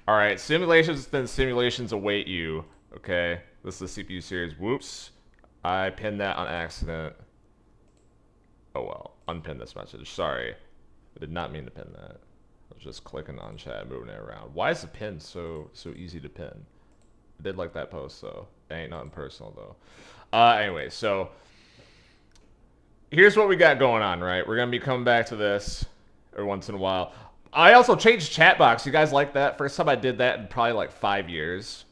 All right, simulations then simulations await you. Okay, this is the CPU series. Whoops, I pinned that on accident. Oh well, unpin this message. Sorry, I did not mean to pin that. I was just clicking on chat, moving it around. Why is the pin so easy to pin? I did like that post though. It ain't nothing personal though. Anyway, so here's what we got going on, right? We're gonna be coming back to this every once in a while. I also changed chat box. You guys like that? First time I did that in probably like 5 years.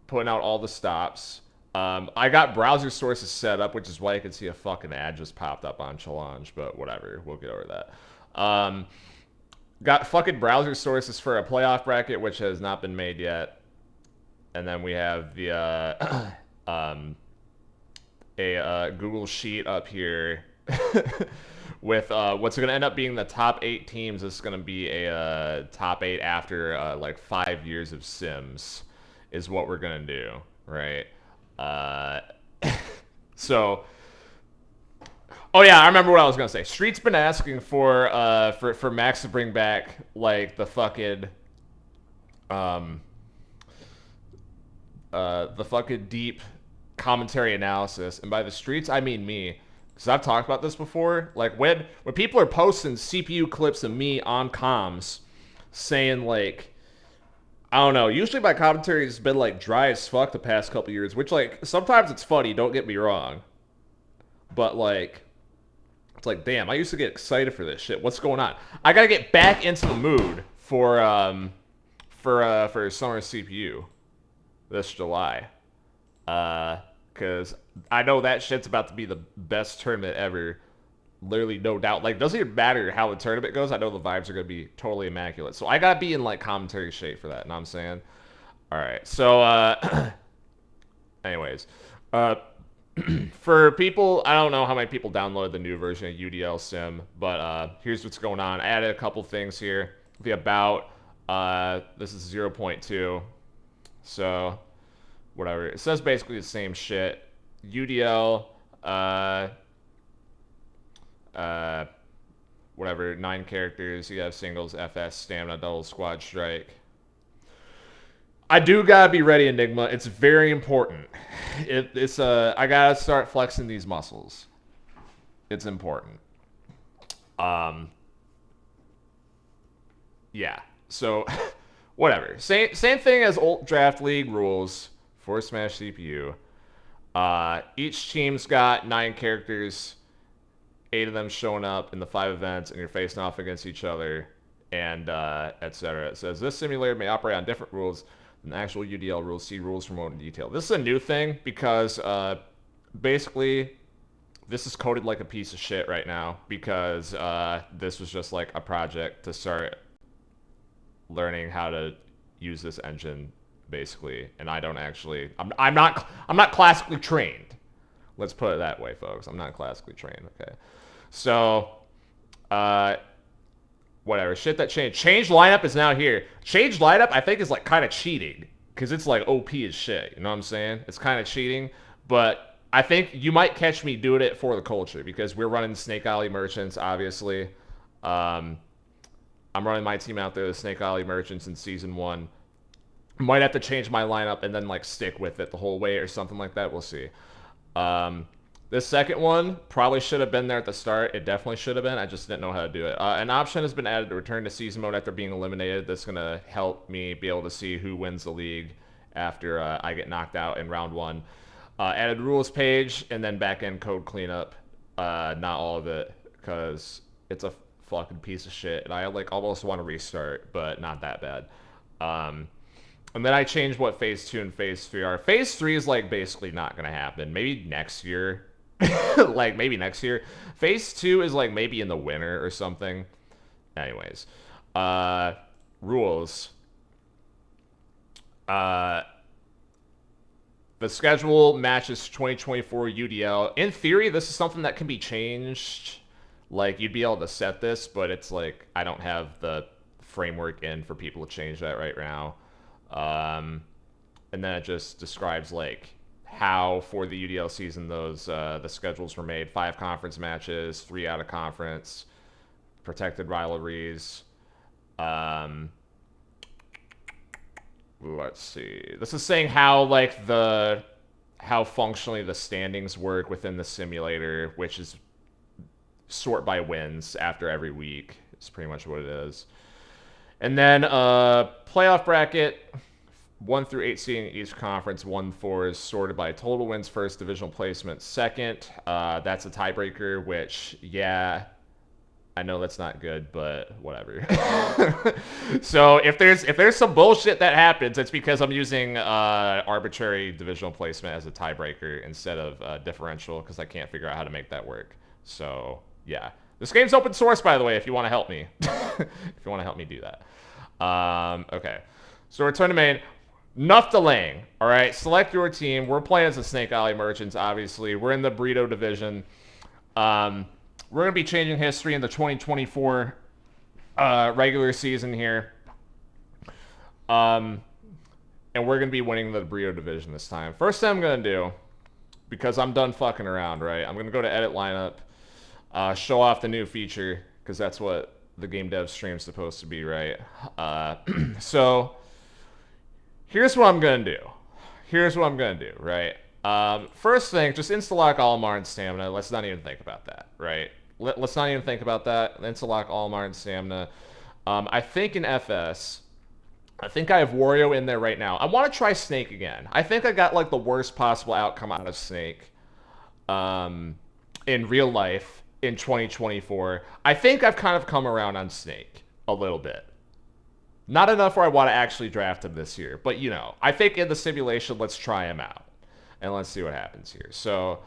Putting out all the stops. I got browser sources set up, which is why you can see a fucking ad just popped up on Challenge, but whatever. We'll get over that. Got fucking browser sources for a playoff bracket, which has not been made yet. And then we have the a Google Sheet up here with what's going to end up being the top 8 teams. This is going to be a top 8 after like 5 years of Sims is what we're going to do, right? So, oh yeah, I remember what I was going to say. Street's been asking for Max to bring back like the fucking the fucking deep commentary analysis, and by the streets I mean me, because I've talked about this before. Like when people are posting CPU clips of me on comms saying like, I don't know, usually my commentary has been like dry as fuck the past couple years, which like sometimes it's funny, don't get me wrong, but like it's like, damn, I used to get excited for this shit. What's going on? I gotta get back into the mood for summer CPU this July. Because I know that shit's about to be the best tournament ever. Literally, no doubt. Like, doesn't even matter how the tournament goes. I know the vibes are going to be totally immaculate. So I got to be in, like, commentary shape for that. You know what I'm saying? All right. So, anyways. For people, I don't know how many people downloaded the new version of UDLSim, but here's what's going on. I added a couple things here. The about, this is 0.2. So whatever. It says basically the same shit. UDL, whatever, 9 characters. You have singles, FS, stamina, double, squad, strike. I do gotta be ready, Enigma. It's very important. I gotta start flexing these muscles. It's important. Yeah. So, whatever. Same thing as old draft league rules for Smash CPU. Each team's got 9 characters, 8 of them showing up in the 5 events, and you're facing off against each other, and etc. It says this simulator may operate on different rules than the actual UDL rules. See rules for more in detail. This is a new thing because basically this is coded like a piece of shit right now because this was just like a project to start learning how to use this engine basically, and I don't actually I'm not classically trained. Let's put it that way, folks. I'm not classically trained, okay? So whatever, shit that changed. Change lineup is now here. Change lineup I think is like kind of cheating because it's like OP as shit, you know what I'm saying? It's kind of cheating, but I think you might catch me doing it for the culture because we're running Snake Alley Merchants, obviously. I'm running my team out there, the Snake Alley Merchants in Season 1. Might have to change my lineup and then like stick with it the whole way or something like that. We'll see. This second one probably should have been there at the start. It definitely should have been. I just didn't know how to do it. An option has been added to return to season mode after being eliminated. That's going to help me be able to see who wins the league after I get knocked out in round 1. Added rules page and then back-end code cleanup. Not all of it because it's a fucking piece of shit and I like almost want to restart, but not that bad. And then I changed what phase 2 and phase 3 are. Phase 3 is like basically not gonna happen. Maybe next year. Like maybe next year. Phase 2 is like maybe in the winter or something. Anyways. Rules. The schedule matches 2024 UDL. In theory, this is something that can be changed. Like, you'd be able to set this, but it's like, I don't have the framework in for people to change that right now. And then it just describes, like, how for the UDL season those the schedules were made. 5 conference matches, 3 out of conference, protected rivalries, Let's see. This is saying how like how functionally the standings work within the simulator, which is sort by wins after every week. It's pretty much what it is. And then playoff bracket, 1 through 8 seeding in each conference. 1-4 is sorted by total wins first, divisional placement second. That's a tiebreaker, which, yeah, I know that's not good, but whatever. So if there's some bullshit that happens, it's because I'm using arbitrary divisional placement as a tiebreaker instead of differential, because I can't figure out how to make that work. So yeah, this game's open source, by the way, if you want to help me. If you want to help me do that. Okay, so return to main. Enough delaying. All right, select your team. We're playing as the Snake Alley Merchants. Obviously, we're in the burrito division. We're going to be changing history in the 2024 regular season here. And we're going to be winning the burrito division this time. First thing I'm going to do, because I'm done fucking around, right? I'm going to go to edit lineup, show off the new feature, because that's what the game dev stream's supposed to be, right? So here's what I'm going to do. Right? First thing, just insta-lock Olimar and Stamina. Let's not even think about that, right? Let's not even think about that. Insta-lock Olimar and Stamina. I think in FS, I think I have Wario in there right now. I want to try Snake again. I think I got like the worst possible outcome out of Snake in real life in 2024. I think I've kind of come around on Snake a little bit. Not enough where I want to actually draft him this year. But, you know, I think in the simulation, let's try him out. And let's see what happens here. So,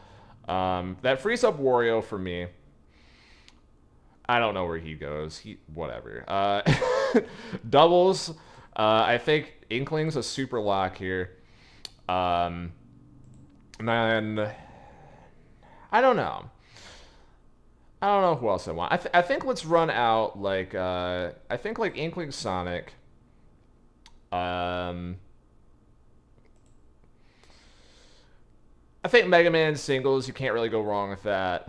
that frees up Wario for me. I don't know where he goes. Whatever. Doubles. I think Inkling's a super lock here. And then I don't know. I don't know who else I want. I think let's run out like I think like Inkling Sonic. I think Mega Man singles, you can't really go wrong with that.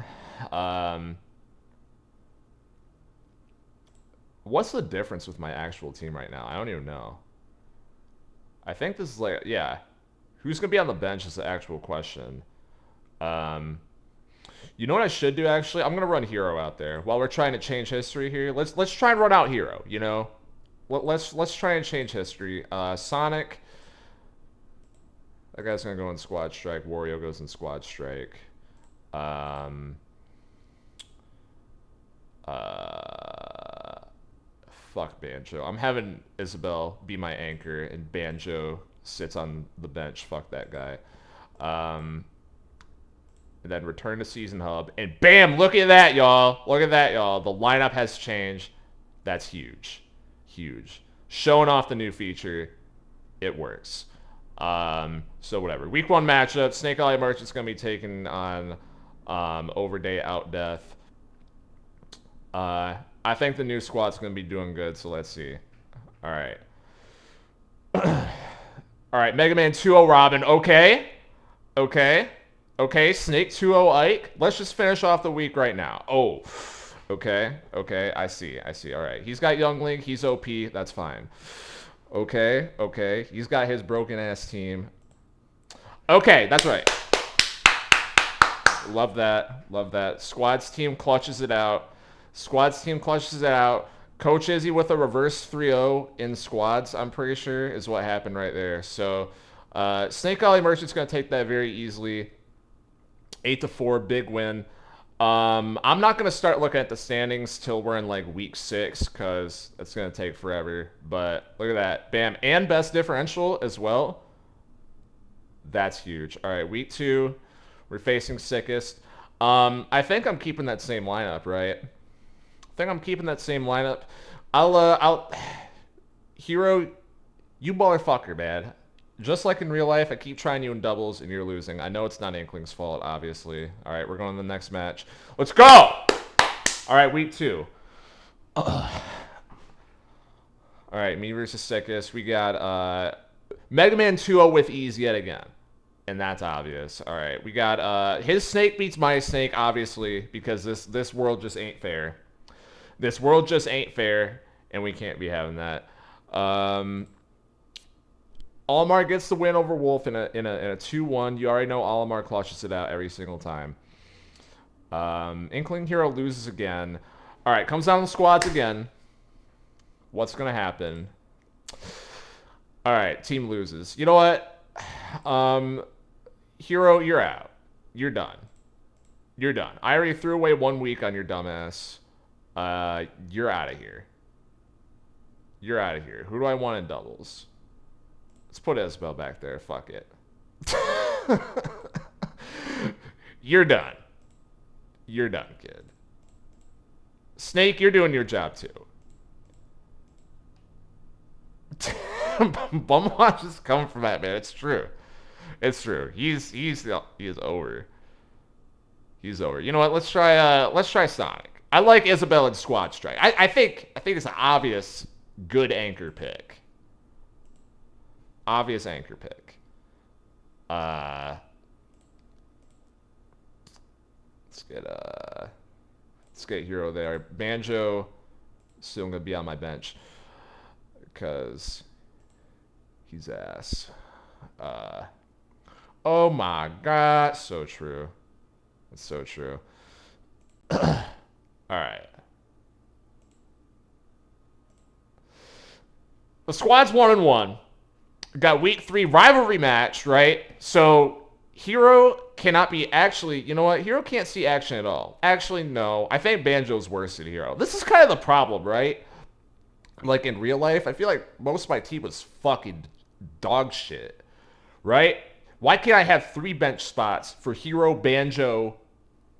What's the difference with my actual team right now? I don't even know. I think this is like, yeah. Who's going to be on the bench is the actual question. You know what I should do, actually? I'm going to run Hero out there. While we're trying to change history here, let's try and run out Hero, you know? Let's try and change history. Sonic. That guy's going to go in Squad Strike. Wario goes in Squad Strike. Fuck Banjo. I'm having Isabelle be my anchor, and Banjo sits on the bench. Fuck that guy. And then return to Season Hub. And bam! Look at that, y'all. Look at that, y'all. The lineup has changed. That's huge. Huge. Showing off the new feature. It works. So whatever. Week 1 matchup. Snake Alley Merchant's going to be taking on Overday Out Death. I think the new squad's going to be doing good, so let's see. All right. All right, Mega Man 2-0 Robin. Okay. Snake 2-0 Ike. Let's just finish off the week right now. Oh, okay. I see. All right. He's got Young Link. He's OP. That's fine. Okay. He's got his broken-ass team. Okay, that's right. Love that. Squad's team clutches it out. Coach Izzy with a reverse 3-0 in squads, I'm pretty sure, is what happened right there. So, Snake Alley Merchant's going to take that very easily. 8-4, big win. I'm not going to start looking at the standings till we're in, like, week 6, because it's going to take forever. But look at that. Bam. And best differential as well. That's huge. All right, week 2, we're facing Sickest. I think I'm keeping that same lineup, right? I'll Hero, you motherfucker, man. Just like in real life, I keep trying you in doubles and you're losing. I know it's not Inkling's fault, obviously. All right, we're going to the next match. Let's go! All right, week 2. All right, me versus Sickest. We got Mega Man 2-0 with ease yet again. And that's obvious. All right, we got his Snake beats my Snake, obviously, because this world just ain't fair. and we can't be having that. Olimar gets the win over Wolf in a 2-1. You already know Olimar clutches it out every single time. Inkling Hero loses again. All right, comes down to the squads again. What's gonna happen? All right, team loses. You know what? Hero, you're out. You're done. You're done. I already threw away 1 week on your dumbass. You're out of here. You're out of here. Who do I want in doubles? Let's put Isabel back there. Fuck it. You're done. You're done, kid. Snake, you're doing your job too. Bumwatch is coming from that, man. It's true. It's true. He is over. He's over. You know what? Let's try Sonic. I like Isabel and Squad Strike. I think it's an obvious good anchor pick. Obvious anchor pick. Let's get Hero there. Banjo still gonna be on my bench because he's ass. Oh my god, so true. It's so true. All right. The squad's 1-1. Got week 3 rivalry match, right? So Hero cannot be actually, you know what? Hero can't see action at all. Actually, no. I think Banjo's worse than Hero. This is kind of the problem, right? Like in real life, I feel like most of my team was fucking dog shit, right? Why can't I have 3 bench spots for Hero, Banjo,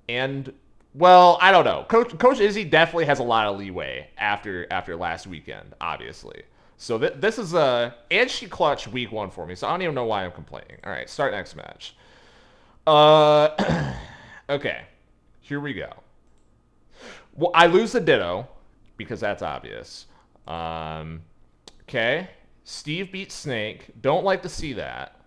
and, well, I don't know. Coach Izzy definitely has a lot of leeway after last weekend, obviously. So this is and she clutched week 1 for me, so I don't even know why I'm complaining. All right, start next match. Okay, here we go. Well, I lose the Ditto because that's obvious. Okay, Steve beats Snake. Don't like to see that.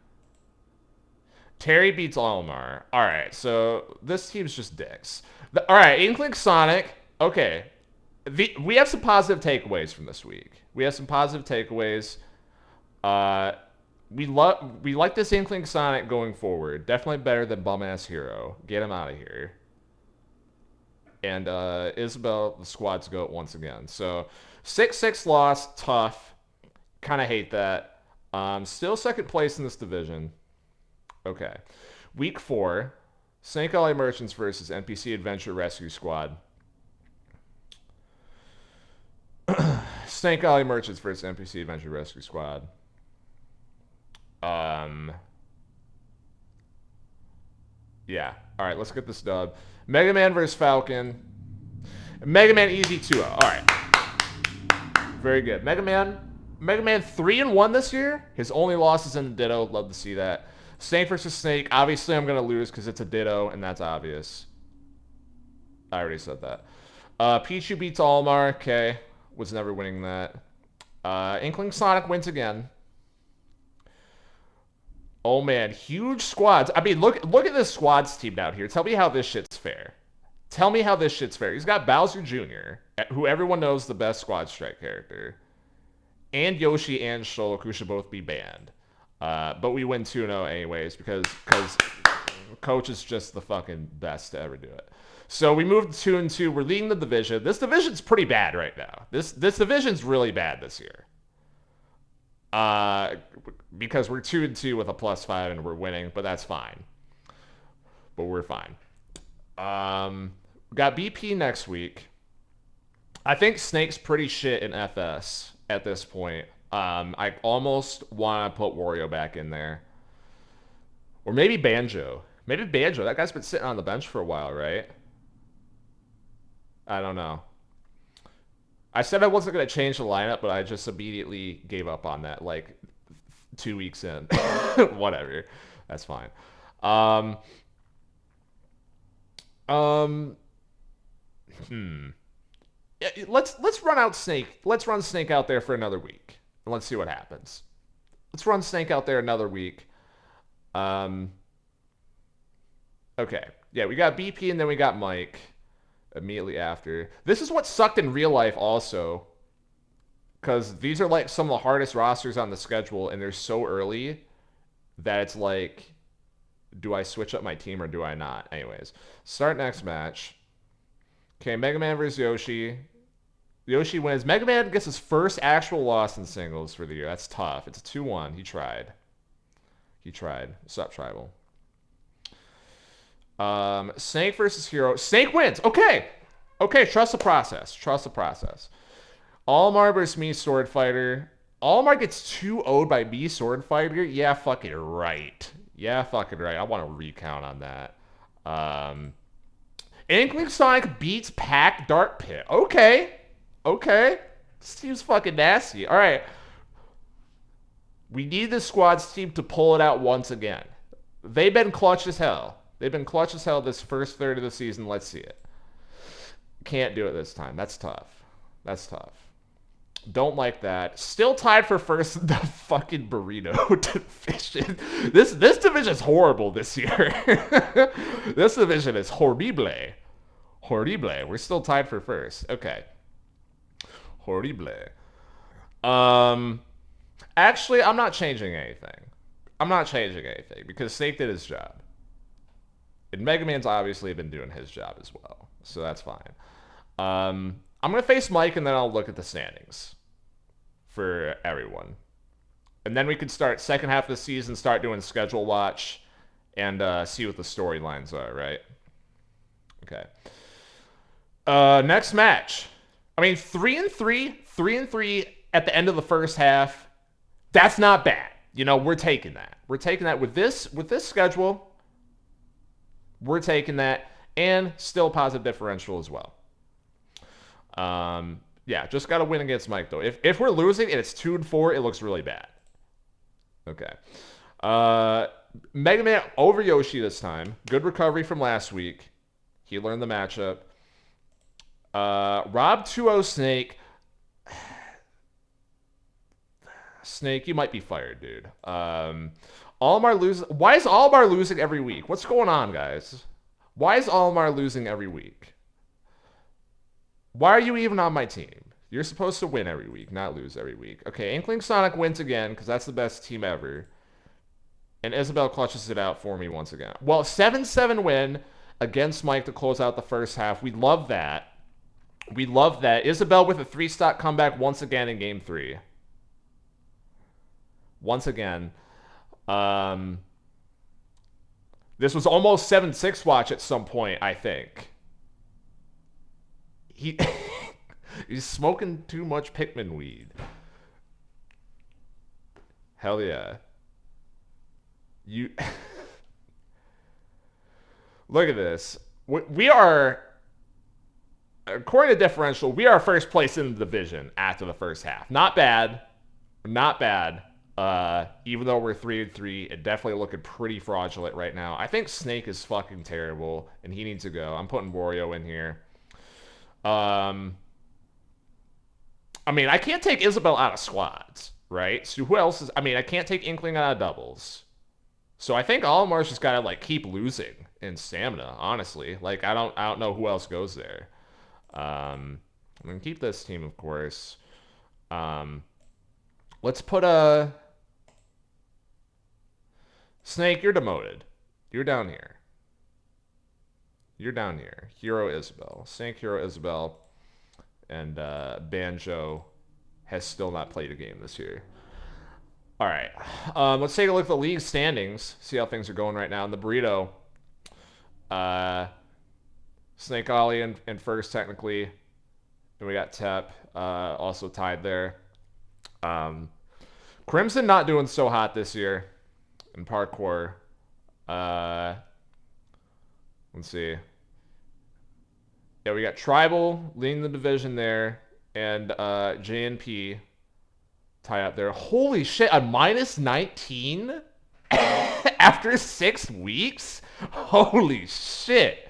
Terry beats Almar. All right, so this team's just dicks. All right, Inkling Sonic. Okay, we have some positive takeaways from this week. We have some positive takeaways. We like this Inkling Sonic going forward. Definitely better than bum-ass Hero. Get him out of here. And Isabel, the squad's goat once again. So 6-6 loss, tough. Kind of hate that. Still second place in this division. Okay. Week 4, Snake Alley Merchants versus NPC Adventure Rescue Squad. Snake Alley Merchants versus NPC Adventure Rescue Squad. Yeah. All right, let's get this dub. Mega Man versus Falcon. Mega Man easy 2-0. All right. Very good. Mega Man 3-1 this year. His only loss is in the Ditto. Love to see that. Snake versus Snake. Obviously, I'm going to lose because it's a Ditto, and that's obvious. I already said that. Pichu beats Almar. Okay. Was never winning that. Inkling Sonic wins again. Oh, man. Huge squads. I mean, look at this squads team down here. Tell me how this shit's fair. Tell me how this shit's fair. He's got Bowser Jr., who everyone knows is the best Squad Strike character. And Yoshi and Shulk, who should both be banned. But we win 2-0 anyways because Coach is just the fucking best to ever do it. So we moved to 2-2. We're leading the division. This division's pretty bad right now. This division's really bad this year. Because we're 2-2 with a +5 and we're winning, but that's fine. But we're fine. Got BP next week. I think Snake's pretty shit in FS at this point. I almost want to put Wario back in there. Or maybe Banjo. Maybe Banjo. That guy's been sitting on the bench for a while, right? I don't know. I said I wasn't going to change the lineup, but I just immediately gave up on that, like, 2 weeks in. Whatever. That's fine. Yeah, let's run out Snake. Let's run Snake out there for another week. And let's see what happens. Let's run Snake out there another week. Okay. Yeah, we got BP and then we got Mike immediately after. This is what sucked in real life also. Because these are like some of the hardest rosters on the schedule, and they're so early that it's like, do I switch up my team or do I not? Anyways, start next match. Okay, Mega Man versus Yoshi. Yoshi wins. Mega Man gets his first actual loss in singles for the year. That's tough. It's a 2-1. He tried. He tried. What's up, Tribal? Snake versus Hero. Snake wins. Okay. Okay, trust the process. Trust the process. Almar versus me, Sword Fighter. Almar gets 2-0'd by me, Sword Fighter. Yeah, fucking right. Yeah, fucking right. I want to recount on that. Inkling Sonic beats Pack Dark Pit. Okay. Okay. This team's fucking nasty. All right. We need the squad's team to pull it out once again. They've been clutch as hell. They've been clutch as hell this first third of the season. Let's see it. Can't do it this time. That's tough. That's tough. Don't like that. Still tied for first in the fucking burrito division. This division is horrible this year. This division is horrible. Horrible. We're still tied for first. Okay. Horrible. Actually, I'm not changing anything. I'm not changing anything because Snake did his job. And Mega Man's obviously been doing his job as well. So that's fine. I'm going to face Mike and then I'll look at the standings for everyone. And then we can start second half of the season, start doing schedule watch and see what the storylines are, right? Okay. Next match. I mean, 3-3 at the end of the first half. That's not bad. You know, we're taking that. We're taking that with this schedule. We're taking that and still positive differential as well. Yeah, just got to win against Mike, though. If we're losing and it's 2-4, it looks really bad. Okay. Mega Man over Yoshi this time. Good recovery from last week. He learned the matchup. Rob 2-0 Snake. Snake, you might be fired, dude. Almar losing. Why is Almar losing every week? What's going on, guys? Why is Almar losing every week? Why are you even on my team? You're supposed to win every week, not lose every week. Okay, Inkling Sonic wins again, because that's the best team ever. And Isabel clutches it out for me once again. Well, 7-7 win against Mike to close out the first half. We love that. We love that. Isabel with a 3-stock comeback once again in Game 3. Once again. This was almost 7-6 watch at some point, I think. He's smoking too much Pikmin weed. Hell yeah. You look at this. We are, according to differential, we are first place in the division after the first half. Not bad. Not bad. Even though we're 3-3, it definitely looking pretty fraudulent right now. I think Snake is fucking terrible, and he needs to go. I'm putting Wario in here. I mean, I can't take Isabel out of squads, right? So who else is... I mean, I can't take Inkling out of doubles. So I think Almar's just gotta, like, keep losing in stamina, honestly. Like, I don't know who else goes there. I'm gonna keep this team, of course. Let's put a... Snake, you're demoted. You're down here. You're down here. Hero Isabel. Snake, Hero Isabel. And Banjo has still not played a game this year. All right. Let's take a look at the league standings. See how things are going right now. In the burrito, Snake Ollie in first, technically. And we got Tep also tied there. Crimson not doing so hot this year in parkour. Let's see. Yeah, we got Tribal leading the division there, and JNP tie up there. Holy shit, a -19 after 6 weeks? Holy shit.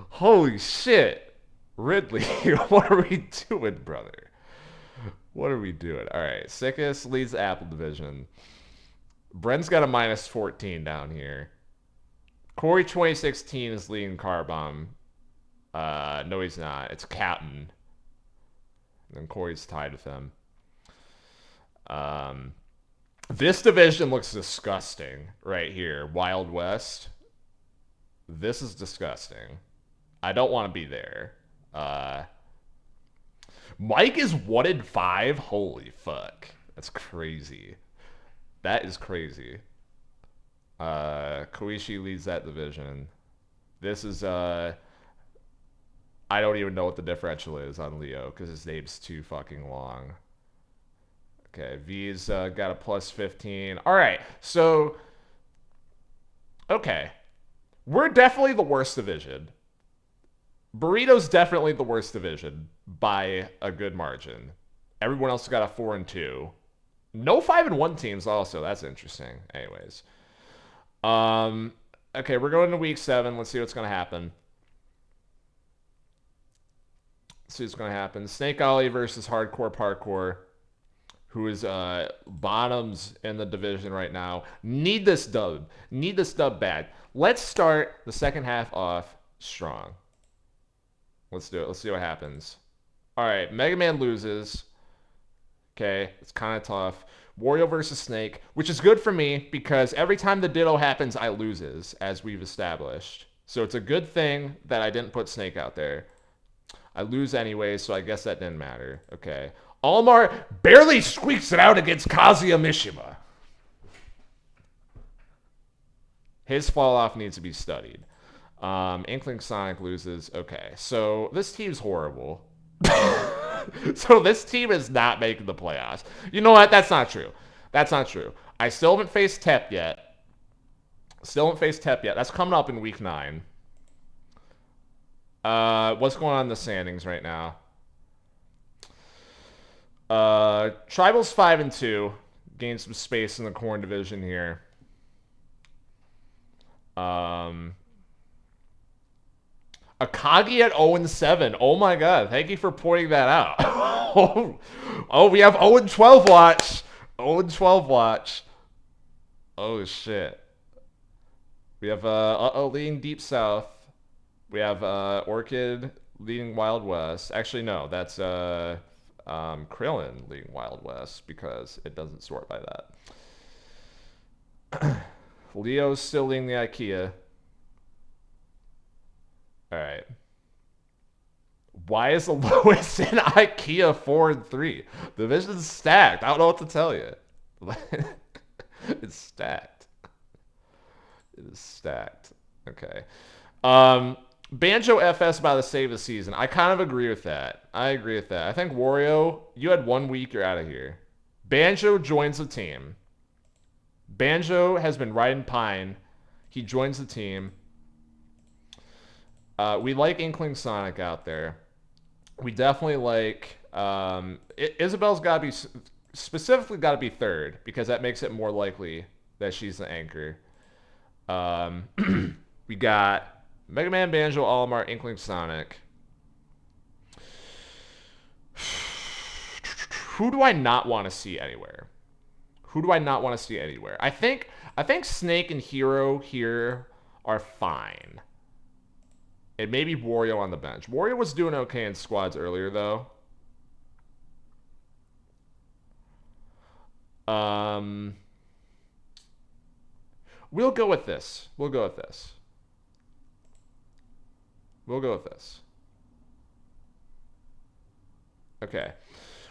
Holy shit. Ridley, what are we doing, brother? What are we doing? All right, Sickest leads the Apple division. Brent's got a -14 down here. Corey 2016 is leading Car Bomb. No, he's not. It's Captain. And then Corey's tied with him. This division looks disgusting right here. Wild West. This is disgusting. I don't want to be there. Mike is 1-5. Holy fuck. That's crazy. That is crazy. Koichi leads that division. This is I don't even know what the differential is on Leo because his name's too fucking long. Okay, V's got a plus 15. All right, so okay, we're definitely the worst division. Burrito's definitely the worst division by a good margin. Everyone else got a 4-2. No 5-1 teams also. That's interesting. Anyways. Okay, we're going to week 7. Let's see what's going to happen. Snake Ollie versus Hardcore Parkour, who is bottoms in the division right now. Need this dub. Need this dub bad. Let's start the second half off strong. Let's do it. Let's see what happens. All right, Mega Man loses. Okay, it's kind of tough. Wario versus Snake, which is good for me because every time the Ditto happens, I loses, as we've established. So it's a good thing that I didn't put Snake out there. I lose anyway, so I guess that didn't matter. Okay. Almar barely squeaks it out against Kazuya Mishima. His fall off needs to be studied. Inkling Sonic loses. Okay, so this team's horrible. So this team is not making the playoffs. You know what? That's not true. That's not true. I still haven't faced Tep yet. That's coming up in week 9. What's going on in the standings right now? Tribal's 5-2. Gained some space in the corn division here. Akagi at 0-7. Oh my god. Thank you for pointing that out. Oh, we have 0-12 watch. 0-12 watch. Oh shit. We have leading Deep South. We have Orchid leading Wild West. Actually, no, that's Krillin leading Wild West because it doesn't sort by that. Leo's still leading the IKEA. All right. Why is the lowest in IKEA 4-3? The division's stacked. I don't know what to tell you. It's stacked. It is stacked. Okay. Banjo FS by the save of the season. I kind of agree with that. I think Wario, you had 1 week, you're out of here. Banjo joins the team. Banjo has been riding Pine. He joins the team. We like Inkling Sonic out there. We definitely like... Isabel's got to be... Specifically got to be 3rd, because that makes it more likely that she's the anchor. We got Mega Man, Banjo, Olimar, Inkling Sonic. Who do I not want to see anywhere? I think Snake and Hero here are fine. And maybe Wario on the bench. Wario was doing okay in squads earlier, though. We'll go with this. Okay.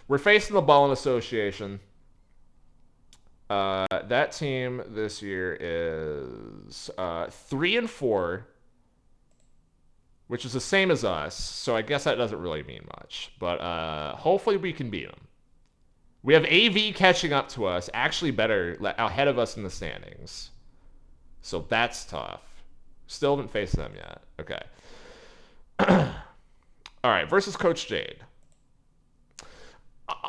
We're facing the Ballin Association. That team this year is 3-4. Which is the same as us, so I guess that doesn't really mean much. But hopefully we can beat them. We have AV catching up to us, actually better, ahead of us in the standings. So that's tough. Still haven't faced them yet. Okay. All right, versus Coach Jade.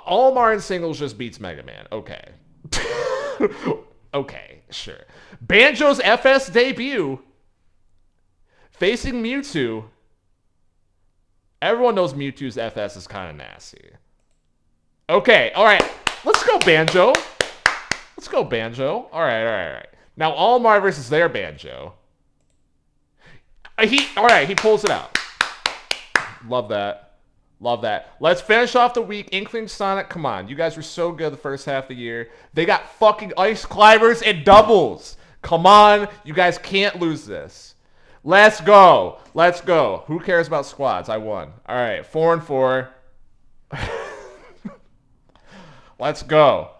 Olimar in singles just beats Mega Man. Okay. Okay, sure. Banjo's FS debut... Facing Mewtwo. Everyone knows Mewtwo's FS is kind of nasty. Okay, all right. Let's go, Banjo. All right. Now, Olimar versus their Banjo. All right, he pulls it out. Love that. Love that. Let's finish off the week. Inkling Sonic, come on. You guys were so good the first half of the year. They got fucking Ice Climbers and doubles. Come on. You guys can't lose this. Let's go. Let's go. Who cares about squads? I won. All right. 4-4. Let's go.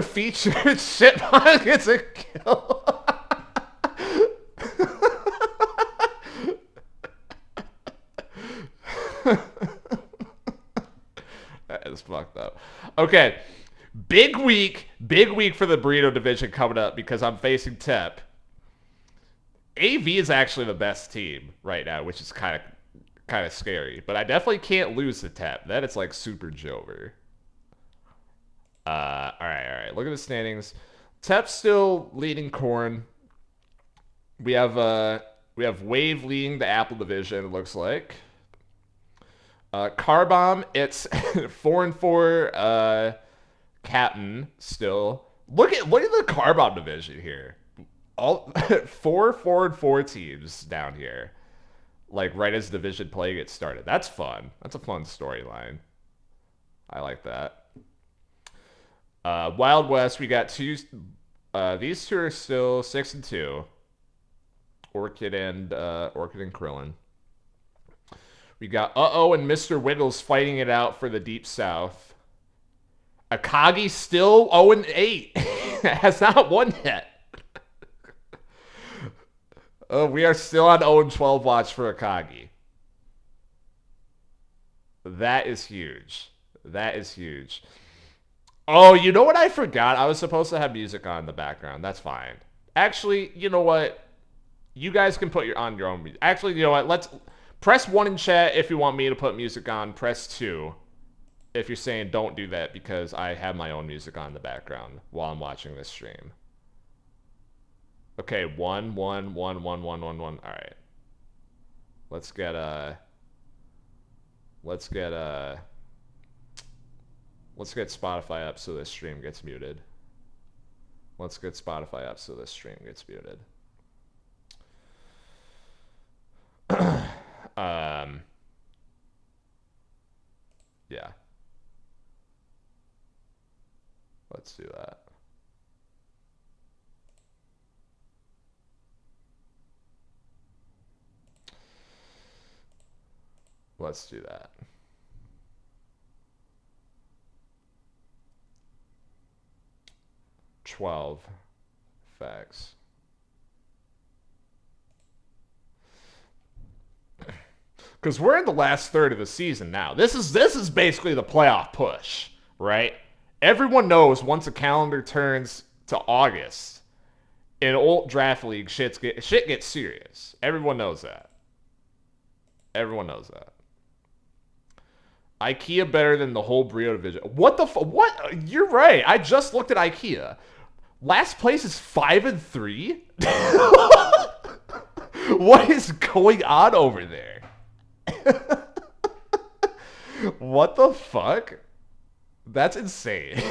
Featured Shitbug gets a kill. That is fucked up. Okay. Big week for the Burrito division coming up because I'm facing Tep. AV is actually the best team right now, which is kind of scary. But I definitely can't lose to Tep. Then it's like super Jover. All right. Look at the standings. Tep's still leading Corn. We have Wave leading the Apple division. It looks like. Carbomb, it's 4-4. Captain still. Look at the Carbomb division here. All 4-4 teams down here. Like right as division play gets started. That's fun. That's a fun storyline. I like that. Wild West, we got two. These two are still 6-2. Orchid and Krillin. We got and Mr. Whittles fighting it out for the Deep South. Akagi still 0-8. Has not won yet. We are still on 0-12 watch for Akagi. That is huge. That is huge. Oh, you know what I forgot? I was supposed to have music on in the background. That's fine. Actually, you know what? You guys can put on your own music. Actually, you know what? Let's press 1 in chat if you want me to put music on. Press 2 if you're saying don't do that because I have my own music on in the background while I'm watching this stream. Okay, 1. All right. Let's get Spotify up so this stream gets muted. Let's get Spotify up so this stream gets muted. Yeah. Let's do that. Let's do that. Facts. Because we're in the last third of the season now. This is basically the playoff push, right? Everyone knows once a calendar turns to August, in old draft league, shit gets serious. Everyone knows that. Everyone knows that. IKEA better than the whole Burrito division. What the what? You're right. I just looked at IKEA. Last place is 5-3. What is going on over there? What the fuck? That's insane.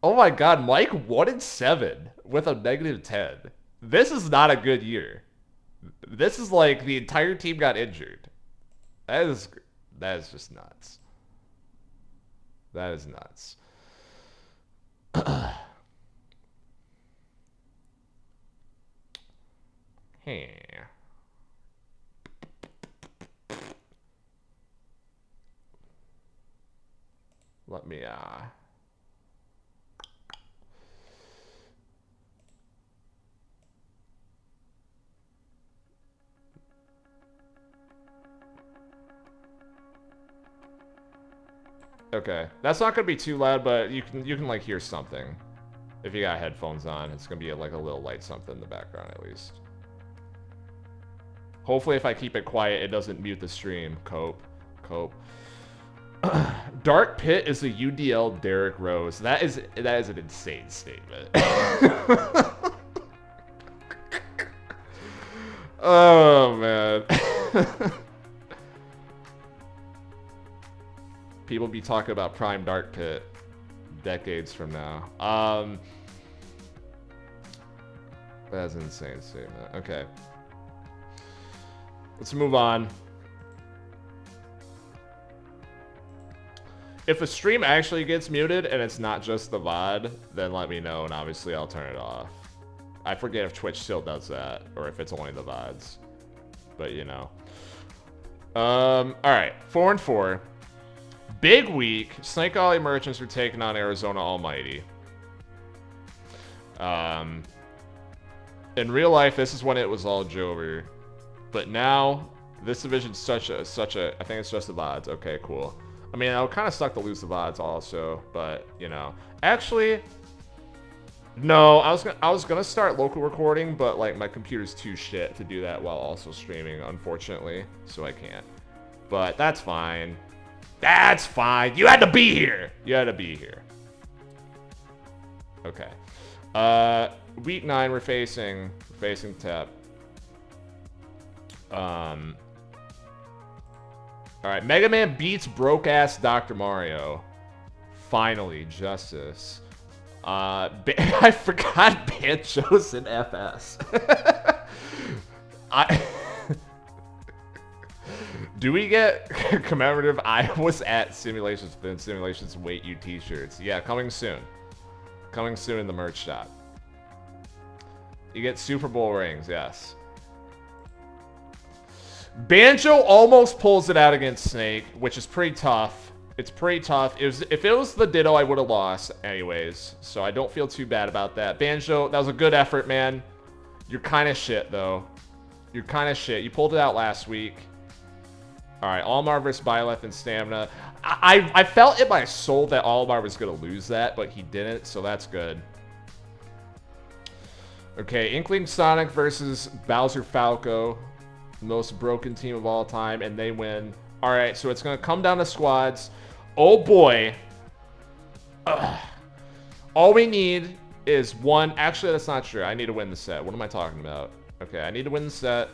Oh my god, Mike 1-7 with a -10. This is not a good year. This is like the entire team got injured. That is just nuts. That is nuts. Hey. Let me Okay, that's not gonna be too loud, but you can like hear something. If you got headphones on, it's gonna be like a little light something in the background at least. Hopefully, if I keep it quiet, it doesn't mute the stream. Cope. Dark Pit is a UDL Derrick Rose. That is an insane statement. Oh man. People be talking about Prime Dark Pit decades from now. That's an insane statement. Okay. Let's move on. If a stream actually gets muted and it's not just the VOD, then let me know, and obviously I'll turn it off. I forget if Twitch still does that, or if it's only the VODs. But, you know. Alright. 4-4. Big week. Snake Alley Merchants are taking on Arizona Almighty. In real life, this is when it was all Jover. But now, this division's such a, I think it's just the VODs. Okay, cool. I mean, I would kind of suck to lose the VODs also, but, you know. Actually, no, I was gonna start local recording, but, like, my computer's too shit to do that while also streaming, unfortunately, so I can't. But that's fine. That's fine. You had to be here. You had to be here. Okay. Week 9, we're facing Tep. Alright, Mega Man beats broke-ass Dr. Mario. Finally, justice. I forgot Banjo's in FS. Do we get commemorative I was at Simulations Within Simulations Wait You t-shirts? Yeah, coming soon. Coming soon in the merch shop. You get Super Bowl rings, yes. Banjo almost pulls it out against Snake, which is pretty tough. It's pretty tough. If it was the Ditto, I would have lost anyways. So I don't feel too bad about that. Banjo, that was a good effort, man. You're kind of shit, though. You're kind of shit. You pulled it out last week. Alright, Almar versus Byleth and Stamina. I felt in my soul that Almar was going to lose that, but he didn't, so that's good. Okay, Inkling Sonic versus Bowser Falco. Most broken team of all time, and they win. Alright, so it's going to come down to squads. Oh boy. Ugh. All we need is one. Actually, that's not true. I need to win the set. What am I talking about? Okay, I need to win the set.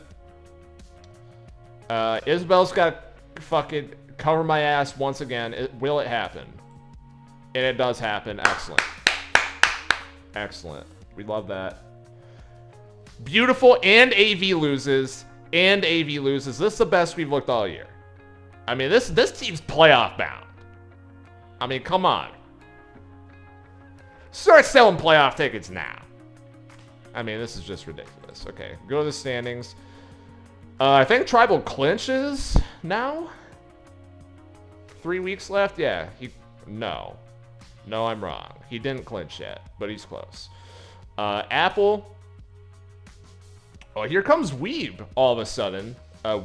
Isabel's got to fucking cover my ass once again. Will it happen? And it does happen. Excellent. Excellent. We love that. Beautiful, and AV loses. And AV loses. This is the best we've looked all year. I mean, this team's playoff bound. I mean, come on. Start selling playoff tickets now. I mean, this is just ridiculous. Okay, go to the standings. I think Tribal clinches now. 3 weeks left. Yeah, no, I'm wrong. He didn't clinch yet, but he's close. Apple. Oh, here comes Weeb all of a sudden.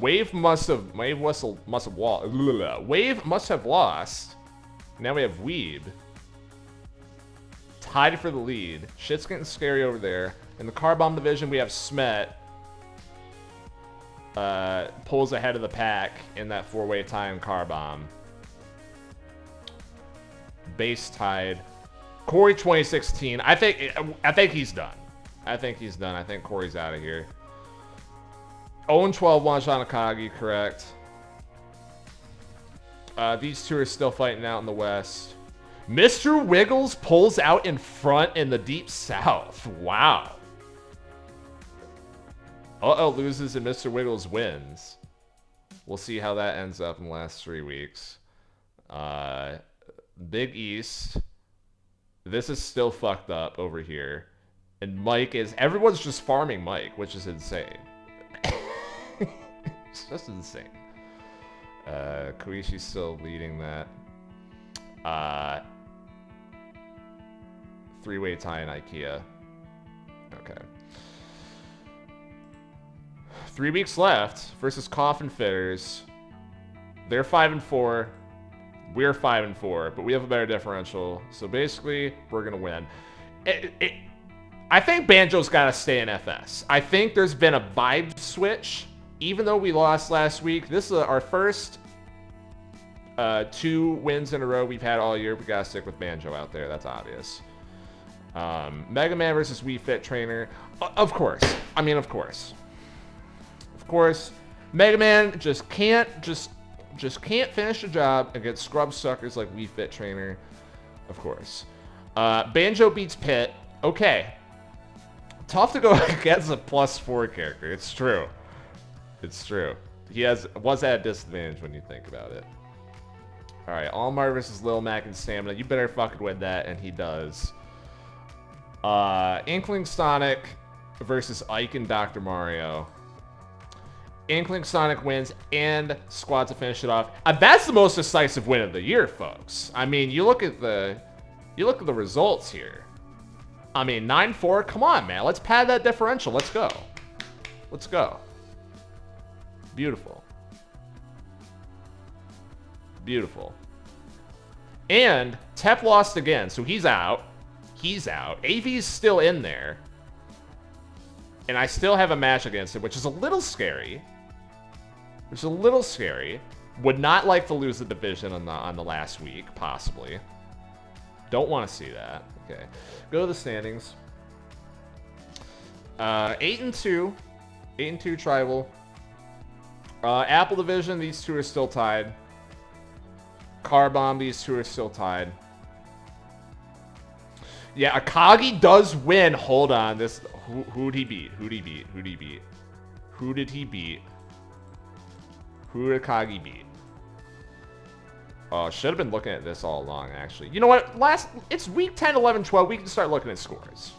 Wave must have lost. Now we have Weeb. Tied for the lead. Shit's getting scary over there. In the Car Bomb division, we have Smet. Pulls ahead of the pack in that 4-way tie in Car Bomb. Base tied. Corey 2016. I think he's done. I think he's done. I think Corey's out of here. 0-12 Wanjanakagi, correct. These two are still fighting out in the West. Mr. Wiggles pulls out in front in the Deep South. Wow. Uh-oh loses and Mr. Wiggles wins. We'll see how that ends up in the last 3 weeks. Big East. This is still fucked up over here. And Mike is... Everyone's just farming Mike, which is insane. It's just insane. Koishi's still leading that. 3-way tie in IKEA. Okay. 3 weeks left versus Coffin Fitters. They're 5-4. We're 5-4, but we have a better differential. So basically, we're gonna win. I think Banjo's got to stay in FS. I think there's been a vibe switch. Even though we lost last week, this is our first 2 wins in a row we've had all year. We got to stick with Banjo out there. That's obvious. Mega Man versus Wii Fit Trainer. Of course. I mean, of course. Of course. Mega Man just can't finish the job against scrub suckers like Wii Fit Trainer. Of course. Banjo beats Pit. Okay. Tough to go against a +4 character. It's true. It's true. He was at a disadvantage when you think about it. All right, Almar versus Lil Mac and Stamina. You better fucking win that, and he does. Inkling Sonic versus Ike and Dr. Mario. Inkling Sonic wins and Squad to finish it off. That's the most decisive win of the year, folks. I mean, you look at the results here. I mean, 9-4. Come on, man. Let's pad that differential. Let's go. Let's go. Beautiful. Beautiful. And Tep lost again, so he's out. He's out. AV's still in there. And I still have a match against him, which is a little scary. Which is a little scary. Would not like to lose the division on the last week, possibly. Don't want to see that. Okay. Go to the standings. 8-2. 8-2 tribal. Apple division, these two are still tied. Car Bomb, these two are still tied. Yeah, Akagi does win. Hold on. This who'd he beat? Who'd he beat? Who'd he beat? Who did he beat? Who did Akagi beat? Oh, should have been looking at this all along, actually. You know what? It's week 10, 11, 12. We can start looking at scores.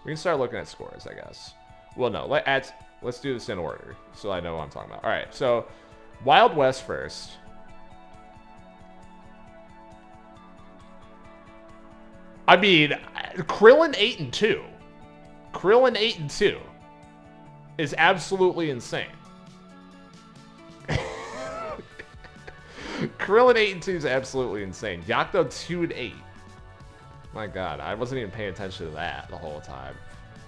We can start looking at scores, I guess. Well, no. Let's do this in order so I know what I'm talking about. All right, so Wild West first. I mean, Krillin 8-2. Krillin 8-2 is absolutely insane. Krillin 8-2 is absolutely insane. Yakuto 2-8. My God, I wasn't even paying attention to that the whole time.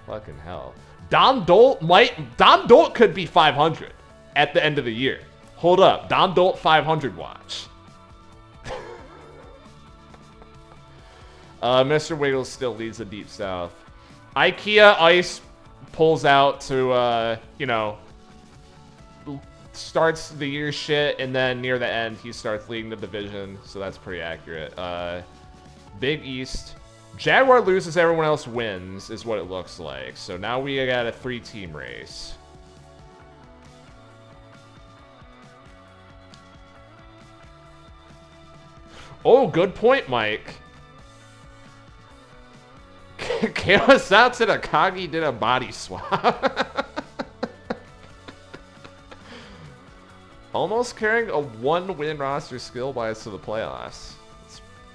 Fucking hell. Don Dolt could be 500 at the end of the year. Hold up, Don Dolt 500 watch. Mr. Wiggles still leads the Deep South. IKEA Ice pulls out to, you know, starts the year shit, and then near the end, he starts leading the division, so that's pretty accurate. Big East. Jaguar loses, everyone else wins, is what it looks like. So now we got a 3-team race. Oh, good point, Mike. Chaos and Akagi did a body swap. Almost carrying a 1-win roster skill bias to the playoffs.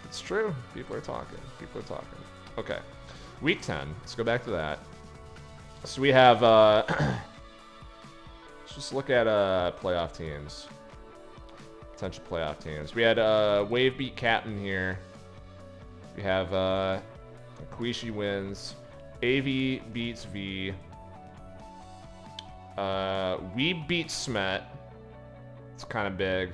It's true. People are talking. People are talking. Okay. Week 10. Let's go back to that. So we have, let's just look at playoff teams. Potential playoff teams. We had Wave beat Captain here. We have Kuishi wins. AV beats V. We beat Smet. It's kind of big.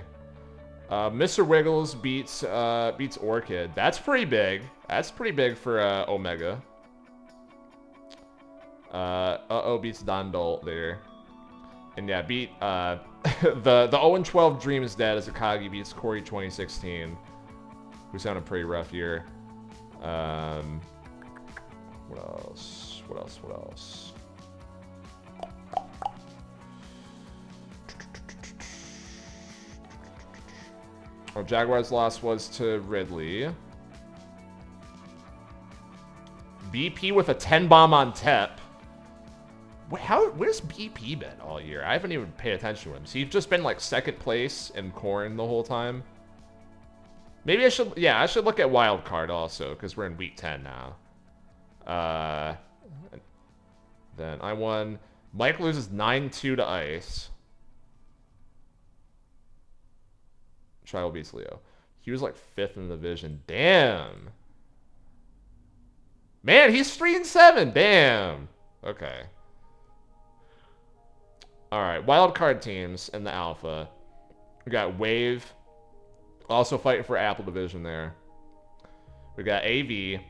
Mr. Wiggles beats Orchid. That's pretty big. That's pretty big for Omega. Uh-oh beats Don Dolt there. And yeah, beat the 0-12 Dream is dead as Akagi beats Corey 2016, who's having a pretty rough year. What else? What else? What else? Oh, Jaguar's loss was to Ridley. BP with a 10 bomb on Tep. Where's BP been all year? I haven't even paid attention to him. So he's just been like second place in Corn the whole time. Maybe I should, yeah, I should look at Wild Card also because we're in week 10 now. Then I won. Mike loses 9-2 to Ice. Tribal beats Leo. He was like 5th in the division. Damn. Man, he's 3-7. Damn. Okay. All right. Wild card teams in the Alpha. We got Wave. Also fighting for Apple division there. We got AV.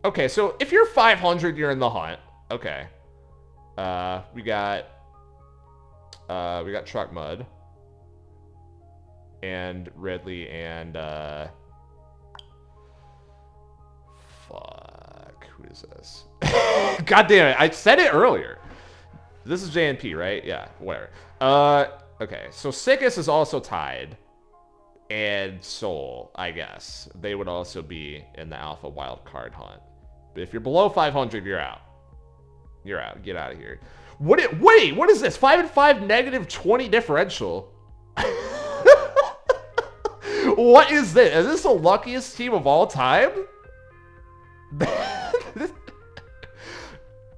Okay, so if you're 500, you're in the hunt. Okay. We got Truck Mud. And Ridley and fuck, who is this? God damn it, I said it earlier. This is JNP, right? Yeah, whatever. Okay. So Sickest is also tied. And Soul, I guess. They would also be in the Alpha Wildcard hunt. But if you're below 500, you're out. You're out. Get out of here. Wait, what is this? 5-5 negative 20 differential? What is this? Is this the luckiest team of all time?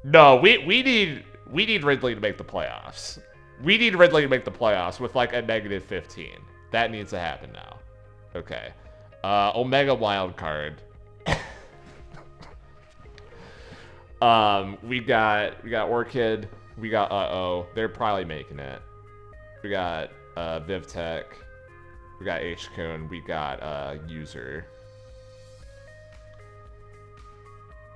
No, we need Ridley to make the playoffs. We need Ridley to make the playoffs with like a negative 15. That needs to happen now. Okay. Omega wild card. We got Orchid. We got Uh-Oh. They're probably making it. We got Vivtech. We got H-Kun. We got User.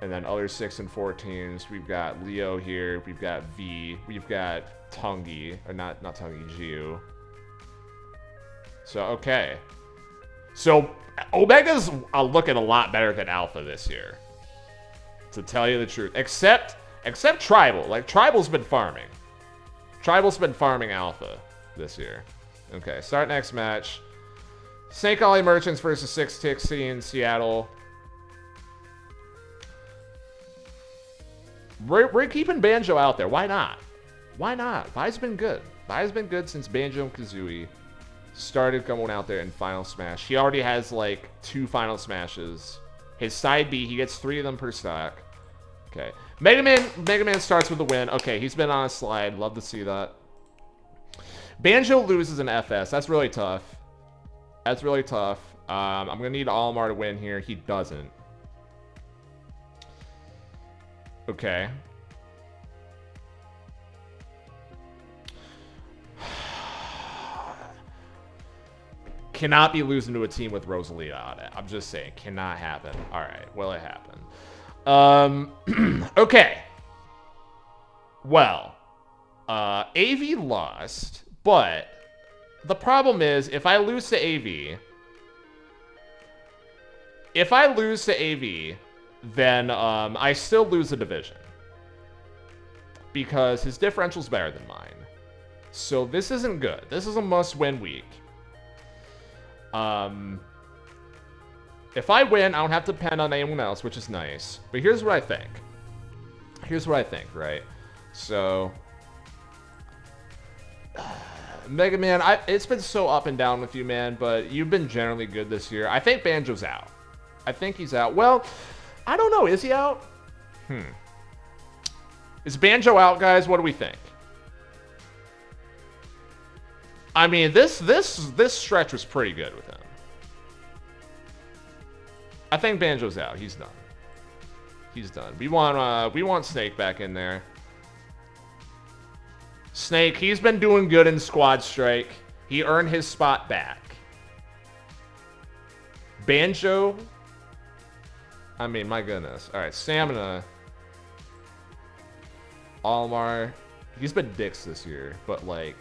And then other 6 and 14s. We've got Leo here. We've got V. We've got Tungi. Or not Tungi, Jiu. So, okay. So, Omega's looking a lot better than Alpha this year. To tell you the truth. Except Tribal. Like, Tribal's been farming. Tribal's been farming Alpha this year. Okay, start next match. Snake Alley Merchants versus 660 in Seattle. We're keeping Banjo out there. Why not? Why not? Vi's been good. Vi's been good since Banjo and Kazooie started going out there in Final Smash. He already has like 2 Final Smashes. His side B, he gets 3 of them per stock. Okay. Mega Man starts with a win. Okay, he's been on a slide. Love to see that. Banjo loses an FS. That's really tough. That's really tough. I'm going to need Almar to win here. He doesn't. Okay. Cannot be losing to a team with Rosalita on it. I'm just saying, cannot happen. All right, well, it happened. Okay. Well, AV lost, but the problem is if I lose to AV, then I still lose the division because his differential's better than mine. So this isn't good. This is a must-win week. If I win, I don't have to depend on anyone else, which is nice. But here's what I think. Right? So, Mega Man, it's been so up and down with you, man, but you've been generally good this year. I think Banjo's out. I think he's out. Well, I don't know. Is he out? Is Banjo out, guys? What do we think? I mean, this stretch was pretty good with him. I think Banjo's out. He's done. He's done. We want Snake back in there. Snake, he's been doing good in Squad Strike. He earned his spot back. Banjo, I mean, my goodness. All right, Stamina. Almar, he's been dicks this year, but like,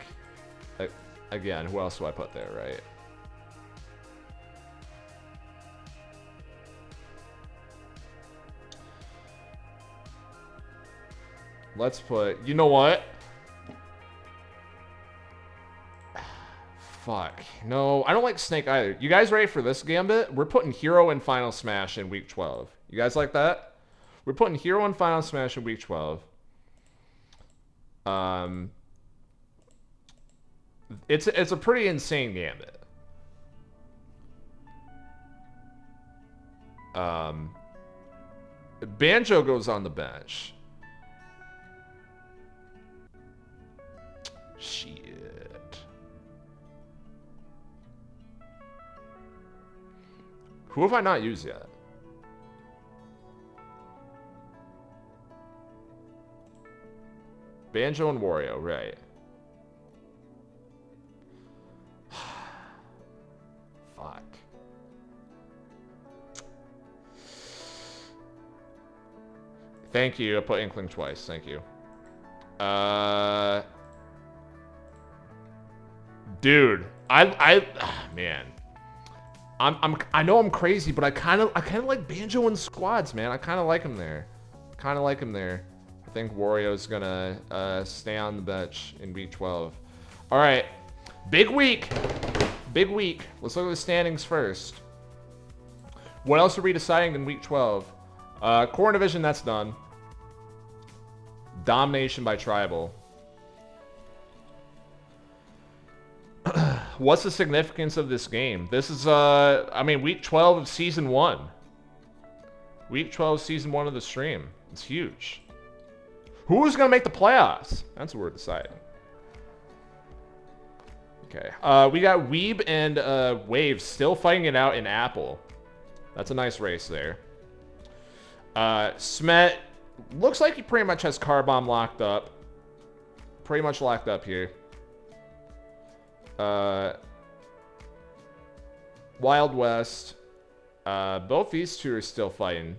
again, who else do I put there, right? Let's put, you know what? Fuck. No, I don't like Snake either. You guys ready for this gambit? We're putting Hero in Final Smash in Week 12. You guys like that? We're putting Hero in Final Smash in Week 12. It's a pretty insane gambit. Banjo goes on the bench. Shit. Who have I not used yet? Banjo and Wario, right. Fuck. Thank you. I put Inkling twice. Thank you. Dude, man. I know I'm crazy, but I kind of like Banjo in squads, man. I kind of like him there. I think Wario's gonna stay on the bench in week 12. All right, big week. Big week. Let's look at the standings first. What else are we deciding in week 12? Core division, that's done. Domination by tribal. What's the significance of this game? This is, I mean, week 12 of season 1. Week 12, season 1 of the stream. It's huge. Who's going to make the playoffs? That's what we're deciding. Okay. We got Weeb and Wave still fighting it out in Apple. That's a nice race there. Smet looks like he pretty much has Car Bomb locked up. Pretty much locked up here. Wild West. Both these two are still fighting.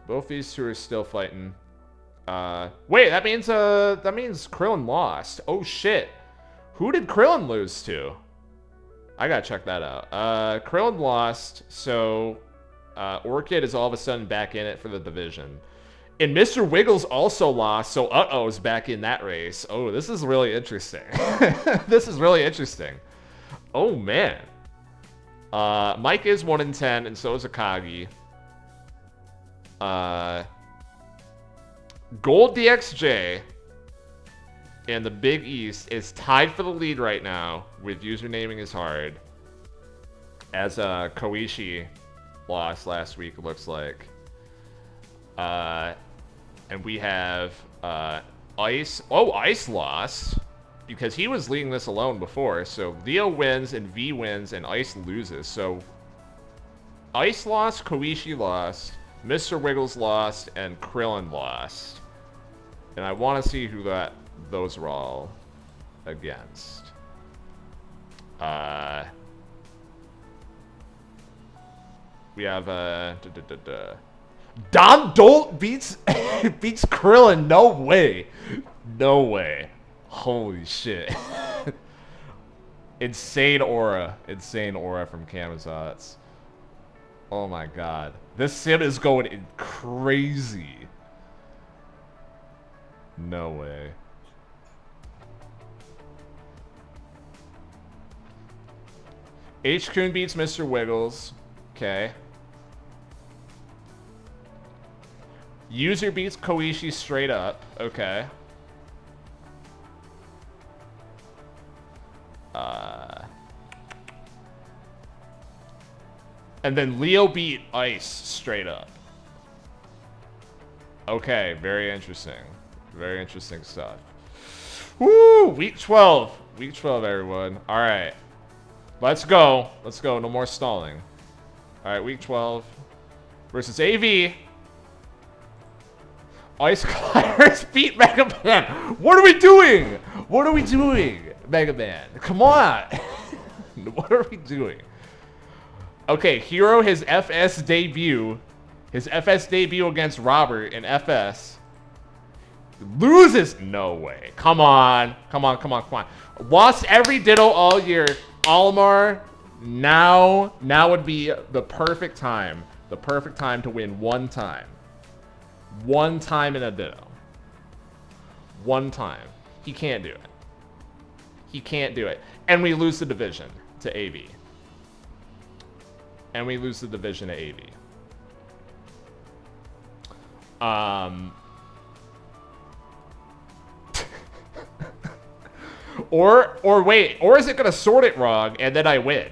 Both these two are still fighting. Wait, that means Krillin lost. Oh shit. Who did Krillin lose to? I gotta check that out. Krillin lost, so Orchid is all of a sudden back in it for the division. And Mr. Wiggles also lost, so Uh-Oh's back in that race. Oh, this is really interesting. This is really interesting. Oh, man. Mike is 1-10, and so is Akagi. Gold DXJ in the Big East is tied for the lead right now with Usernaming is Hard. As Koishi lost last week, it looks like. And we have Ice. Oh, Ice lost because he was leading this alone before. So Leo wins and V wins and Ice loses. So Ice lost, Koishi lost, Mr. Wiggles lost, and Krillin lost. And I want to see who those are all against. We have Don Dolt beats beats Krillin. No way. No way. Holy shit. Insane aura. Insane aura from Camazotz. Oh my god. This sim is going crazy. No way. H-Kun beats Mr. Wiggles. Okay. User beats Koishi straight up. Okay. And then Leo beat Ice straight up. Okay, very interesting. Very interesting stuff. Woo! Week 12. Week 12, everyone. Alright. Let's go. Let's go. No more stalling. Alright, week 12. Versus AV. Ice Climbers beat Mega Man. What are we doing? What are we doing, Mega Man? Come on. What are we doing? Okay, Hero, his FS debut. His FS debut against Robert in FS. Loses. No way. Come on. Come on, come on, come on. Lost every Ditto all year. Olimar, now would be the perfect time. The perfect time to win one time. One time in a Ditto. One time. He can't do it. He can't do it. And we lose the division to AV. And we lose the division to AV. Or wait, or is it gonna sort it wrong and then I win?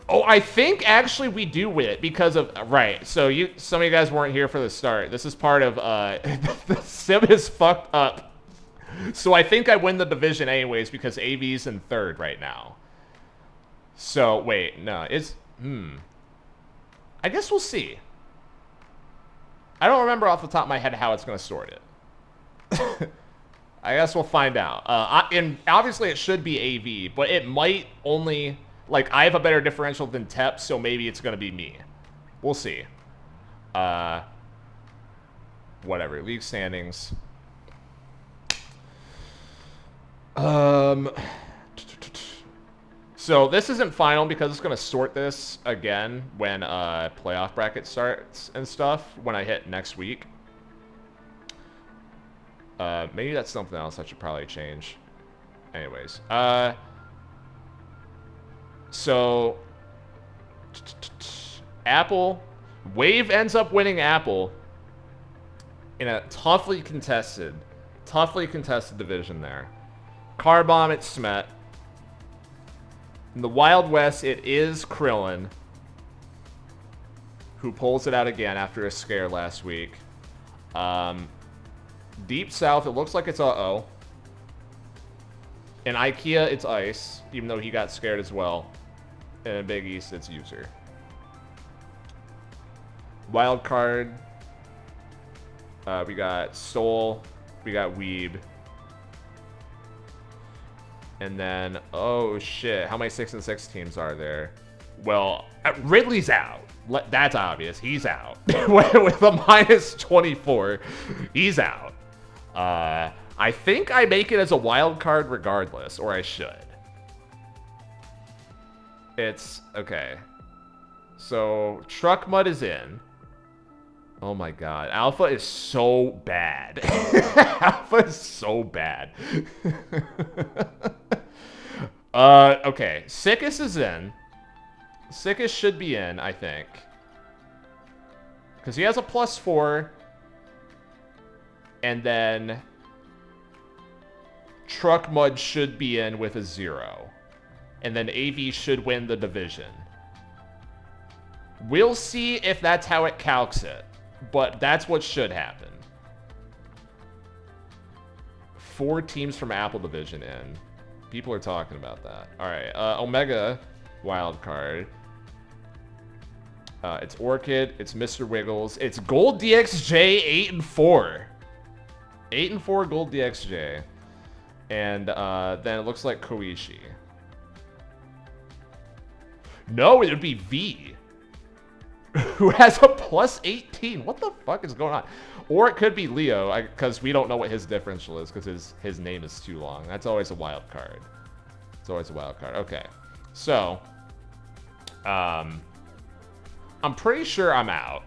Oh, I think actually we do win because of right. So some of you guys weren't here for the start. This is part of the sim is fucked up. So I think I win the division anyways because AV's in third right now. So wait, no, I guess we'll see. I don't remember off the top of my head how it's gonna sort it. I guess we'll find out. And obviously it should be AV, but it might only, like, I have a better differential than Tep, so maybe it's going to be me. We'll see. Whatever. League standings. So this isn't final because it's going to sort this again when playoff bracket starts and stuff when I hit next week. Maybe that's something else I should probably change. Anyways, so Apple, Wave ends up winning Apple in a toughly contested division there. Car Bomb, it's Smet. In the Wild West, it is Krillin, who pulls it out again after a scare last week. Deep South, it looks like it's Uh-Oh. In IKEA, it's Ice, even though he got scared as well. And in Big East, it's User. Wild Card, we got Soul, we got Weeb. And then, oh shit, how many 6-6 teams are there? Well, Ridley's out. That's obvious. He's out. With a -24, he's out. I think I make it as a wild card regardless, or I should. It's, okay. So, Truck Mud is in. Oh my god. Alpha is so bad. Alpha is so bad. Okay. Sickest is in. Sickest should be in, I think. Because he has a +4. And then Truck Mud should be in with a 0. And then AV should win the division. We'll see if that's how it calcs it. But that's what should happen. 4 teams from Apple Division in. People are talking about that. Alright, Omega wildcard. It's Orchid, it's Mr. Wiggles, it's Gold DXJ 8-4. 8-4 Gold DXJ. And then it looks like Koichi. No, it would be V. Who has a +18. What the fuck is going on? Or it could be Leo, because we don't know what his differential is, because his name is too long. That's always a wild card. It's always a wild card. Okay. So, I'm pretty sure I'm out.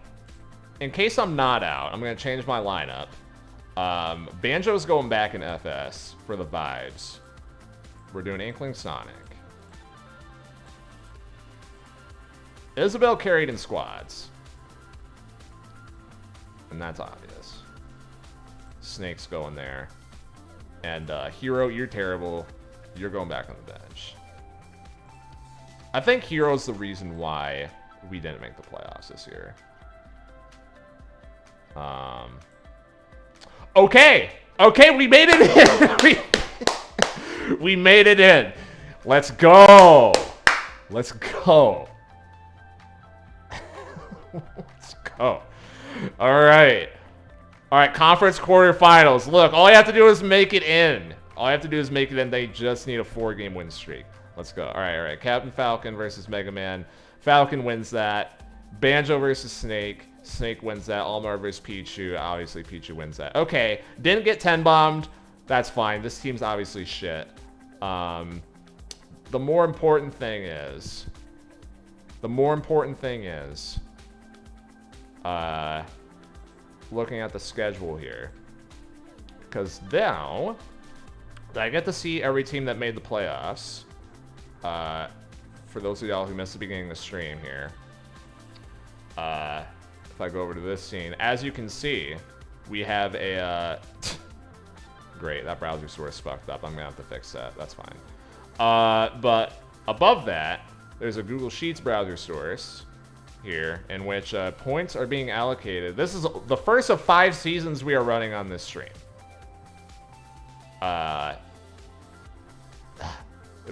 In case I'm not out, I'm going to change my lineup. Banjo's going back in FS for the vibes. We're doing Inkling Sonic. Isabel carried in squads. And that's obvious. Snake's going there. And Hero, you're terrible. You're going back on the bench. I think Hero's the reason why we didn't make the playoffs this year. Okay! Okay, we made it in! We made it in. Let's go! Let's go. Let's go. All right. All right, conference quarterfinals. Look, all you have to do is make it in. All you have to do is make it in. They just need a 4-game win streak. Let's go. All right, all right. Captain Falcon versus Mega Man. Falcon wins that. Banjo versus Snake. Snake wins that. Almar versus Pichu. Obviously, Pichu wins that. Okay, didn't get 10-bombed. That's fine. This team's obviously shit. The more important thing is... looking at the schedule here, because now I get to see every team that made the playoffs. For those of y'all who missed the beginning of the stream here, if I go over to this scene, as you can see, we have a great, that browser source fucked up. I'm gonna have to fix that. That's fine. But above that, there's a Google Sheets browser source here, in which points are being allocated. This is the first of 5 seasons we are running on this stream.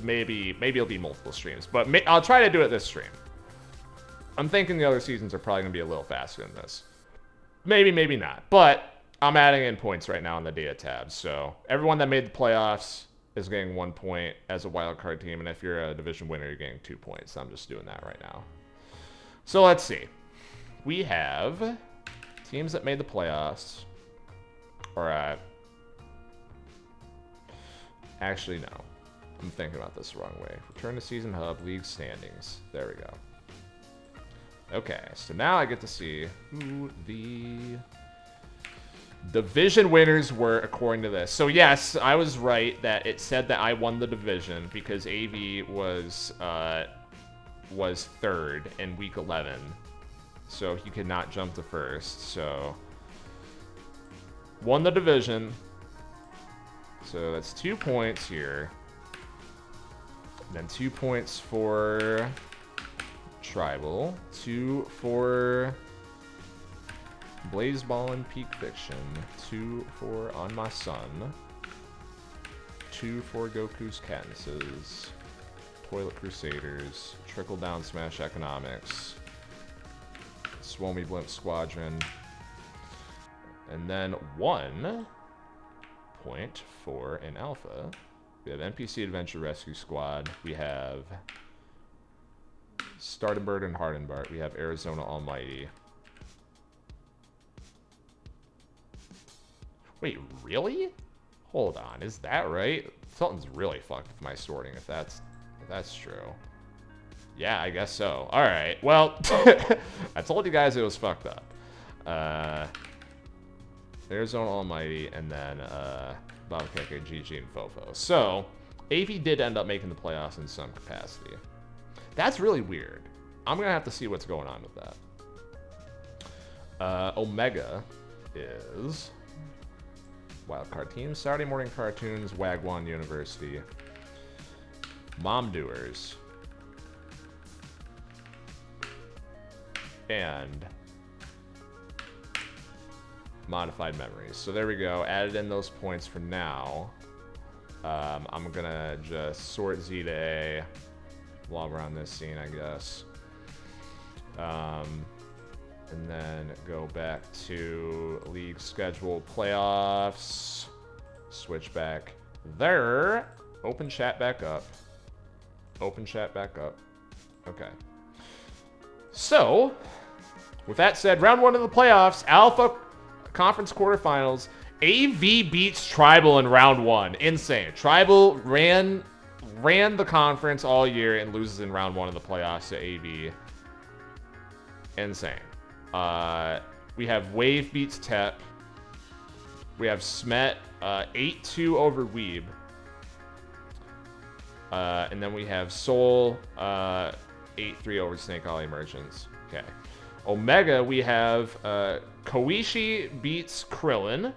Maybe it'll be multiple streams, but I'll try to do it this stream. I'm thinking the other seasons are probably gonna be a little faster than this. Maybe not. But I'm adding in points right now in the data tab. So everyone that made the playoffs is getting 1 point as a wildcard team, and if you're a division winner, you're getting 2 points. I'm just doing that right now. So let's see. We have teams that made the playoffs. Alright. Actually, no. I'm thinking about this the wrong way. Return to Season Hub, League Standings. There we go. Okay, so now I get to see who the Division winners were according to this. So yes, I was right that it said that I won the division because AV was third in week 11. So he could not jump to first. So won the division. So that's 2 points here. And then 2 points for Tribal. 2 for Blazeball and Peak Fiction. 2 for On My Son. 2 for Goku's Katnisses. Toilet Crusaders. Trickle Down Smash Economics. Swomy Blimp Squadron. And then 1 point for an Alpha. We have NPC Adventure Rescue Squad. We have Startenbird and Hardenbart. We have Arizona Almighty. Wait, really? Hold on, is that right? Something's really fucked with my sorting if that's true. Yeah, I guess so. Alright, well, I told you guys it was fucked up. Arizona Almighty, and then Babakeke, GG, and Fofo. So, AV did end up making the playoffs in some capacity. That's really weird. I'm going to have to see what's going on with that. Omega is Wildcard Team, Saturday Morning Cartoons, Wagwan University, Mom Doers, and Modified Memories. So there we go. Added in those points for now. I'm going to just sort Z to A while we're on this scene, I guess. And then go back to league schedule playoffs. Switch back there. Open chat back up. Open chat back up. Okay. So, with that said, round 1 of the playoffs, Alpha Conference quarterfinals. AV beats Tribal in round 1. Insane. Tribal ran the conference all year and loses in round 1 of the playoffs to AV. Insane. We have Wave beats Tep. We have Smet 8-2 over Weeb. And then we have Soul 8-3 over Snake Alley Merchants. Okay. Omega, we have Koishi beats Krillin.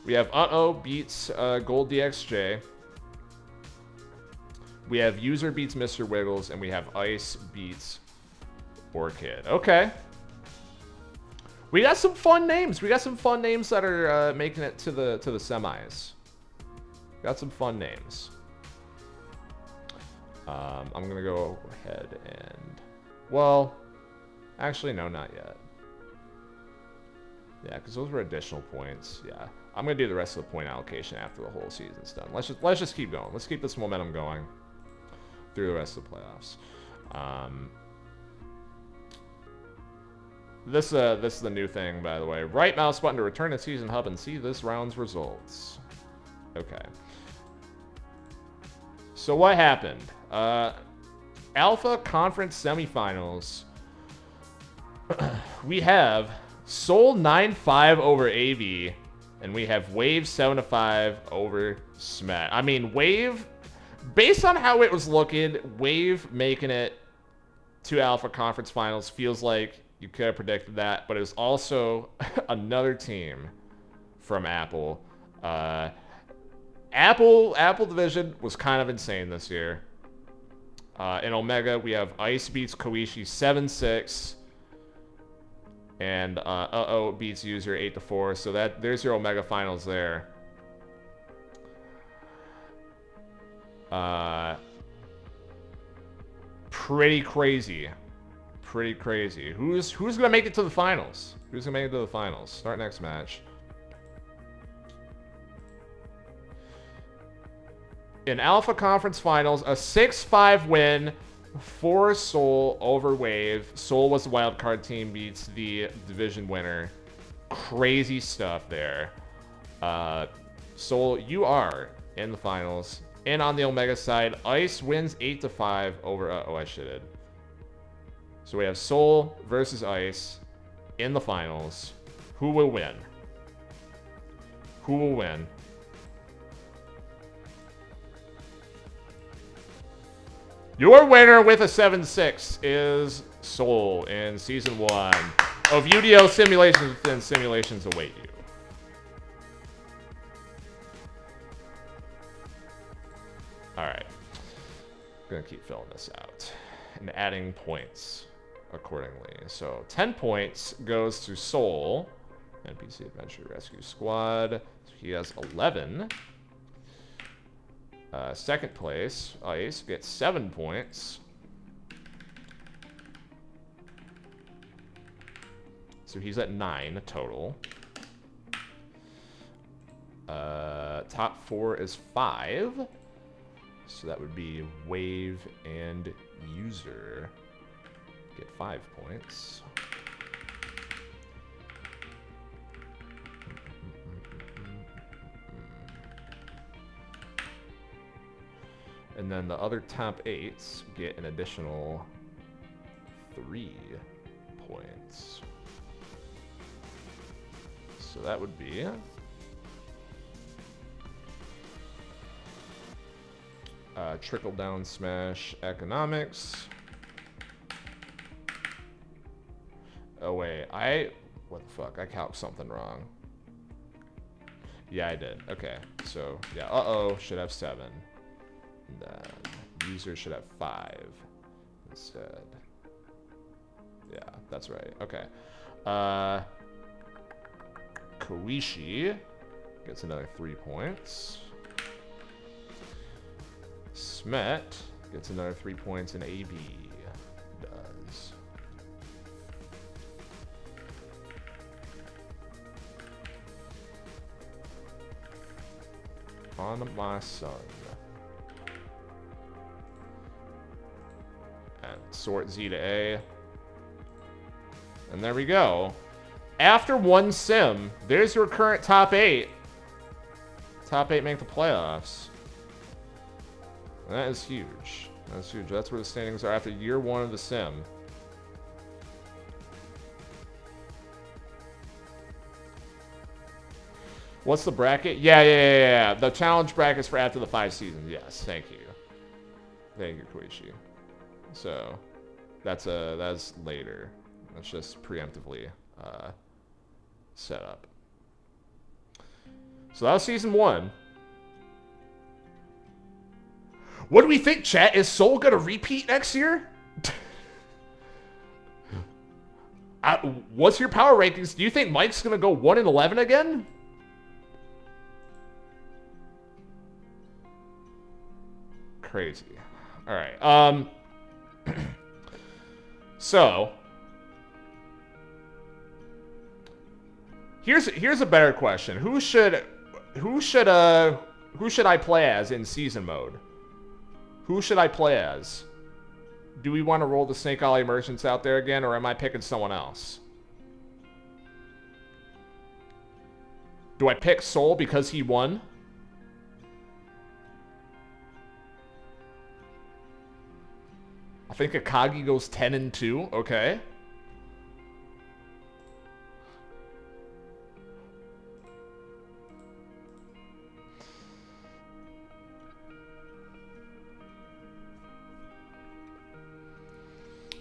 We have Uh-Oh beats Gold DXJ. We have User beats Mr. Wiggles, and we have Ice beats Orchid. Okay. We got some fun names. We got some fun names that are making it to the semis. Got some fun names. I'm gonna go ahead and, well, actually no, not yet. Yeah, because those were additional points. Yeah, I'm gonna do the rest of the point allocation after the whole season's done. Let's just keep going. Let's keep this momentum going through the rest of the playoffs. This is the new thing, by the way. Right mouse button to return to Season Hub and see this round's results. Okay. So what happened? Alpha Conference Semifinals. We have Soul 9-5 over AV, and we have Wave 7-5 over Smet. I mean, Wave, based on how it was looking, Wave making it to Alpha Conference Finals feels like you could have predicted that, but it was also another team from Apple. Apple Division was kind of insane this year. In Omega, we have Ice beats Koishi 7-6. And Uh-Oh beats User 8-4. So there's your Omega Finals there. Pretty crazy. Pretty crazy. Who's gonna make it to the finals? Who's gonna make it to the finals? Start next match. In Alpha Conference Finals, a 6-5 win for Soul over Wave. Soul was the wildcard team, beats the division winner. Crazy stuff there. Soul, you are in the finals. And on the Omega side, Ice wins 8-5 over Uh-Oh, I shitted. So we have Soul versus Ice in the finals. Who will win? Who will win? Your winner with a 7-6 is Soul in Season 1 of UDL Simulations Within Simulations Await You. Alright. Gonna keep filling this out and adding points accordingly. So 10 points goes to Soul, NPC Adventure Rescue Squad. So he has 11. Second place, Ice, gets 7 points. So he's at 9 total. Top 4 is 5. So that would be Wave and User. Get 5 points. And then the other top 8s get an additional 3 points. So that would be trickle down smash economics. Oh wait, what the fuck? I calced something wrong. Yeah, I did. Okay, so yeah, should have 7. And then user should have 5 instead. Yeah, that's right. Okay. Koishi gets another 3 points. Smet gets another 3 points, and AB does. On my son. And sort Z to A. And there we go. After one sim, there's your current top 8. Top 8 make the playoffs. And that is huge. That's huge. That's where the standings are after year 1 of the sim. What's the bracket? Yeah. The challenge brackets for after the 5 seasons. Yes, thank you. Thank you, Koichi. So, that's later. That's just preemptively set up. So that was season 1. What do we think, chat? Is Soul gonna repeat next year? What's your power rankings? Do you think Mike's gonna go 1-11 again? Crazy. All right. So here's a better question. Who should I play as in season mode? Who should I play as? Do we want to roll the Snake Alley Merchants out there again, or am I picking someone else? Do I pick Soul because he won? I think Akagi goes 10-2. Okay.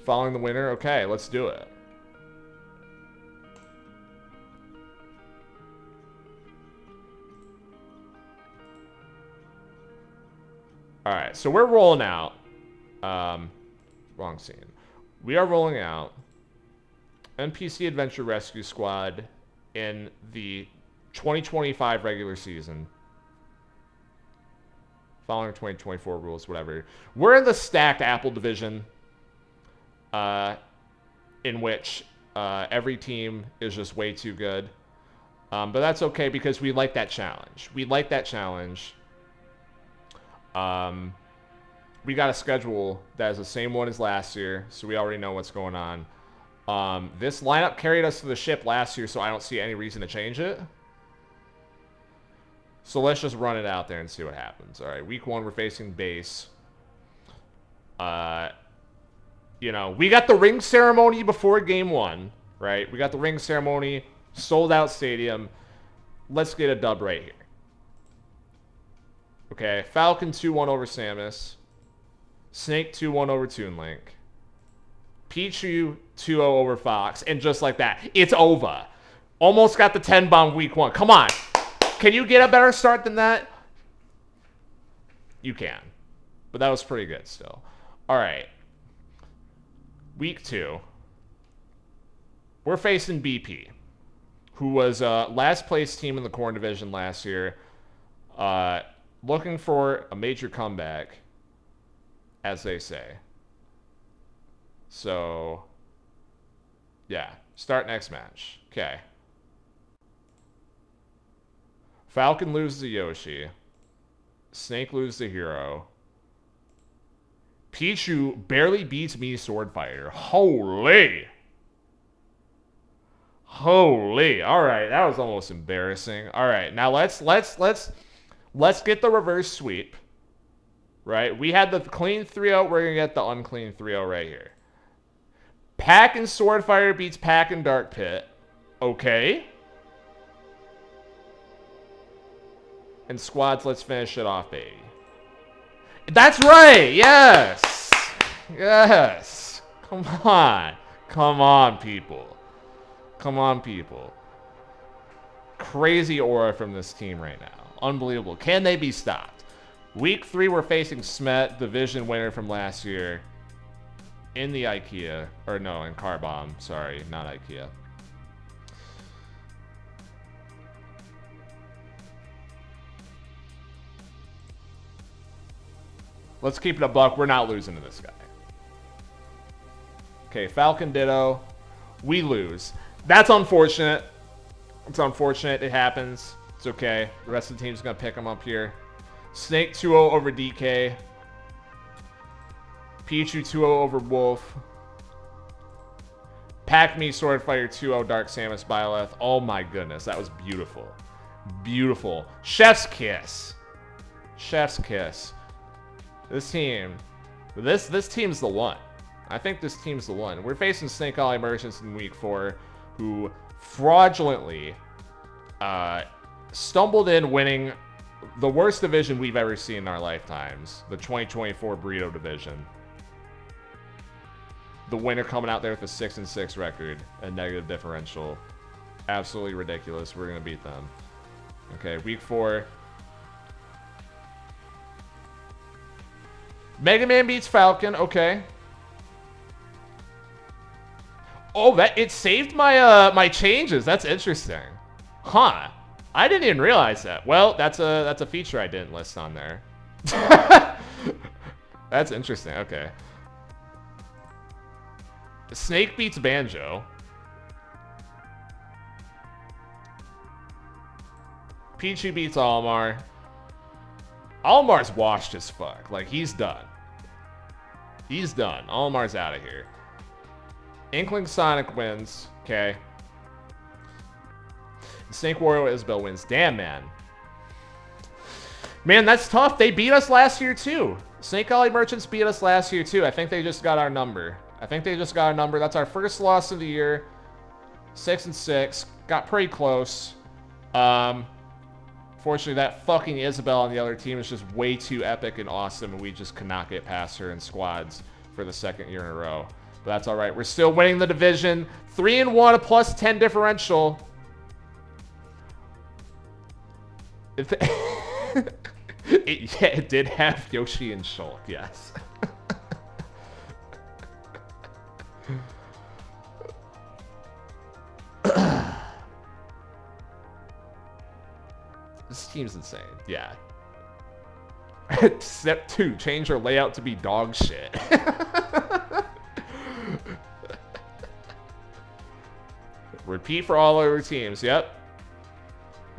Following the winner. Okay, let's do it. All right, so we're rolling out. Wrong scene. We are rolling out NPC Adventure Rescue Squad in the 2025 regular season. Following 2024 rules, whatever. We're in the stacked Apple division, in which every team is just way too good. But that's okay because we like that challenge. We like that challenge. We got a schedule that is the same one as last year, so we already know what's going on. This lineup carried us to the ship last year, so I don't see any reason to change it. So let's just run it out there and see what happens. All right, week 1, we're facing base. You know, we got the ring ceremony before game 1, right? We got the ring ceremony, sold out stadium. Let's get a dub right here. Okay, Falcon 2-1 over Samus. Snake 2-1 over Toon Link. Pichu 2-0 over Fox. And just like that, it's over. Almost got the 10 bomb week 1. Come on. Can you get a better start than that? You can. But that was pretty good still. All right. Week 2. We're facing BP, who was last place team in the Corn Division last year. Looking for a major comeback, as they say. So, yeah. Start next match. Okay. Falcon loses to Yoshi. Snake loses to Hero. Pichu barely beats me Sword Fighter. Holy! Holy! All right, that was almost embarrassing. All right, now let's get the reverse sweep. Right? We had the clean 3-0. We're gonna get the unclean 3-0 right here. Pack and Sword Fighter beats Pack and Dark Pit. Okay. And squads, let's finish it off, baby. That's right! Yes! Yes! Come on. Come on, people. Come on, people. Crazy aura from this team right now. Unbelievable. Can they be stopped? Week 3, we're facing Smet, division winner from last year. In the IKEA. Or no, in Car Bomb. Sorry, not IKEA. Let's keep it a buck. We're not losing to this guy. Okay, Falcon Ditto. We lose. That's unfortunate. It's unfortunate. It happens. It's okay. The rest of the team's going to pick him up here. Snake 2-0 over DK. Pichu 2-0 over Wolf. Pack Me Sword Fighter 2-0 Dark Samus Byleth. Oh my goodness. That was beautiful. Beautiful. Chef's kiss. Chef's kiss. This team, this team's the one. I think this team's the one. We're facing Snake Alley Merchants in week 4, who fraudulently stumbled in winning the worst division we've ever seen in our lifetimes, the 2024 Burrito Division. The winner coming out there with a 6-6 record, a negative differential. Absolutely ridiculous. We're gonna beat them. Okay, week 4. Mega Man beats Falcon. Okay. Oh, it saved my my changes. That's interesting. Huh. I didn't even realize that. Well, that's a feature I didn't list on there. That's interesting. Okay. Snake beats Banjo. Pichu beats Almar. Almar's washed as fuck. Like, he's done. He's done. Almar's out of here. Inkling Sonic wins. Okay. Snake Wario Isabel wins. Damn, man. Man, that's tough. They beat us last year, too. Snake Alley Merchants beat us last year, too. I think they just got our number. That's our first loss of the year. 6-6. Got pretty close. Fortunately, that fucking Isabel on the other team is just way too epic and awesome, and we just could not get past her in squads for the 2nd year in a row. But that's all right. We're still winning the division. 3-1, a +10 differential. It did have Yoshi and Shulk, yes. This team's insane. Yeah. Step 2, change your layout to be dog shit. Repeat for all our teams. Yep.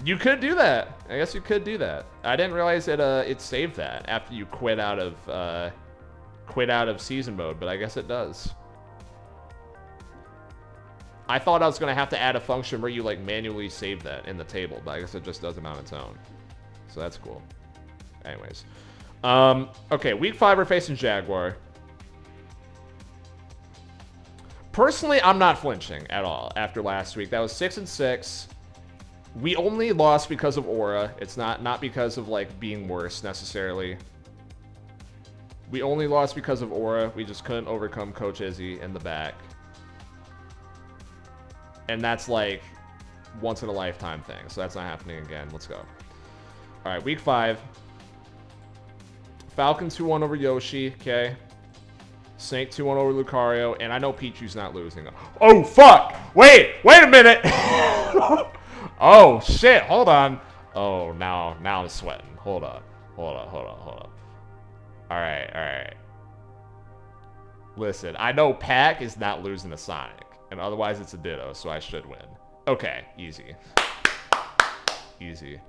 You could do that. I guess you could do that. I didn't realize it saved that after you quit out of season mode, but I guess it does. I thought I was going to have to add a function where you like manually save that in the table, but I guess it just does it on its own. So that's cool. Anyways. Okay, week 5 we're facing Jaguar. Personally, I'm not flinching at all after last week. That was 6-6. We only lost because of aura. It's not because of, like, being worse, necessarily. We only lost because of aura. We just couldn't overcome Coach Izzy in the back. And that's, like, once-in-a-lifetime thing. So that's not happening again. Let's go. All right, week 5. Falcon 2-1 over Yoshi, okay. Snake 2-1 over Lucario, and I know Pichu's not losing. Oh, fuck! Wait a minute! Oh, shit, hold on. Oh, now I'm sweating. Hold up. Alright. Listen, I know Pac is not losing to Sonic, and otherwise it's a Ditto, so I should win. Okay, easy. Easy.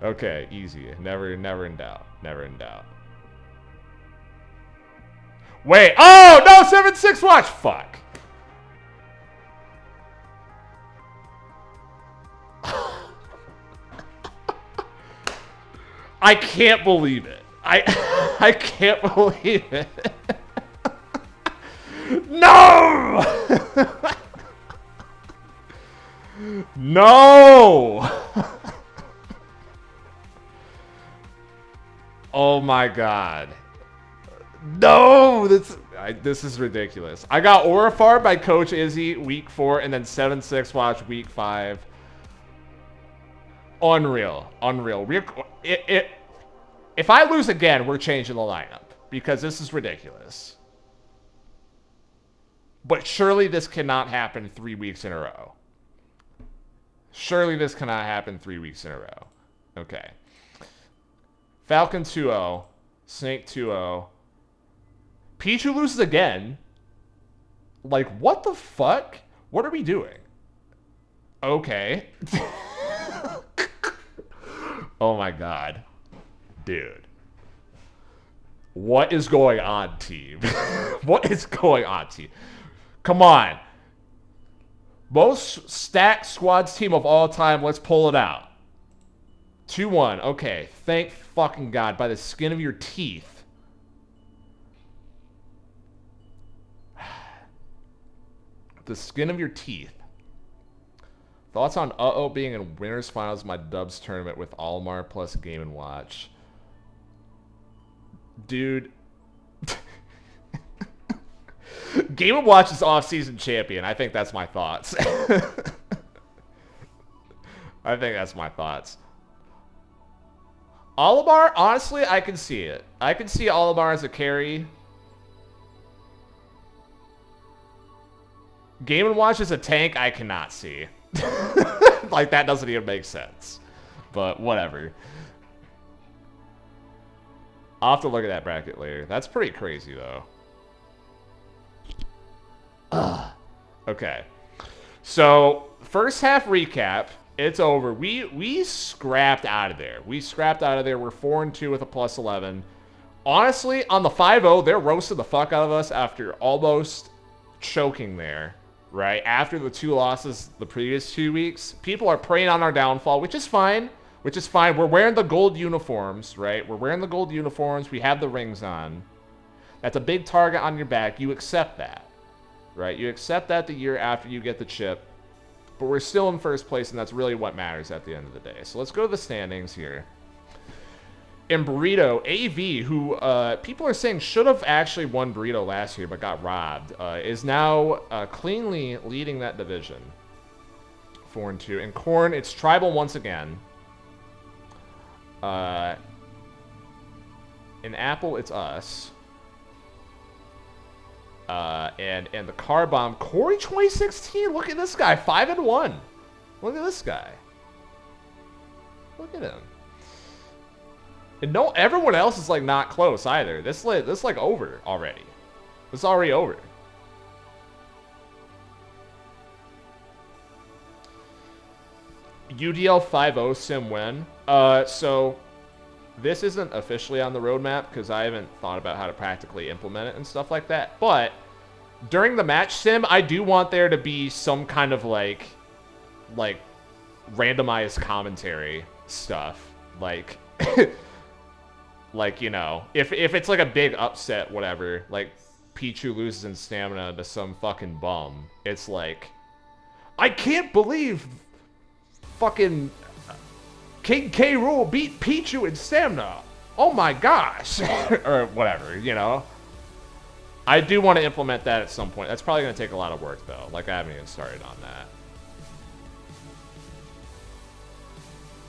Okay, easy. Never in doubt. Never in doubt. Wait. Oh, no, 7-6 watch. Fuck. I can't believe it. I can't believe it. No! No! Oh my god. No! This is ridiculous. I got Aurifar by Coach Izzy week 4 and then 7-6 watch week 5. Unreal. If I lose again, we're changing the lineup because this is ridiculous. But surely this cannot happen 3 weeks in a row. Surely this cannot happen 3 weeks in a row. Okay. Falcon 2-0. Snake 2-0. Pichu loses again. Like, what the fuck? What are we doing? Okay. Oh my god. Dude. What is going on, team? What is going on, team? Come on. Most stacked squads team of all time. Let's pull it out. 2-1. Okay. Thank fucking God. By the skin of your teeth. The skin of your teeth. Thoughts on Uh-Oh being in winners finals of my Dubs tournament with Olimar plus Game & Watch. Dude. Game & Watch is off-season champion. I think that's my thoughts. I think that's my thoughts. Olimar, honestly, I can see it. I can see Olimar as a carry. Game & Watch as a tank, I cannot see. Like, that doesn't even make sense. But, whatever. I'll have to look at that bracket later. That's pretty crazy, though. Okay. So, first half recap. It's over. We scrapped out of there. We're 4-2 with a +11. Honestly, on the 5-0, they're roasting the fuck out of us after almost choking there. Right? After the 2 losses the previous 2 weeks. People are preying on our downfall, which is fine. We're wearing the gold uniforms, right? We're wearing the gold uniforms. We have the rings on. That's a big target on your back. You accept that. Right? You accept that the year after you get the chip. But we're still in first place, and that's really what matters at the end of the day. So let's go to the standings here. And Burrito, AV, who people are saying should have actually won Burrito last year but got robbed, is now cleanly leading that division. 4-2. And Corn, it's tribal once again. In Apple, it's us. And the Car Bomb, Corey 2016. Look at this guy, 5-1. Look at this guy. Look at him. And no, everyone else is like not close either. This like over already. It's already over. UDL50 win. So this isn't officially on the roadmap because I haven't thought about how to practically implement it and stuff like that. But during the match sim, I do want there to be some kind of like randomized commentary stuff. Like, like, you know, if it's like a big upset, whatever, like Pichu loses in stamina to some fucking bum. It's like, I can't believe fucking King K. Rool beat Pichu in stamina. Oh my gosh. Or whatever, you know? I do want to implement that at some point. That's probably going to take a lot of work, though. Like, I haven't even started on that.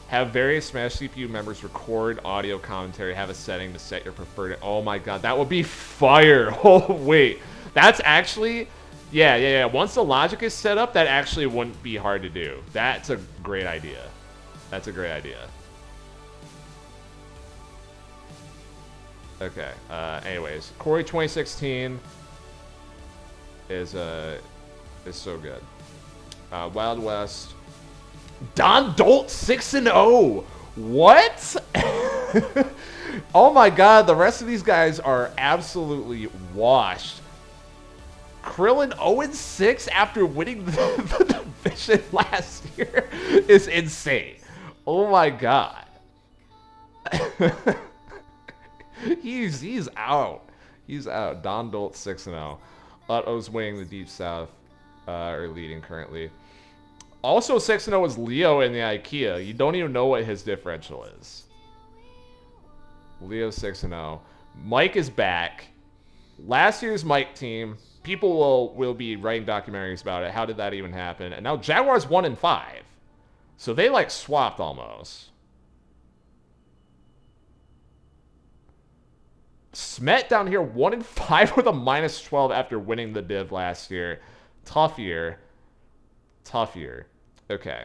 Have various Smash CPU members record audio commentary. Have a setting to set your preferred... Oh my god, that would be fire. Oh, wait. That's actually... Yeah. Once the logic is set up, that actually wouldn't be hard to do. That's a great idea. That's a great idea. Okay. Anyways, Corey 2016 is so good. Wild West. Don Dolt 6-0. What? Oh my god, the rest of these guys are absolutely washed. Krillin 0-6 after winning the division last year is insane. Oh my god. He's out. He's out. Don Dolt 6-0. Utto's winning the Deep South, or leading currently. Also 6-0 is Leo in the IKEA. You don't even know what his differential is. Leo 6-0. Mike is back. Last year's Mike team. People will be writing documentaries about it. How did that even happen? And now Jaguars 1-5. So they like swapped almost. Smet down here 1-5 with a -12 after winning the div last year. Tough year. Tough year. Okay.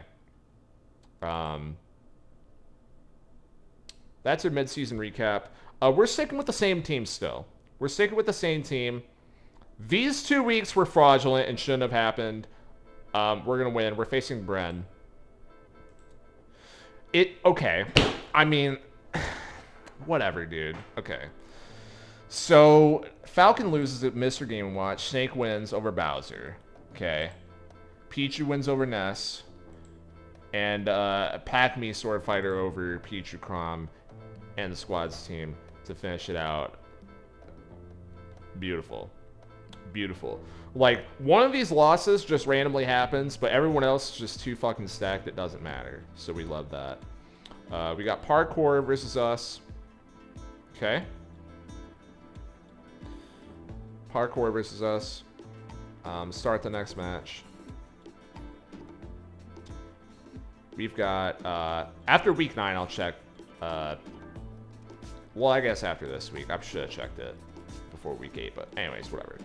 That's your mid-season recap. We're sticking with the same team still. We're sticking with the same team. These 2 weeks were fraudulent and shouldn't have happened. We're going to win. We're facing Bren. Okay. I mean, whatever, dude. Okay. So, Falcon loses at Mr. Game & Watch. Snake wins over Bowser. Okay. Pichu wins over Ness. And Pac-Me Sword Fighter over Pichu Crom and the squad's team to finish it out. Beautiful. Beautiful. Like, one of these losses just randomly happens, but everyone else is just too fucking stacked, it doesn't matter. So we love that. We got Parkour versus us. Okay. Parkour versus us. Start the next match. We've got, after week 9, I'll check, well, I guess after this week. I should have checked it before week 8, but anyways, whatever.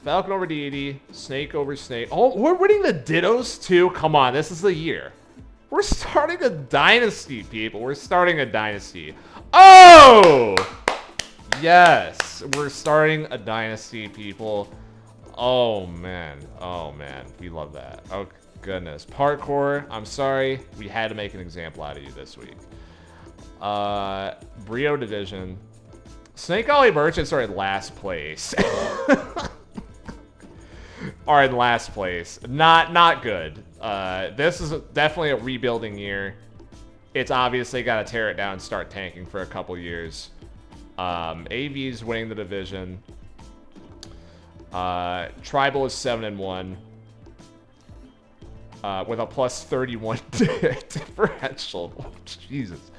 Falcon over Deity, Snake over Snake. Oh, we're winning the Dittos too? Come on, this is the year. We're starting a dynasty, people. We're starting a dynasty. Oh! Yes, we're starting a dynasty, people. Oh, man. Oh, man. We love that. Oh, goodness. Parkour, I'm sorry. We had to make an example out of you this week. Brio Division. Snake Alley Merchants are in last place. Are in last place. Not good. This is definitely a rebuilding year. It's obviously got to tear it down and start tanking for a couple years. AV's winning the division. Tribal is 7-1. With a plus 31 differential. Oh, Jesus.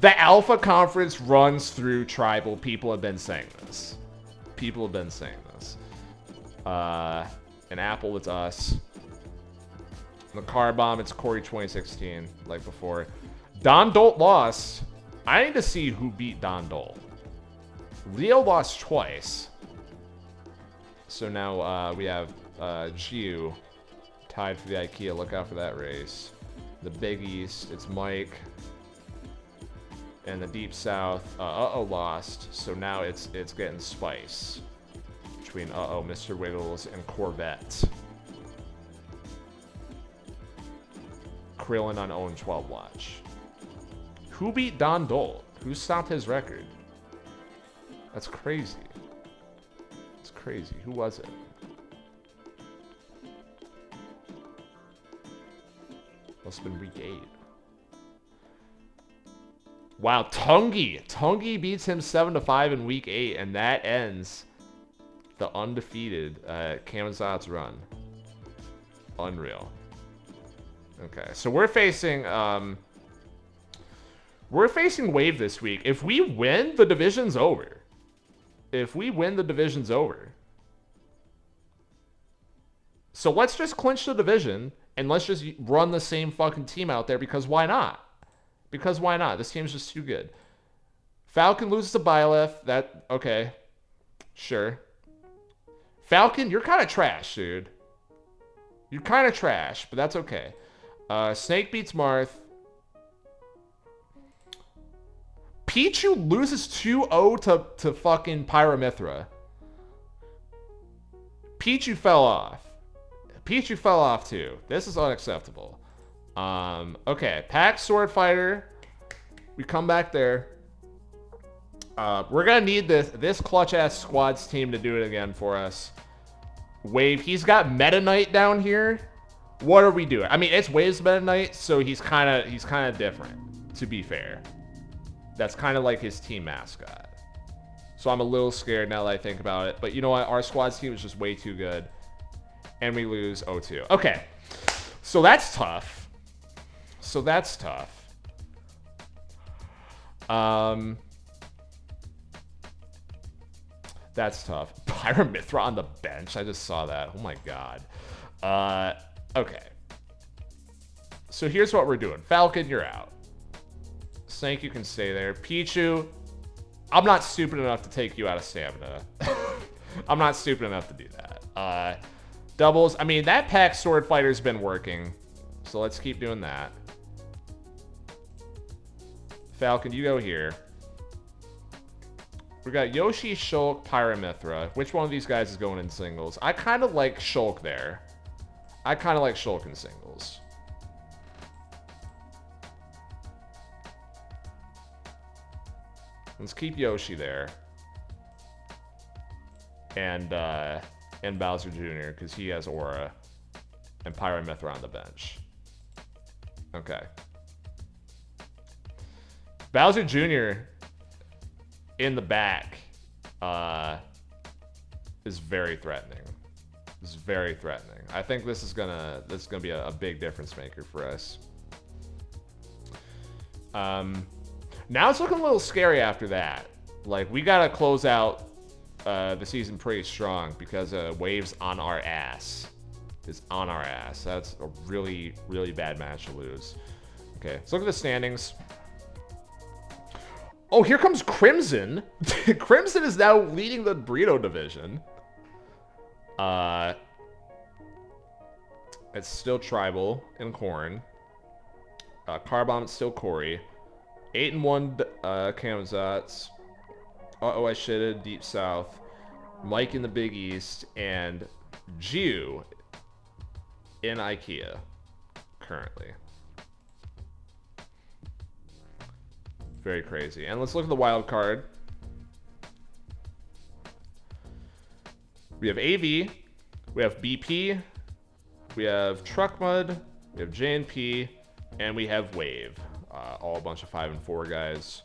The Alpha Conference runs through Tribal. People have been saying this. People have been saying this. And Apple, it's us. The Car Bomb, it's Corey 2016, like before. Don Dolt lost. I need to see who beat Don Dolt. Leo lost twice. So now we have Giu tied for the IKEA. Look out for that race. The Big East, it's Mike. And the Deep South, Uh-Oh lost. So now it's getting spice between Uh-Oh, Mr. Wiggles, and Corvette. Krillin on 0-12 watch. Who beat Don Dolt? Who stopped his record? That's crazy. It's crazy. Who was it? Must have been week 8. Wow, Tungi. Tungi beats him 7-5 in week 8, and that ends The undefeated Kamazat's run. Unreal. Okay, so we're facing Wave this week. If we win, the division's over. If we win, the division's over. So let's just clinch the division and let's just run the same fucking team out there because why not? Because why not? This team's just too good. Falcon loses to Byleth. That, okay. Sure. Falcon, you're kind of trash, dude. You're kind of trash, but that's okay. Snake beats Marth. Pichu loses 2-0 to fucking Pyramithra. Pichu fell off. Pichu fell off too. This is unacceptable. Okay, Pack Sword Fighter. We come back there. We're gonna need this clutch ass squads team to do it again for us. Wave, he's got Meta Knight down here. What are we doing? I mean, it's Wave's Meta Knight, so he's kind of different. To be fair, that's kind of like his team mascot. So I'm a little scared now that I think about it. But you know what? Our squad's team is just way too good, and we lose 0-2. Okay, so that's tough. That's tough. Pyramithra on the bench. I just saw that. Oh my god. Okay. So here's what we're doing. Falcon, you're out. Snake, you can stay there. Pichu, I'm not stupid enough to take you out of stamina. I'm not stupid enough to do that. Doubles. I mean, that Pack Sword Fighter's been working. So let's keep doing that. Falcon, you go here. We got Yoshi, Shulk, Pyramithra. Which one of these guys is going in singles? I kind of like Shulk there. I kind of like Shulk in singles. Let's keep Yoshi there. And Bowser Jr. because he has Aura. And Pyramithra on the bench. Okay. Bowser Jr. in the back is very threatening. It's very threatening. I think this is gonna be a big difference maker for us. Now it's looking a little scary after that. Like, we gotta close out the season pretty strong because Wave's on our ass. Is on our ass. That's a really, really bad match to lose. Okay, let's look at the standings. Oh, here comes Crimson. Crimson is now leading the Burrito division. It's still Tribal and Corn. Carbomb, it's still Corey. 8-1 Kamazats. Uh-oh, I shitted. Deep South. Mike in the Big East. And Jew in IKEA currently. Very crazy. And let's look at the wild card. We have AV. We have BP. We have Truck Mud. We have JNP. And we have Wave. All a bunch of 5 and 4 guys.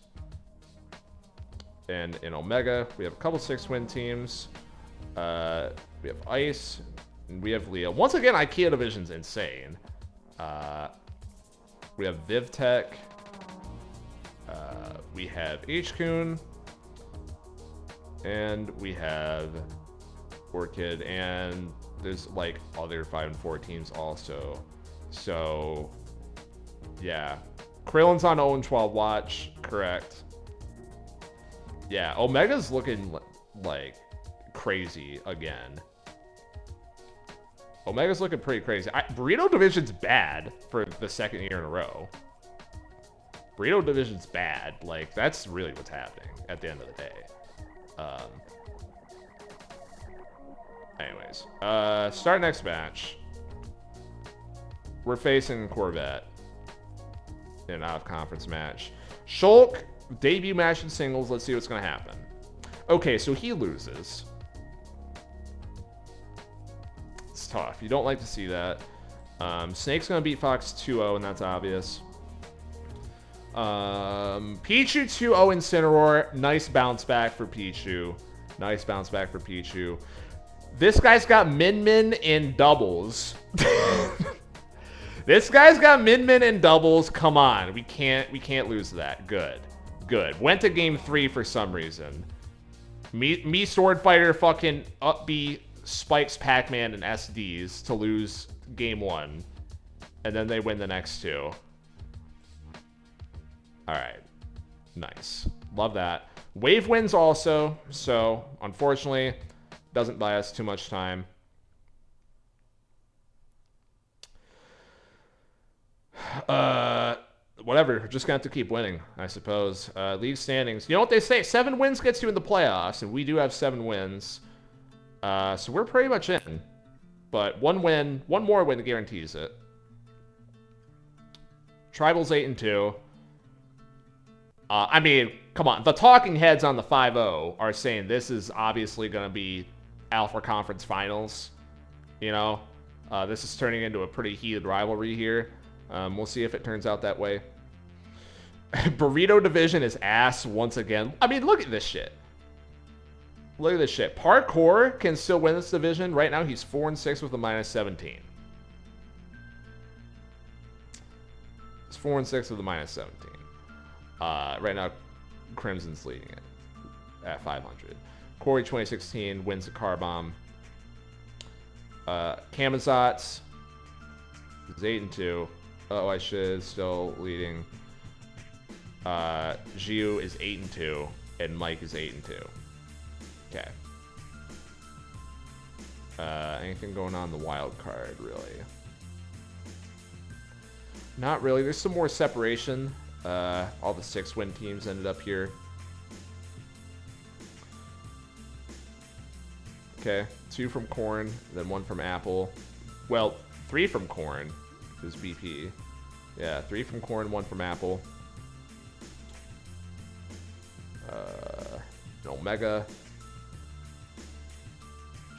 And in Omega, we have a couple 6-win teams. We have Ice. And we have Leo. Once again, IKEA division's insane. We have VivTech. We have H-Kun. And we have Orchid. And there's like other 5 and 4 teams also. So, yeah. Krillin's on 0-12 watch. Correct. Yeah, Omega's looking like crazy again. Omega's looking pretty crazy. Burrito division's bad for the second year in a row. Burrito division's bad. Like, that's really what's happening at the end of the day. Anyways, start next match. We're facing Corvette in an out-of-conference match. Shulk, debut match in singles. Let's see what's going to happen. Okay, so he loses. It's tough. You don't like to see that. Snake's going to beat Fox 2-0, and that's obvious. Pichu 2-0 Incineroar. Nice bounce back for Pichu. Nice bounce back for Pichu. This guy's got Min in doubles. This guy's got Min in doubles. Come on. We can't lose that. Good. Good. Went to game 3 for some reason. Me Sword Fighter fucking up B Spikes Pac-Man and SDs to lose game 1. And then they win the next 2. Alright. Nice. Love that. Wave wins also, so unfortunately doesn't buy us too much time. Whatever. Just gonna have to keep winning, I suppose. League standings. You know what they say? 7 wins gets you in the playoffs, and we do have 7 wins. So we're pretty much in. But one more win guarantees it. Tribal's 8-2. I mean, come on. The talking heads on the 5-0 are saying this is obviously going to be Alpha Conference Finals. You know, this is turning into a pretty heated rivalry here. We'll see if it turns out that way. Burrito Division is ass once again. I mean, look at this shit. Look at this shit. Parkour can still win this division. Right now, he's 4-6 with a -17. He's 4-6 with a -17. Right now, Crimson's leading it at 500. Corey 2016 wins the car bomb. Kamazats is 8-2. Oh, I should still leading. Jiu is 8-2, and Mike is 8-2. Okay. Anything going on in the wild card, really? Not really. There's some more separation. All the 6-win teams ended up here. Okay, 2 from Corn, then 1 from Apple. Well, 3 from Corn is BP. Yeah, 3 from Corn, 1 from Apple. Omega.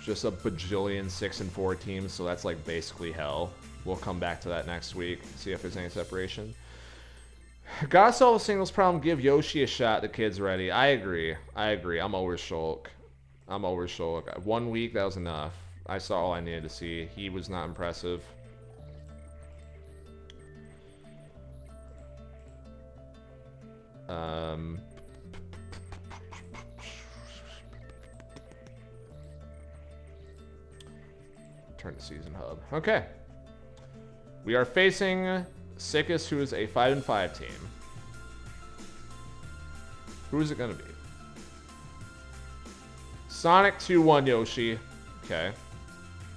Just a bajillion 6-4 teams, so that's like basically hell. We'll come back to that next week, see if there's any separation. Gotta solve a singles problem, give Yoshi a shot, the kid's ready. I agree. I'm over Shulk. 1 week, that was enough. I saw all I needed to see. He was not impressive. Turn to Season Hub. Okay. We are facing Sickest, who is a 5-5 team. Who is it going to be? Sonic 2-1 Yoshi. Okay.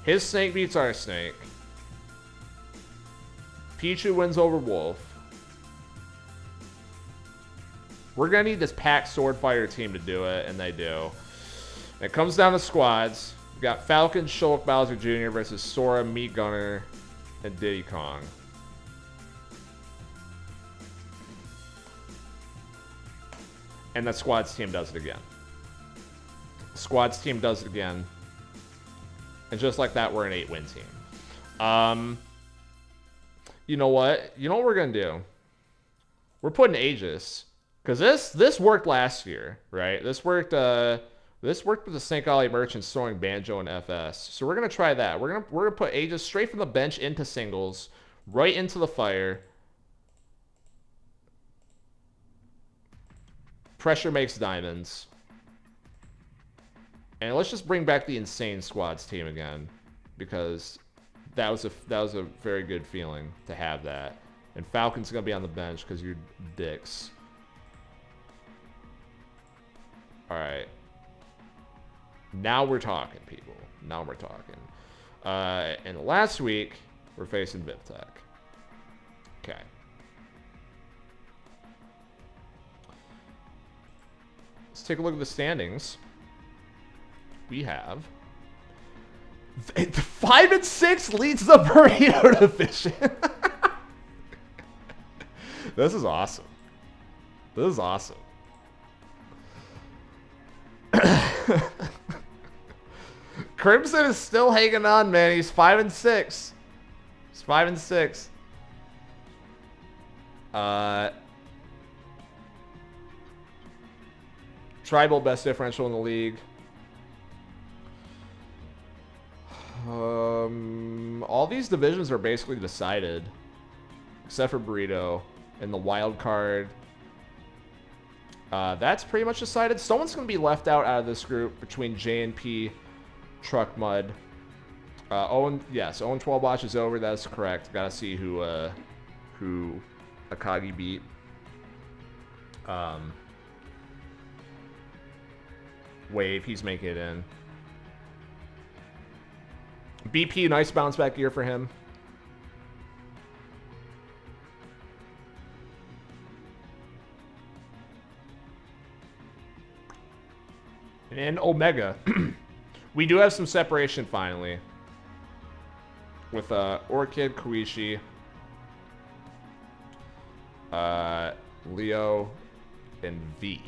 His snake beats our snake. Pichu wins over Wolf. We're going to need this packed Sword Fighter team to do it, and they do. It comes down to squads. We've got Falcon, Shulk, Bowser Jr. versus Sora, Meat Gunner, and Diddy Kong. And that squads team does it again. Squads team does it again. And just like that, we're an 8-win team. You know what? You know what we're going to do? We're putting Aegis. Because this worked last year, right? This worked with the Snake Alley Merchants throwing Banjo and FS. So we're going to try that. We're gonna put Aegis straight from the bench into singles, right into the fire. Pressure makes diamonds. And let's just bring back the insane squads team again, because that was a very good feeling to have that. And Falcon's gonna be on the bench because you're dicks. All right. Now we're talking, people. Now we're talking. And last week we're facing VipTech. Okay. Let's take a look at the standings. We have 5-6 leads the Burrito Division. This is awesome. This is awesome. Crimson is still hanging on, man. He's 5-6. He's 5-6. Tribal best differential in the league. these divisions are basically decided, except for Burrito and the wild card. That's pretty much decided. Someone's going to be left out of this group between J&P, Truck Mud. Yes, 0-12 watch is over. That's correct. Got to see who Akagi beat. Wave, he's making it in. BP, nice bounce back year for him. And Omega. We do have some separation finally. With Orchid, Koishi, Leo, and V.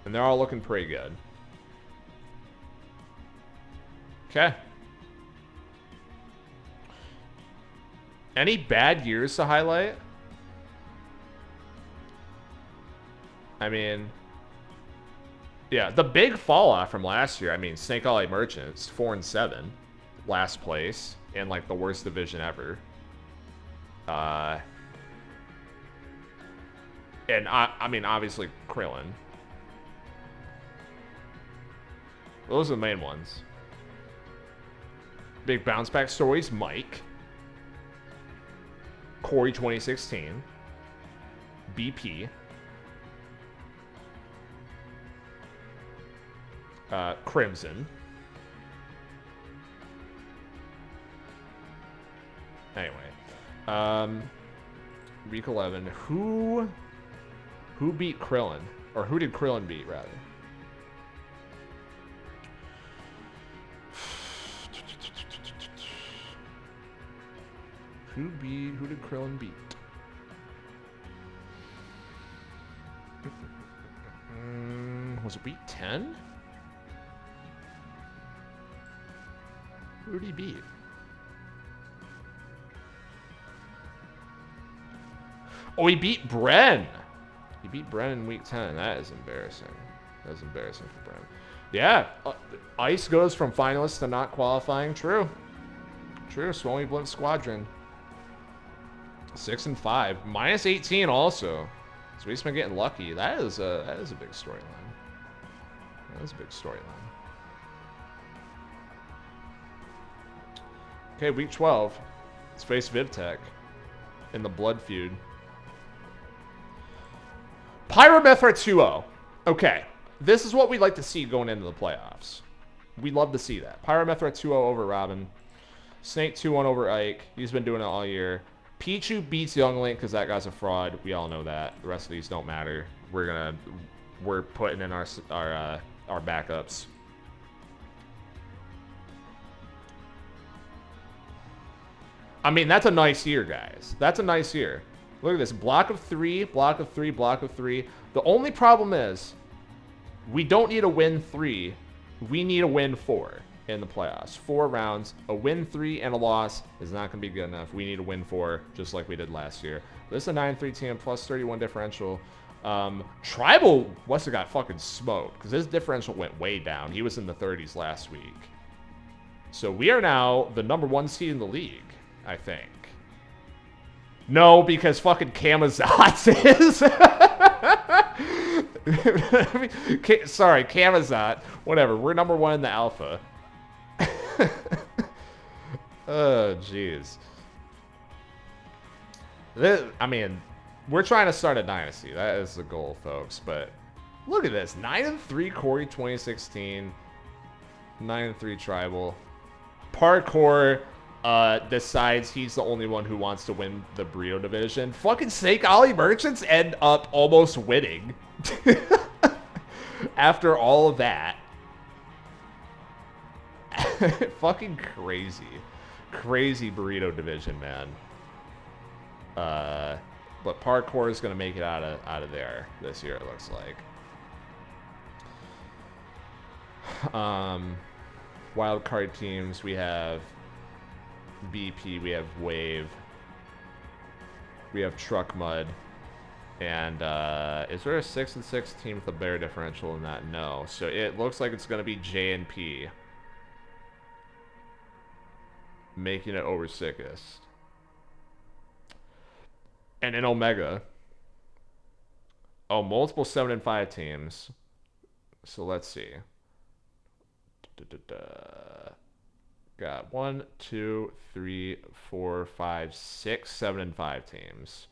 And they're all looking pretty good. Okay. Any bad years to highlight? I mean, yeah, the big fall off from last year. I mean, Snake Alley Merchants, 4-7, last place in like the worst division ever. And I mean, obviously Krillin. Those are the main ones. Big bounce back stories: Mike, Corey 2016, BP, Crimson. Anyway, week 11. Who beat Krillin, or who did Krillin beat rather? Who did Krillin beat? Was it week 10? Who did he beat? Oh, he beat Bren. He beat Bren in week 10. That is embarrassing. That is embarrassing for Bren. Yeah, Ice goes from finalist to not qualifying. True. True. Swami Blimp Squadron. 6-5. -18 also. So he's been getting lucky. That is a big storyline. That is a big storyline. Okay, week 12. Let's face Vivtech in the Blood feud. Pyromethra 2-0. Okay, this is what we'd like to see going into the playoffs. We'd love to see that. Pyromethra 2-0 over Robin. Snake 2-1 over Ike. He's been doing it all year. Pichu beats Young Link because that guy's a fraud. We all know that. The rest of these don't matter. We're putting in our backups. I mean, that's a nice year, guys. That's a nice year. Look at this. Block of 3, block of 3, block of 3. The only problem is we don't need a win 3. We need a win 4 in the playoffs. 4 rounds. A win 3 and a loss is not going to be good enough. We need a win 4 just like we did last year. This is a 9-3 team plus 31 differential. Tribal must have got fucking smoked because his differential went way down. He was in the 30s last week. So we are now the #1 seed in the league, I think. No, because fucking Kamazat is. Sorry, Kamazat. Whatever. We're #1 in the alpha. Oh, jeez. I mean, we're trying to start a dynasty. That is the goal, folks. But look at this. 9-3 Corey 2016. 9-3 Tribal. Parkour decides he's the only one who wants to win the Burrito division. Fucking Snake Alley Merchants end up almost winning. After all of that. Fucking crazy. Crazy Burrito division, man. But Parkour is going to make it out of there this year, it looks like. Wild card teams, we have BP, we have Wave, we have Truck Mud, and is there a 6-6 team with a better differential than that? No. So it looks like it's going to be J&P making it over sickest. And in Omega, oh, multiple 7-5 teams. So let's see. Got 1, 2, 3, 4, 5, 6, 7-5 teams.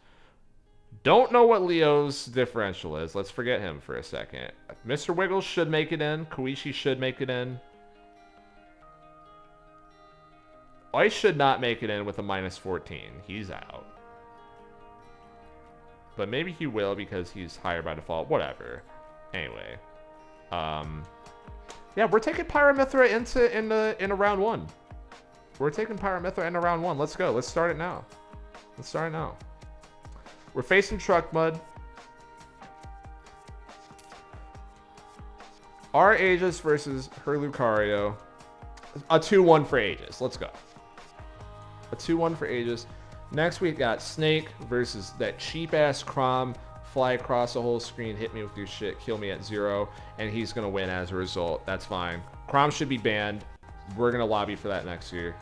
Don't know what Leo's differential is. Let's forget him for a second. Mr. Wiggles should make it in. Koichi should make it in. Ice should not make it in with a -14. He's out. But maybe he will because he's higher by default. Whatever. Anyway. Yeah, we're taking Pyramithra into round 1. We're taking Pyramithra into round 1. Let's go. Let's start it now. Let's start it now. We're facing Truck Mud. Our Aegis versus her Lucario. A 2-1 for Aegis. Let's go. A 2-1 for Aegis. Next we got Snake versus that cheap-ass Crom. Fly across the whole screen, hit me with your shit, kill me at 0, and he's going to win as a result. That's fine. Crom should be banned. We're going to lobby for that next year.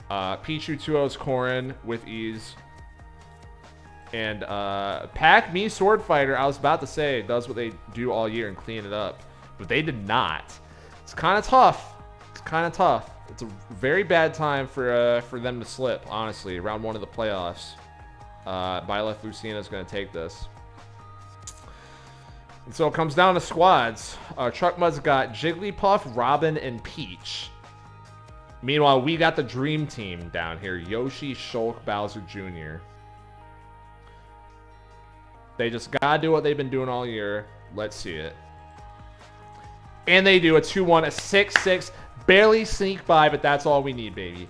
Pichu 2-0's Corrin with ease. And Pack Me Sword Fighter, I was about to say, does what they do all year and clean it up. But they did not. It's kind of tough. It's kind of tough. It's a very bad time for them to slip, honestly. Round 1 of the playoffs. Byleth Lucina is going to take this. And so it comes down to squads. Truck Mud's got Jigglypuff, Robin, and Peach. Meanwhile, we got the Dream Team down here. Yoshi, Shulk, Bowser Jr. They just gotta do what they've been doing all year. Let's see it. And they do a 2-1, a 6-6. Barely sneak by, but that's all we need, baby.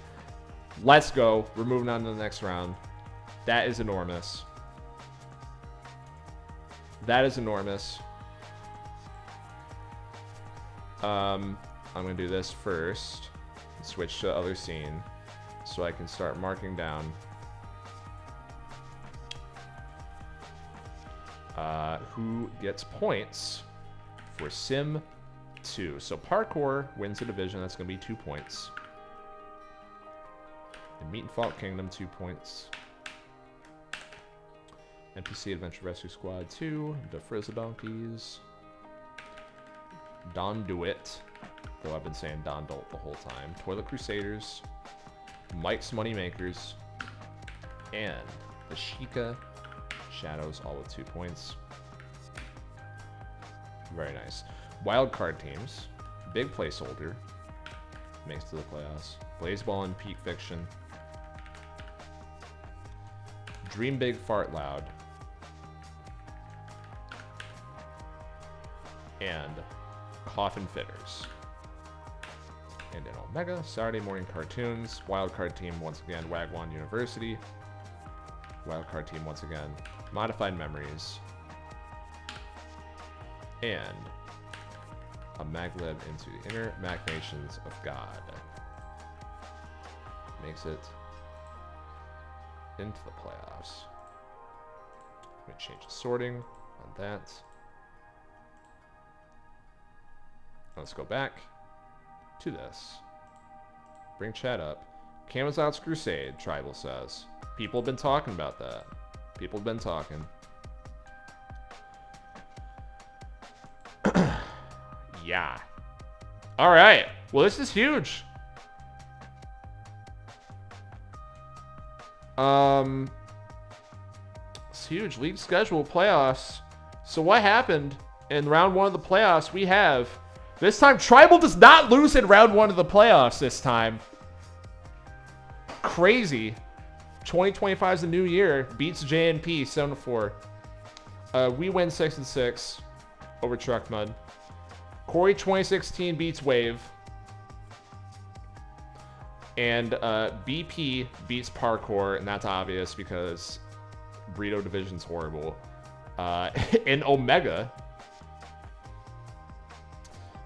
Let's go. We're moving on to the next round. That is enormous. That is enormous. I'm going to do this first. Switch to other scene so I can start marking down who gets points for Sim 2. So Parkour wins the division. That's going to be 2 points. And Meat and Fault Kingdom, 2 points. NPC Adventure Rescue Squad 2. The Frizzledonkeys. Don Do It. Though I've been saying Don Dolt the whole time. Toilet Crusaders. Mike's Moneymakers. And the Sheikah Shadows, all with 2 points. Very nice. Wildcard teams. Big Placeholder. Makes it to the playoffs. Blazeball and Peak Fiction. Dream Big, Fart Loud. And Coffin Fitters. And in Omega, Saturday morning cartoons. Wildcard team, once again, Wagwan University. Wildcard team, once again, Modified Memories. And a Maglib into the Inner Machinations of God. Makes it into the playoffs. Let me change the sorting on that. Let's go back to this. Bring chat up. Camazot's Crusade, Tribal says. People have been talking about that. People have been talking. Yeah. All right. Well, this is huge. It's huge. League schedule, playoffs. So what happened in round 1 of the playoffs? We have this time Tribal does not lose in round 1 of the playoffs this time. Crazy. 2025 is the new year. Beats JNP 7-4. We win 6-6 over Truck Mud. Corey 2016 beats Wave. And BP beats Parkour, and that's obvious because Burrito Division's horrible. In Omega,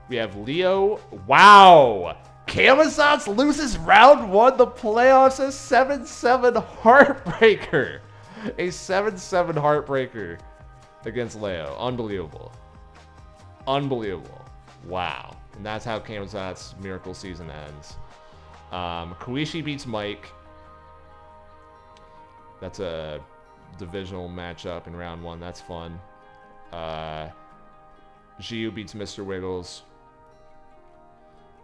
we have Leo. Wow! Camazotz loses round 1 the playoffs. A 7-7 heartbreaker. A 7-7 heartbreaker against Leo. Unbelievable. Unbelievable. Wow. And that's how Camazot's miracle season ends. Koishi beats Mike. That's a divisional matchup in round 1. That's fun. Jiu beats Mr. Wiggles.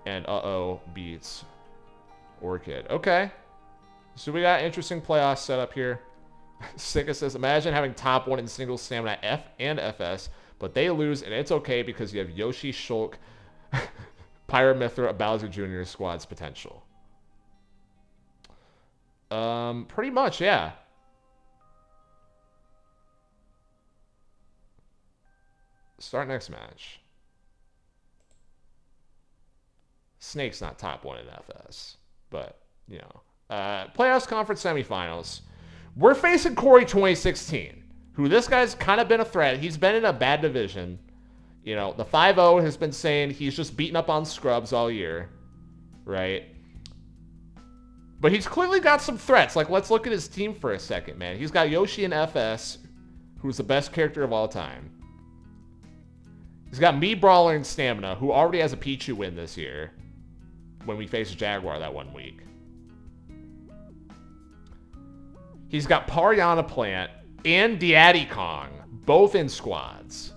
And beats Orchid. Okay. So we got interesting playoff setup here. Sika says, imagine having top 1 in single stamina F and FS, but they lose, and it's okay because you have Yoshi, Shulk, Pyramithra, Bowser Jr. squad's potential. Pretty much, yeah. Start next match. Snake's not top 1 in FS, but, you know. Playoffs conference semifinals. We're facing Corey 2016, who this guy's kind of been a threat. He's been in a bad division. You know, the 5-0 has been saying he's just beating up on scrubs all year, right? But he's clearly got some threats. Like, let's look at his team for a second, man. He's got Yoshi in FS, who's the best character of all time. He's got me, Brawler, and Stamina, who already has a Pichu win this year when we faced Jaguar that 1 week. He's got Pariana Plant and Daddy Kong, both in squads.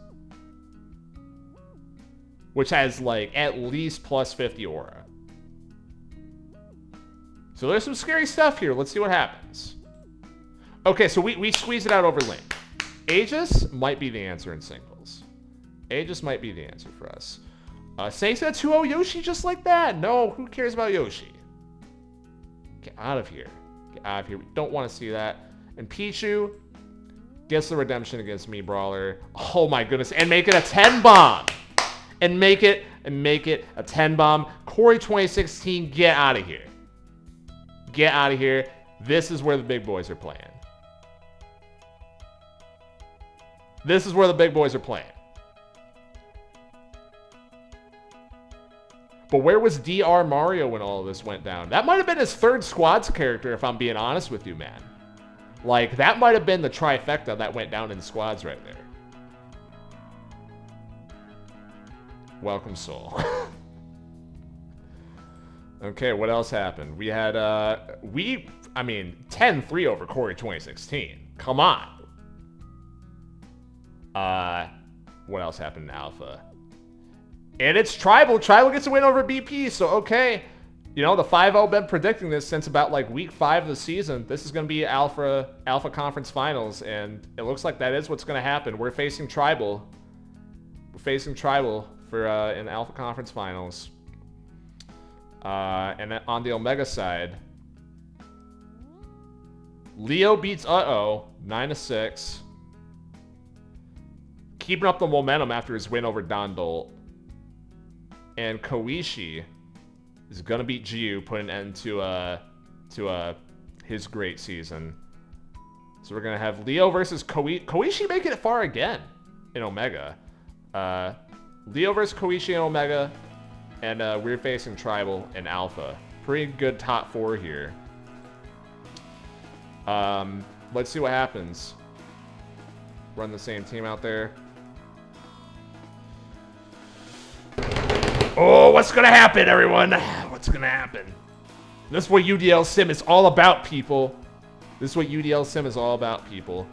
Which has, like, at least plus 50 aura. So there's some scary stuff here. Let's see what happens. Okay, so we squeeze it out over Link. Aegis might be the answer in singles. Aegis might be the answer for us. Snake's got 2-0 Yoshi just like that. No, who cares about Yoshi? Get out of here. Get out of here. We don't want to see that. And Pichu gets the redemption against me, Brawler. Oh my goodness. And make it a 10 bomb. And make it a 10 bomb. Corey 2016, get out of here. Get out of here. This is where the big boys are playing. This is where the big boys are playing. But where was DR Mario when all of this went down? That might have been his 3rd squad's character, if I'm being honest with you, man. Like, that might have been the trifecta that went down in squads right there. Welcome, Soul. Okay, what else happened? We had, 10-3 over Corey 2016. Come on. What else happened in Alpha? And it's Tribal. Tribal gets a win over BP, so okay. You know, the 5-0 been predicting this since about, like, week 5 of the season. This is going to be Alpha Conference Finals, and it looks like that is what's going to happen. We're facing Tribal. We're facing Tribal for in Alpha Conference Finals. And then on the Omega side, Leo beats 9-6. Keeping up the momentum after his win over Don Dolt. And Koishi is gonna beat Jiu, putting an end to his great season. So we're gonna have Leo versus Koishi making it far again in Omega. Leo versus Koishi in Omega, and we're facing Tribal and Alpha. Pretty good top 4 here. Let's see what happens. Run the same team out there. Oh, what's gonna happen, everyone? What's gonna happen? This is what UDLSim is all about, people. This is what UDLSim is all about, people.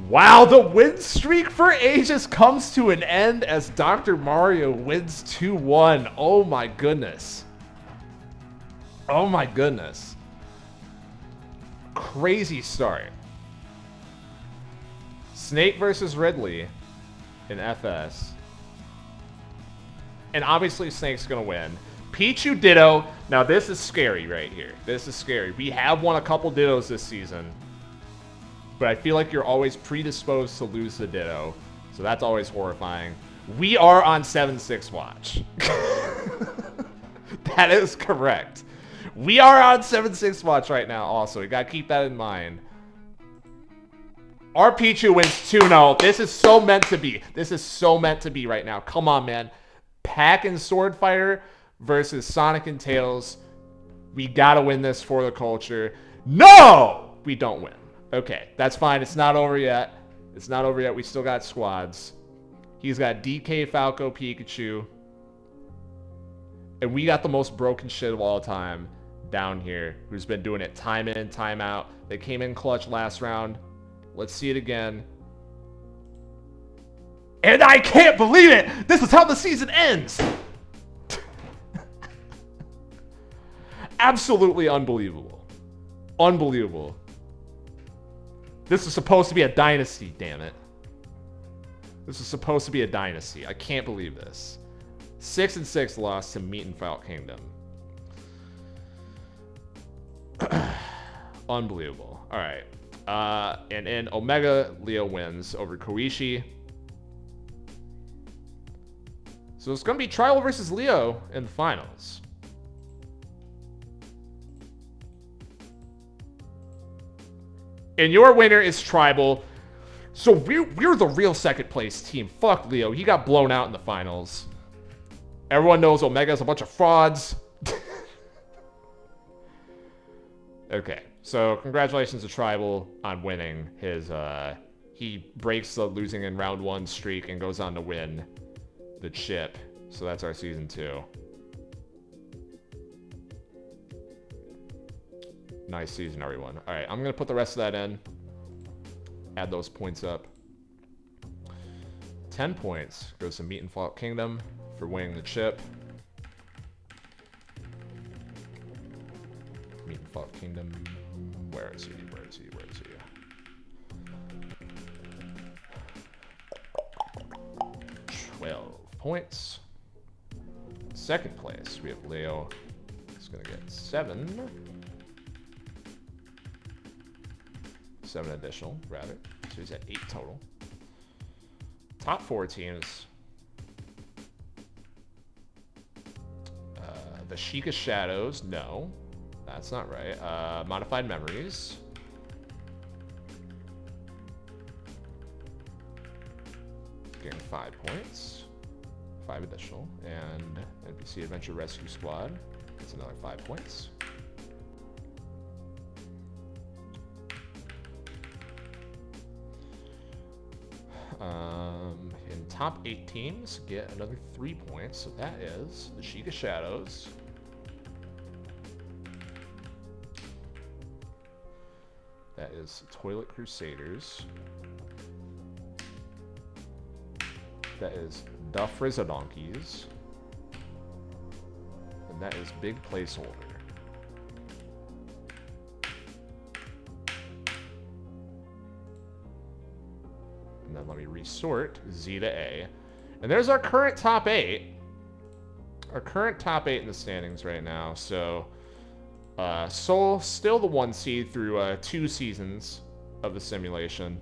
Wow, the win streak for Aegis comes to an end as Dr. Mario wins 2-1. Oh my goodness. Oh my goodness. Crazy start. Snake versus Ridley in FS. And obviously Snake's gonna win. Pichu Ditto. Now this is scary right here. This is scary. We have won a couple Dittos this season. But I feel like you're always predisposed to lose the Ditto. So that's always horrifying. We are on 7-6 watch. That is correct. We are on 7-6 watch right now also. You gotta keep that in mind. Our Pichu wins 2-0. This is so meant to be. This is so meant to be right now. Come on, man. Pack and Sword Fighter versus Sonic and Tails. We gotta win this for the culture. No! We don't win. Okay, that's fine. It's not over yet. It's not over yet. We still got squads. He's got DK, Falco, Pikachu. And we got the most broken shit of all time down here, who's been doing it time in, time out. They came in clutch last round. Let's see it again. And I can't believe it! This is how the season ends! Absolutely unbelievable. Unbelievable. This is supposed to be a dynasty, damn it. This is supposed to be a dynasty. I can't believe this. 6-6 loss to Meat and Falcon Kingdom. Unbelievable. All right. And in Omega, Leo wins over Koishi. So it's going to be Tribal versus Leo in the finals. And your winner is Tribal. So we're the real second place team. Fuck Leo. He got blown out in the finals. Everyone knows Omega's a bunch of frauds. Okay. So congratulations to Tribal on winning his... he breaks the losing in round 1 streak and goes on to win the chip. So that's our season 2. Nice season, everyone. All right, I'm going to put the rest of that in. Add those points up. 10 points goes to Meat and Falcon Kingdom for winning the chip. Meat and Falcon Kingdom. Where is he? Where is he? Where is he? 12 points. Second place, we have Leo. He's going to get 7. 7 additional, rather. So he's at 8 total. Top 4 teams. The Sheikah Shadows. No. That's not right. Modified Memories. Getting 5 points. 5 additional. And NPC Adventure Rescue Squad. That's another 5 points. In top 8 teams, get another 3 points. So that is the Sheikah Shadows. That is Toilet Crusaders. That is the Frizzodonkeys. And that is Big Placeholder. And then let me resort Z to A. And there's our current top 8. Our current top 8 in the standings right now. So, Soul still the 1 seed through 2 seasons of the simulation.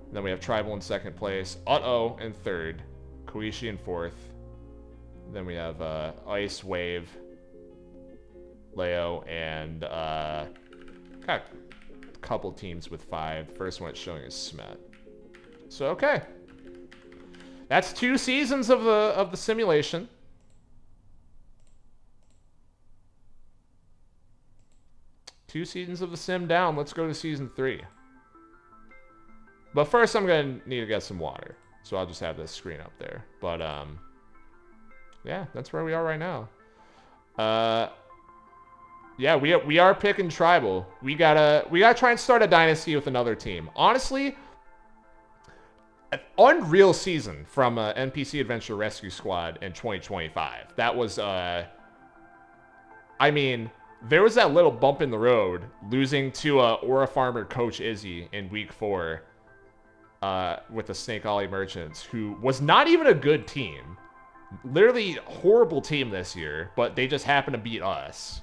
And then we have Tribal in 2nd place. Utto in 3rd. Koishi in 4th. Then we have Ice, Wave, Leo, and got a couple teams with 5. The first one it's showing is Smet. So okay, that's 2 seasons of the simulation. Two seasons of the sim down. Let's go to season 3. But first, I'm gonna need to get some water, so I'll just have this screen up there. But yeah, that's where we are right now. Yeah, we are picking Tribal. We gotta try and start a dynasty with another team. Honestly, an unreal season from NPC Adventure Rescue Squad in 2025. That was I mean, there was that little bump in the road losing to Aura Farmer Coach Izzy in week 4 with the Snake Ollie Merchants, who was not even a good team. Literally horrible team this year, but they just happened to beat us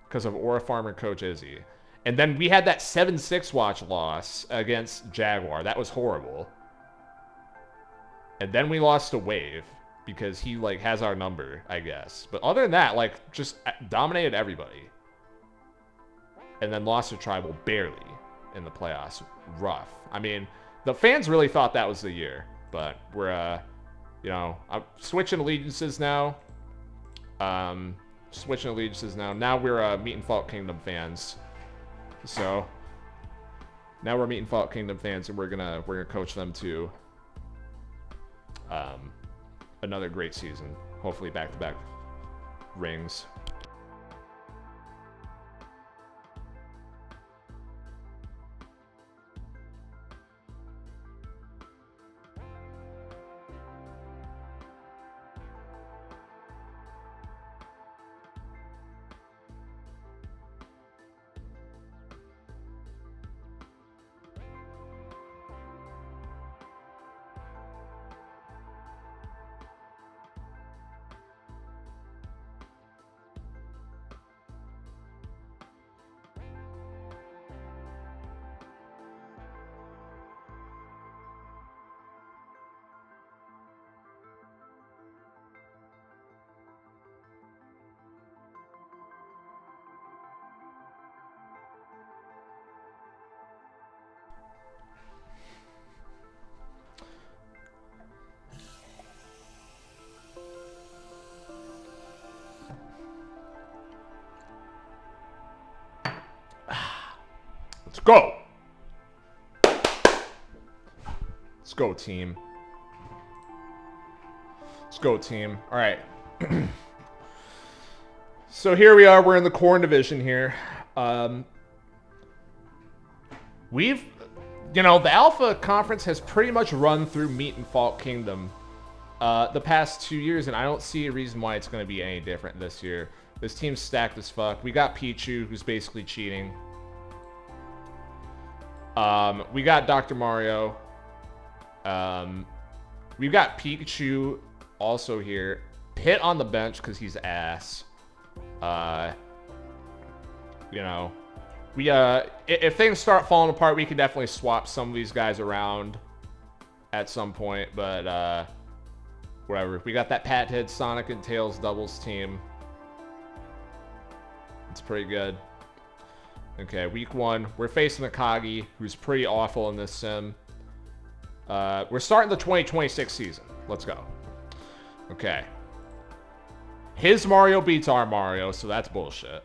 because of Aura Farmer Coach Izzy. And then we had that 7-6 watch loss against Jaguar. That was horrible. And then we lost to Wave because he like has our number, I guess. But other than that, like just dominated everybody. And then lost to Tribal barely in the playoffs. Rough. I mean, the fans really thought that was the year, but we're you know, I'm switching allegiances now. Switching allegiances now. Now we're Meat and Falcon Kingdom fans. So now we're Meat and Falcon Kingdom fans, and we're gonna coach them to another great season. Hopefully back-to-back rings. Let's go. Let's go, team. Let's go, team. All right. So here we are. We're in the corn division here. We've, the Alpha Conference has pretty much run through Meat and Fault Kingdom the past 2 years, and I don't see a reason why it's going to be any different this year. This team's stacked as fuck. We got Pichu, who's basically cheating. We got Dr. Mario. We've got Pikachu also here. Pit on the bench because he's ass. If things start falling apart, we can definitely swap some of these guys around at some point, but whatever. We got that Pathead Sonic and Tails doubles team. It's pretty good. Okay, week 1. We're facing Akagi, who's pretty awful in this sim. We're starting the 2026 season. Let's go. Okay. His Mario beats our Mario, so that's bullshit.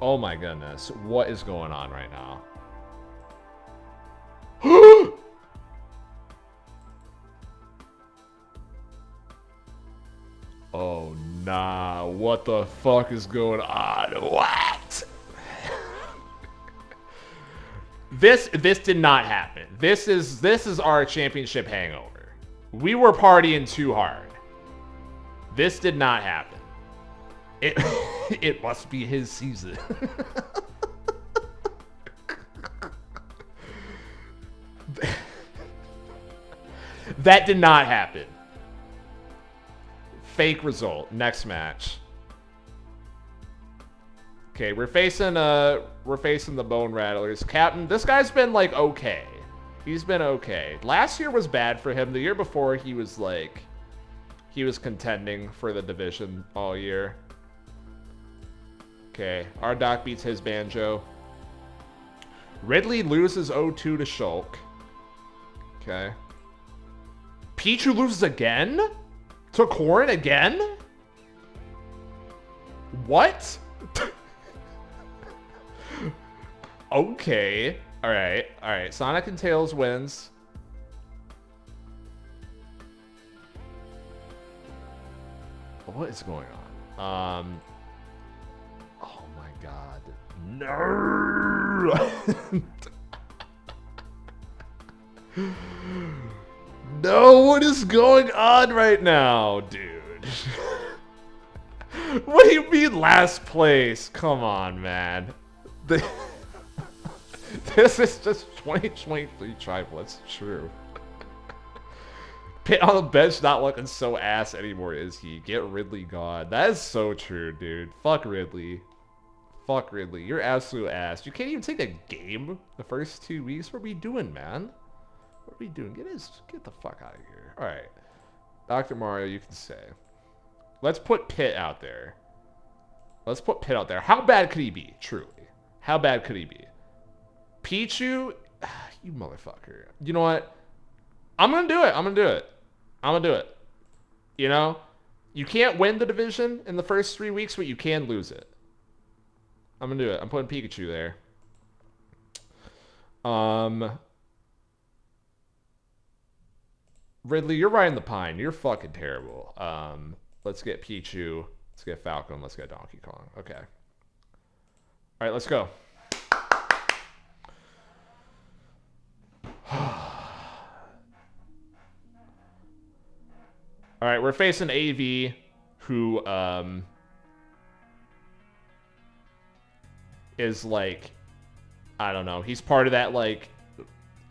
Oh my goodness. What is going on right now? Oh, nah. What the fuck is going on? What? This did not happen. This is our championship hangover. We were partying too hard. This did not happen. It must be his season. That did not happen. Fake result. Next match. Okay, we're facing the Bone Rattlers. Captain, this guy's been like okay. He's been okay. Last year was bad for him. The year before he was contending for the division all year. Okay, our Doc beats his Banjo. Ridley loses 0-2 to Shulk. Okay. Pichu loses again? To Corrin again? What? Okay. Alright. Sonic and Tails wins. What is going on? Oh my god. No! No, what is going on right now, dude? What do you mean last place? Come on, man. This is just 2023 tribal. It's true. Pit on the bench not looking so ass anymore, is he? Get Ridley gone. That is so true, dude. Fuck Ridley. Fuck Ridley. You're absolute ass. You can't even take a game the first 2 weeks. What are we doing, man? What are we doing? Get the fuck out of here. Alright. Dr. Mario, you can say. Let's put Pit out there. Let's put Pit out there. How bad could he be? Truly. How bad could he be? Pichu? You motherfucker. You know what? I'm going to do it. You know? You can't win the division in the first 3 weeks, but you can lose it. I'm going to do it. I'm putting Pikachu there. Ridley, you're riding the pine. You're fucking terrible. Let's get Pichu. Let's get Falcon. Let's get Donkey Kong. Okay. All right, let's go. All right, we're facing AV, who is like, I don't know. He's part of that like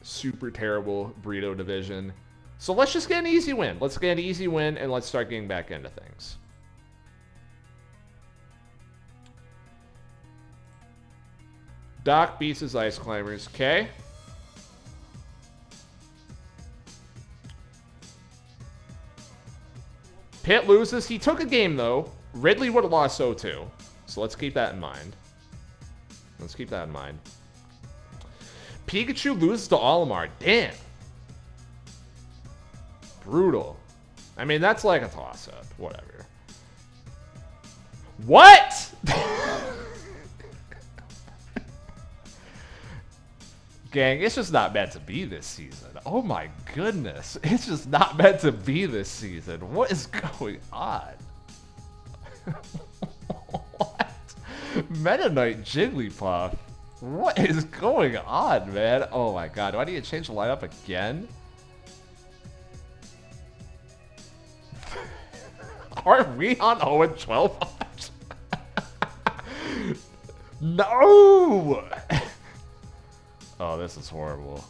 super terrible burrito division. So let's just get an easy win. Let's get an easy win and let's start getting back into things. Doc beats his Ice Climbers. Okay. Pitt loses. He took a game, though. Ridley would have lost 0-2. So let's keep that in mind. Let's keep that in mind. Pikachu loses to Olimar. Damn. Brutal. I mean, that's like a toss-up. Whatever. What? Gang, it's just not meant to be this season. Oh my goodness. It's just not meant to be this season. What is going on? What? Meta Knight Jigglypuff. What is going on, man? Oh my god. Do I need to change the lineup again? Are we on 0-12? No! Oh, this is horrible.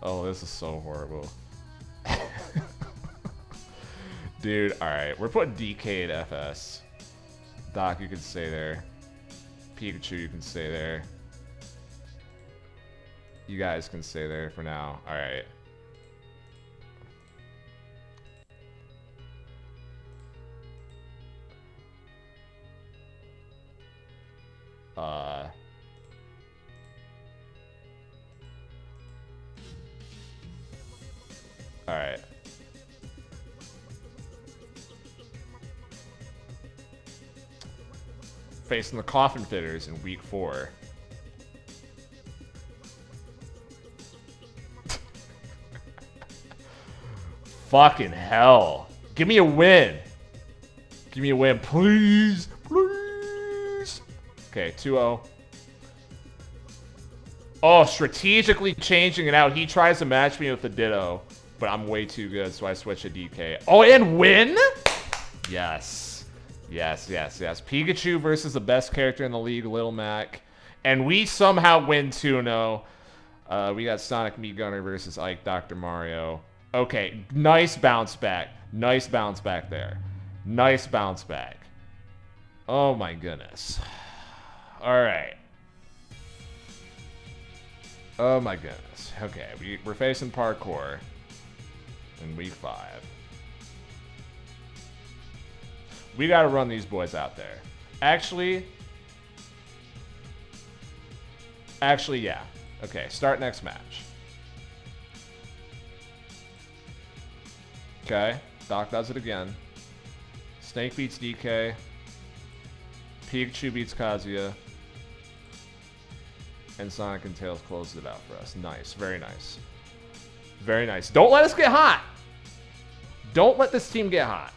Oh, this is so horrible. Dude, alright. We're putting DK at FS. Doc, you can stay there. Pikachu, you can stay there. You guys can stay there for now. Alright. Alright. Facing the Coffin Fitters in week 4. Fucking hell. Give me a win. Give me a win, please. Please. Okay, 2-0. Oh, strategically changing it out. He tries to match me with the Ditto, but I'm way too good, so I switch to DK. Oh, and win? Yes. Yes, yes, yes. Pikachu versus the best character in the league, Little Mac. And we somehow win 2-0. We got Sonic Meat Gunner versus Ike Dr. Mario. Okay, nice bounce back. Nice bounce back there. Nice bounce back. Oh my goodness. Alright. Oh my goodness. Okay, we're facing parkour in week 5. We gotta run these boys out there. Actually, yeah. Okay, start next match. Okay, Doc does it again. Snake beats DK. Pikachu beats Kazuya. And Sonic and Tails closes it out for us. Nice, very nice. Very nice. Don't let us get hot! Don't let this team get hot.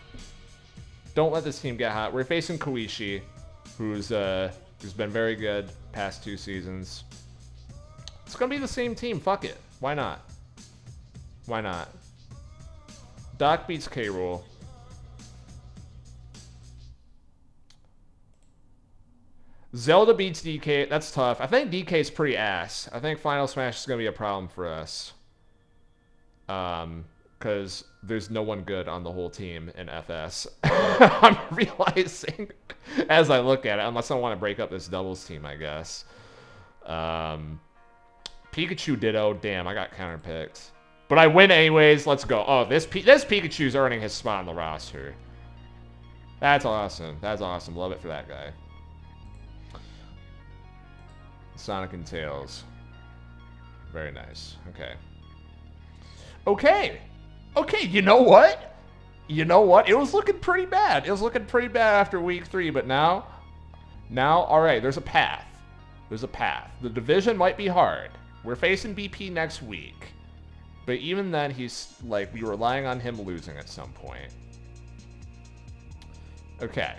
Don't let this team get hot. We're facing Koichi, who's been very good past 2 seasons. It's gonna be the same team. Fuck it. Why not? Why not? Doc beats K-Rool. Zelda beats DK. That's tough. I think DK's pretty ass. I think Final Smash is gonna be a problem for us. Because there's no one good on the whole team in FS. I'm realizing as I look at it, unless I want to break up this doubles team, I guess. Pikachu Ditto. Damn, I got counterpicked. But I win anyways. Let's go. Oh, this Pikachu's earning his spot on the roster. That's awesome. That's awesome. Love it for that guy. Sonic and Tails. Very nice. Okay. Okay. Okay, you know what? You know what? It was looking pretty bad. It was looking pretty bad after week 3, but now, all right, there's a path. There's a path. The division might be hard. We're facing BP next week. But even then, he's like, we were relying on him losing at some point. Okay.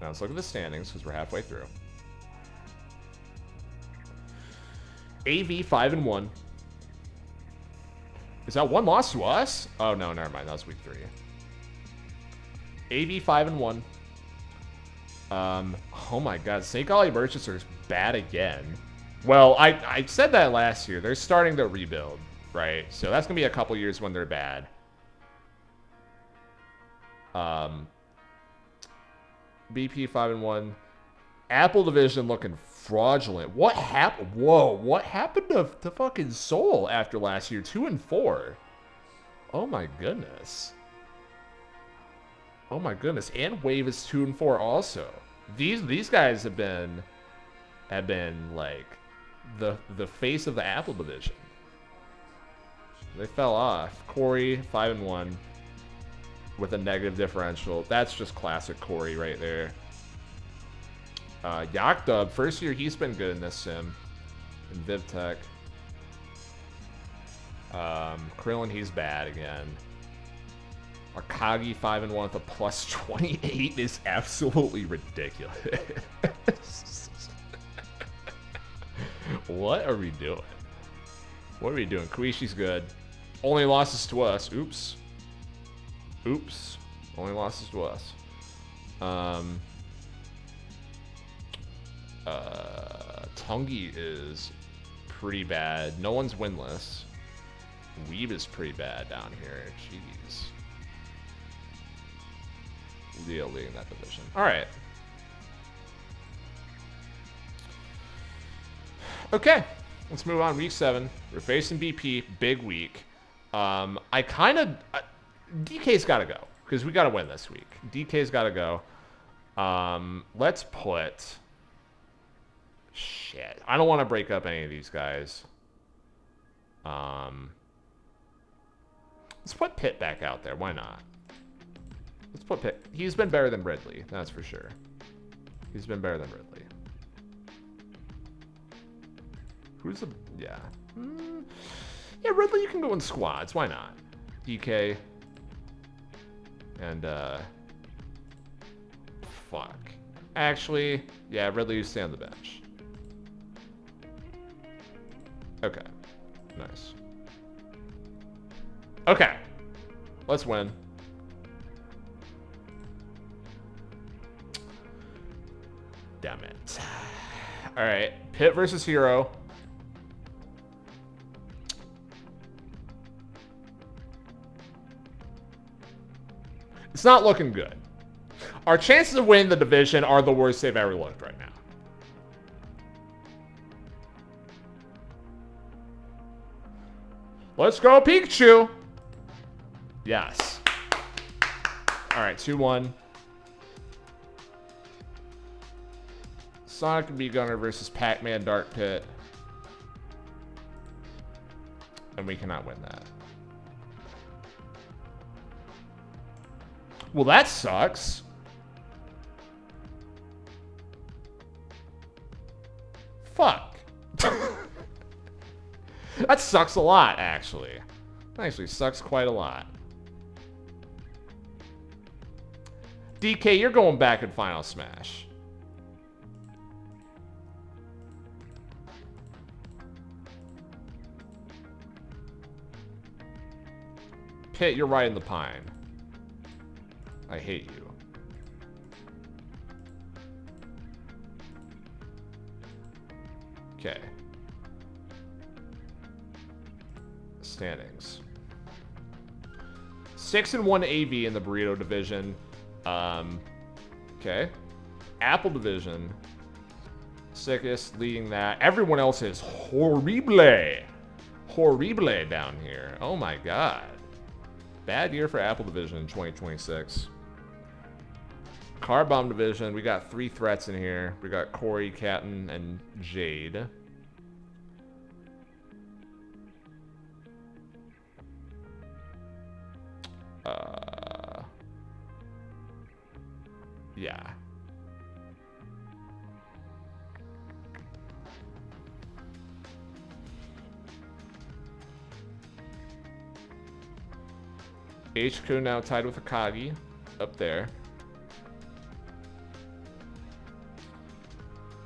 Now let's look at the standings because we're halfway through. AV 5-1. Is that one loss to us? Oh no, never mind. That was week 3. AV 5-1. Oh my god, Snake Alley Merchants are bad again. Well, I said that last year. They're starting to rebuild, right? So that's gonna be a couple years when they're bad. BP 5-1. Apple Division looking fraudulent. What happened? Whoa, what happened to fucking Soul after last year? 2-4. Oh my goodness. Oh my goodness. And Wave is 2-4 also. These guys have been like the face of the Apple Division. They fell off. Corey 5-1 with a negative differential. That's just classic Corey right there. Yakdub, first year he's been good in this sim. In VivTech. Krillin, he's bad again. Akagi 5-1 with a plus 28 is absolutely ridiculous. What are we doing? What are we doing? Kuishi's good. Only losses to us. Oops. Oops. Only losses to us. Tungi is pretty bad. No one's winless. Weeb is pretty bad down here. Jeez. Leo leading that division. Alright. Okay. Let's move on. Week 7. We're facing BP. Big week. I kind of... DK's got to go. Because we got to win this week. DK's got to go. Let's put... Shit. I don't want to break up any of these guys. Let's put Pitt back out there. Why not? Let's put Pitt. He's been better than Ridley. That's for sure. He's been better than Ridley. Who's the... Yeah. Yeah, Ridley, you can go in squads. Why not? DK. And, fuck. Actually, yeah, Ridley, you stay on the bench. Okay. Nice. Okay. Let's win. Damn it. Alright. Pitt versus Hero. It's not looking good. Our chances of winning the division are the worst they've ever looked right now. Let's go, Pikachu! Yes. Alright, 2-1. Sonic and B-Gunner versus Pac-Man Dark Pit. And we cannot win that. Well, that sucks. Fuck. That sucks a lot, actually. That actually sucks quite a lot. DK, you're going back in Final Smash. Pit, you're right in the pine. I hate you. Okay. Standings. 6-1 AV in the Burrito Division. Okay. Apple Division. Sickest leading that. Everyone else is horrible. Horrible down here. Oh my god. Bad year for Apple Division in 2026. Car Bomb Division, we got 3 threats in here. We got Corey, Catton, and Jade. Yeah. HQ now tied with Akagi up there.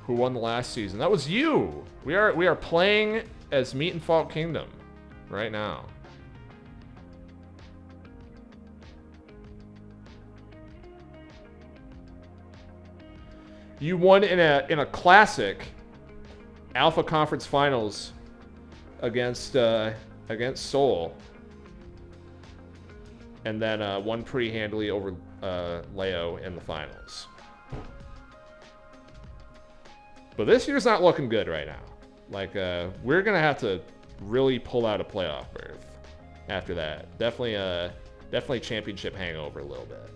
Who won the last season? That was you. We are playing as Meat and Fault Kingdom right now. You won in a classic Alpha Conference Finals against Seoul, and then won pretty handily over Leo in the finals. But this year's not looking good right now. Like, we're gonna have to really pull out a playoff berth after that. Definitely championship hangover a little bit.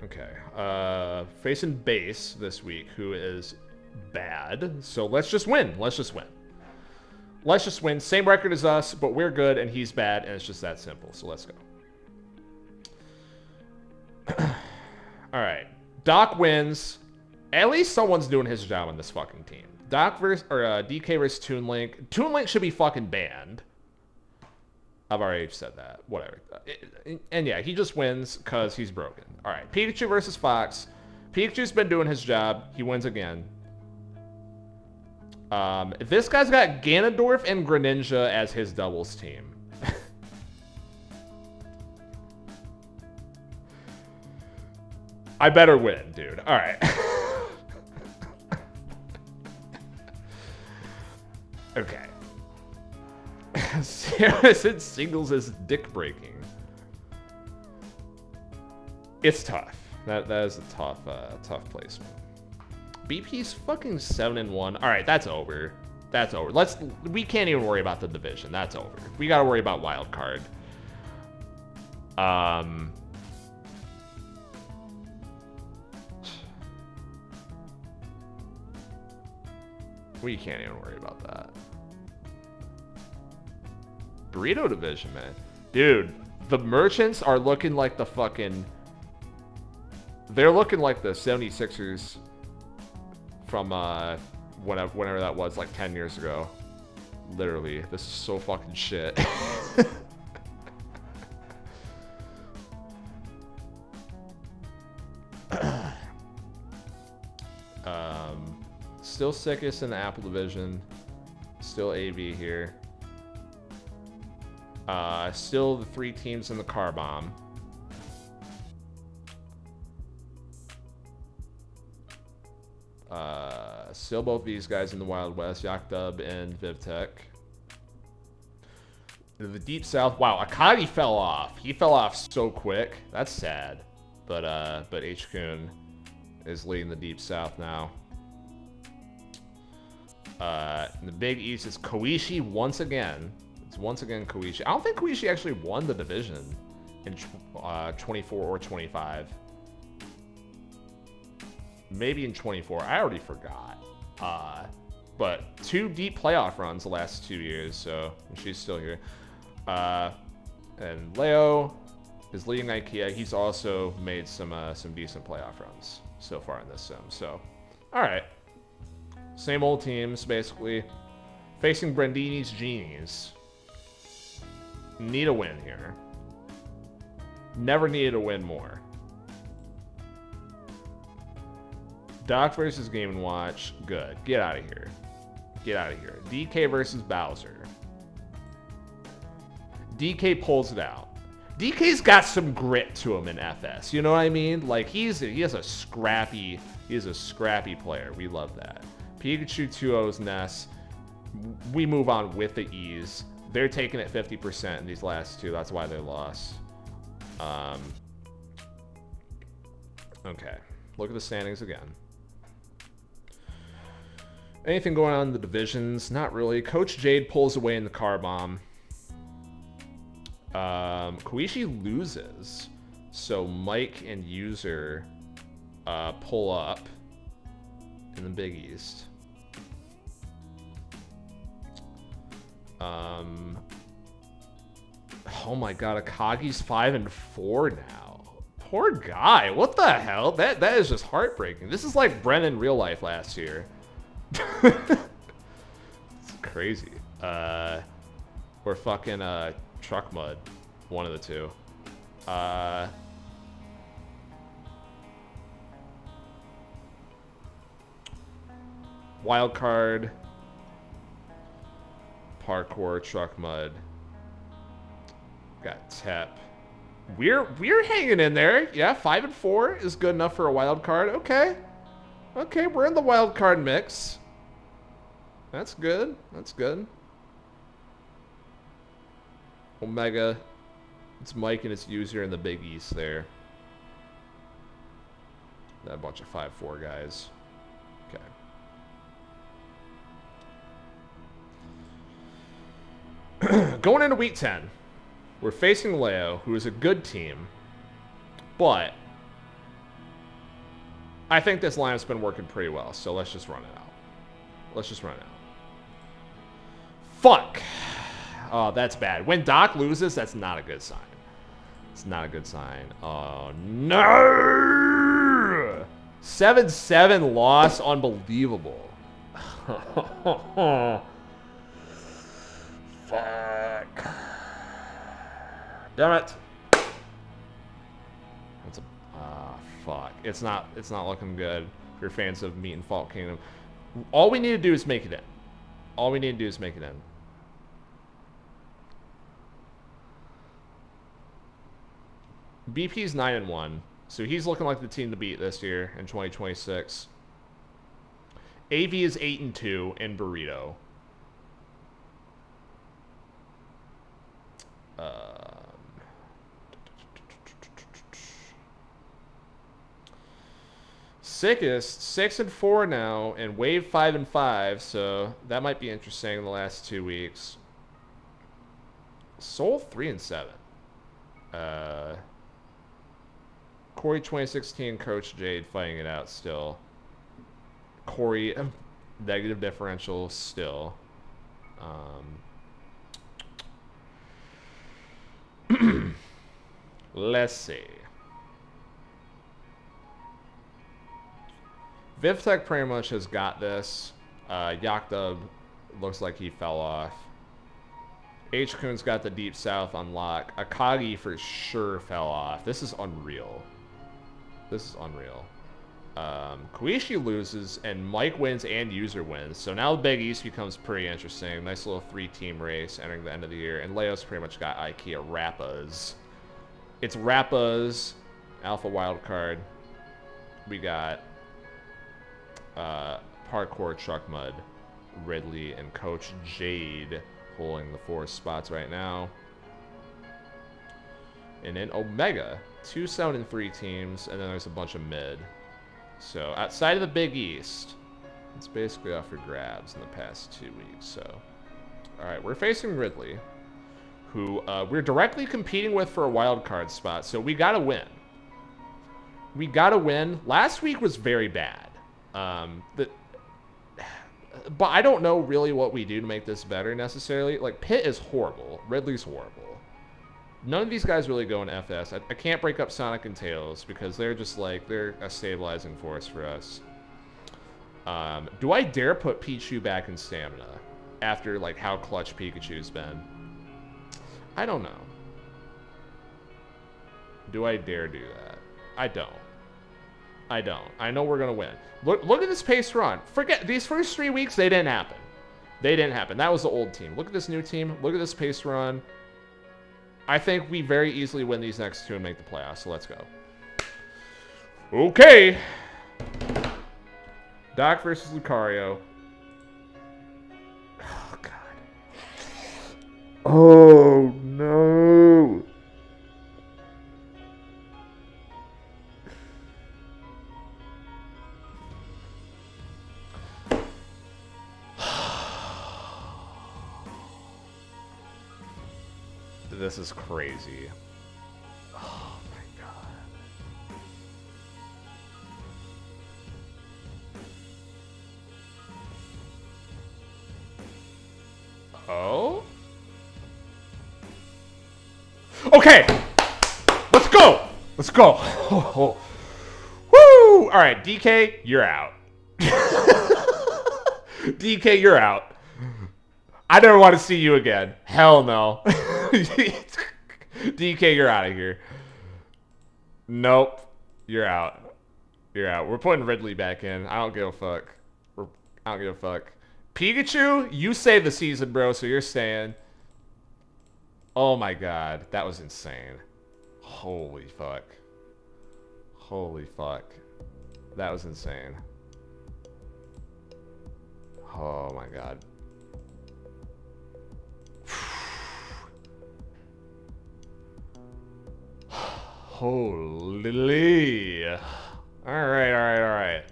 Okay. Facing Base this week, who is bad. So let's just win. Let's just win. Let's just win. Same record as us, but we're good and he's bad, and it's just that simple. So let's go. All right. Doc wins. At least someone's doing his job on this fucking team. Doc versus DK versus Toon Link. Toon Link should be fucking banned. I've already said that. Whatever. And yeah, he just wins because he's broken. All right. Pikachu versus Fox. Pikachu's been doing his job. He wins again. This guy's got Ganondorf and Greninja as his doubles team. I better win, dude. All right. Okay. Sarah said singles is dick breaking. It's tough. That is a tough placement. BP's fucking 7-1. All right, that's over. That's over. We can't even worry about the division. That's over. We got to worry about wild card. We can't even worry about that. Burrito division, man. Dude, the merchants are looking like the fucking... They're looking like the 76ers from whenever that was, like 10 years ago. Literally. This is so fucking shit. Still sickest in the Apple division. Still AV here. Still the 3 teams in the car bomb. Still both these guys in the Wild West, Yakdub and Vivtech. The Deep South. Wow, Akagi fell off. He fell off so quick. That's sad. But H-Kun is leading the Deep South now. In the Big East is Koishi once again. It's once again Koishi. I don't think Koishi actually won the division in 24 or 25. Maybe in 24. I already forgot. But 2 deep playoff runs the last 2 years, so she's still here. And Leo is leading IKEA. He's also made some decent playoff runs so far in this sim. So, all right. Same old teams, basically. Facing Brandini's Genies. Need a win here. Never needed a win more. Doc versus Game & Watch. Good. Get out of here. Get out of here. DK versus Bowser. DK pulls it out. DK's got some grit to him in FS. You know what I mean? Like, he is a scrappy player. We love that. Pikachu 2-0's Ness. We move on with the ease. They're taking it 50% in these last 2. That's why they lost. Okay. Look at the standings again. Anything going on in the divisions? Not really. Coach Jade pulls away in the car bomb. Koishi loses. So Mike and User pull up in the Big East. Oh my god, Akagi's 5-4 now. Poor guy. What the hell? That is just heartbreaking. This is like Bren in real life last year. It's crazy. Or fucking truck mud. One of the two. Wild card. Parkour, truck mud. Got Tep. We're hanging in there. Yeah, 5 and 4 is good enough for a wild card. Okay. Okay, we're in the wild card mix. That's good. That's good. Omega. It's Mike and it's User in the Big East there. That bunch of 5-4 guys. Okay. Going into week 10, we're facing Leo, who is a good team, but I think this lineup's been working pretty well, so let's just run it out. Let's just run it out. Fuck. Oh, that's bad. When Doc loses, that's not a good sign. It's not a good sign. Oh, no! 7-7 loss. Unbelievable. Fuck. Damn it. That's a... fuck. It's not looking good if you're fans of Meat and Fault Kingdom. All we need to do is make it in. All we need to do is make it in. BP's 9-1, so he's looking like the team to beat this year in 2026. AV is 8-2 in Burrito. Sickest 6-4 now, and Wave 5-5, so that might be interesting in the last 2 weeks. Soul 3-7. Corey 2016, Coach Jade fighting it out still. Corey, negative differential still. Let's see. Vivtech pretty much has got this. Yakdub looks like he fell off. H-Kun's got the Deep South on lock. Akagi for sure fell off. This is unreal. This is unreal. Koishi loses, and Mike wins and User wins. So now the Big East becomes pretty interesting. Nice little 3-team race entering the end of the year. And Leo's pretty much got IKEA Rappas. It's Rappas, Alpha Wildcard. We got Parkour, Truck Mud, Ridley, and Coach Jade holding the 4 spots right now. And in Omega, 2 7-3 teams, and then there's a bunch of mid. So outside of the Big East, it's basically up for grabs in the past 2 weeks. So, all right, we're facing Ridley, who we're directly competing with for a wild card spot. So we gotta win. We gotta win. Last week was very bad. But I don't know really what we do to make this better necessarily. Like, Pitt is horrible. Ridley's horrible. None of these guys really go in FS. I can't break up Sonic and Tails because they're just like, they're a stabilizing force for us. Do I dare put Pichu back in Stamina after like how clutch Pikachu's been? I don't know. Do I dare do that? I don't. I don't. I know we're going to win. Look at this pace run. Forget, these first 3 weeks, they didn't happen. They didn't happen. That was the old team. Look at this new team. Look at this pace run. I think we very easily win these next 2 and make the playoffs, so let's go. Okay. Doc versus Lucario. Oh, God. Oh, no. This is crazy. Oh my god. Oh? Okay! Let's go! Let's go! Oh. Woo! Alright, DK, you're out. DK, you're out. I never want to see you again. Hell no. DK, you're out of here. Nope. You're out. You're out. We're putting Ridley back in. I don't give a fuck. I don't give a fuck. Pikachu, you saved the season, bro, so you're staying. Oh my god. That was insane. Holy fuck. Holy fuck. That was insane. Oh my god. Holy. Alright.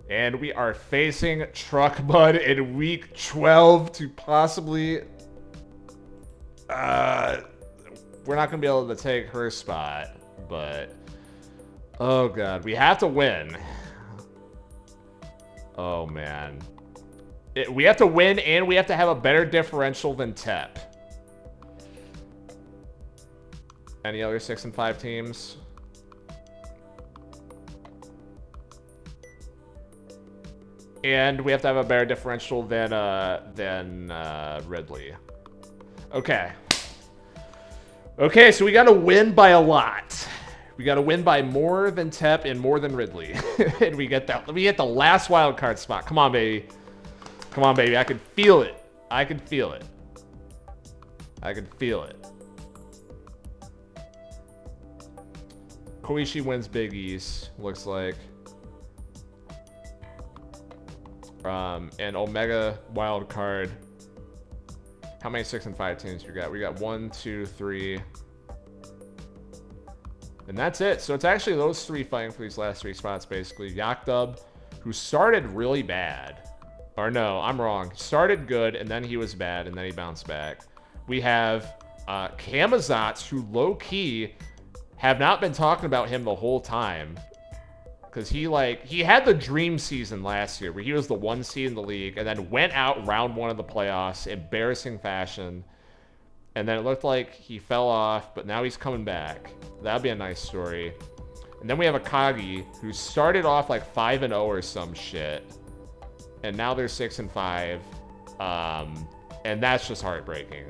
And we are facing Truck Mud in week 12 to possibly... we're not going to be able to take her spot, but... Oh god, we have to win. Oh man. We have to win and we have to have a better differential than TEP. Any other 6 and 5 teams? And we have to have a better differential than Ridley. Okay. Okay, so we gotta win by a lot. We gotta win by more than TEP and more than Ridley. And we get the last wild card spot. Come on, baby. Come on, baby. I can feel it. I can feel it. I can feel it. Koichi wins Big East, looks like. And Omega wild card. How many 6 and 5 teams we got? We got 1, 2, 3. And that's it. So it's actually those 3 fighting for these last 3 spots, basically. Yakdub, who started really bad. Or no, I'm wrong. Started good, and then he was bad, and then he bounced back. We have Kamazats, who low-key have not been talking about him the whole time. Because he had the dream season last year, where he was the 1 seed in the league, and then went out round 1 of the playoffs, embarrassing fashion. And then it looked like he fell off, but now he's coming back. That'd be a nice story. And then we have Akagi, who started off like 5-0 or some shit. And now they're 6 and 5. And that's just heartbreaking.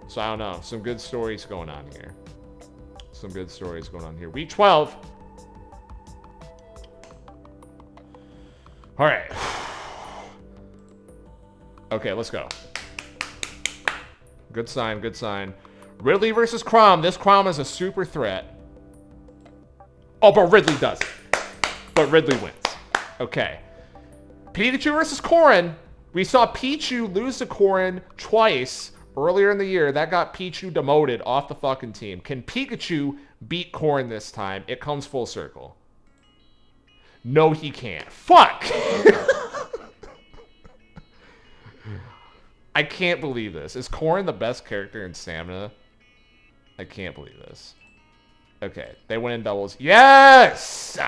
So I don't know. Some good stories going on here. Some good stories going on here. Week 12. All right. Okay, let's go. Good sign, good sign. Ridley versus Chrom. This Chrom is a super threat. Oh, but Ridley does it. But Ridley wins. Okay. Pikachu versus Corrin. We saw Pichu lose to Corrin twice earlier in the year. That got Pichu demoted off the fucking team. Can Pikachu beat Corrin this time? It comes full circle. No, he can't. Fuck! I can't believe this. Is Corrin the best character in Stamina? I can't believe this. Okay, they win in doubles. Yes!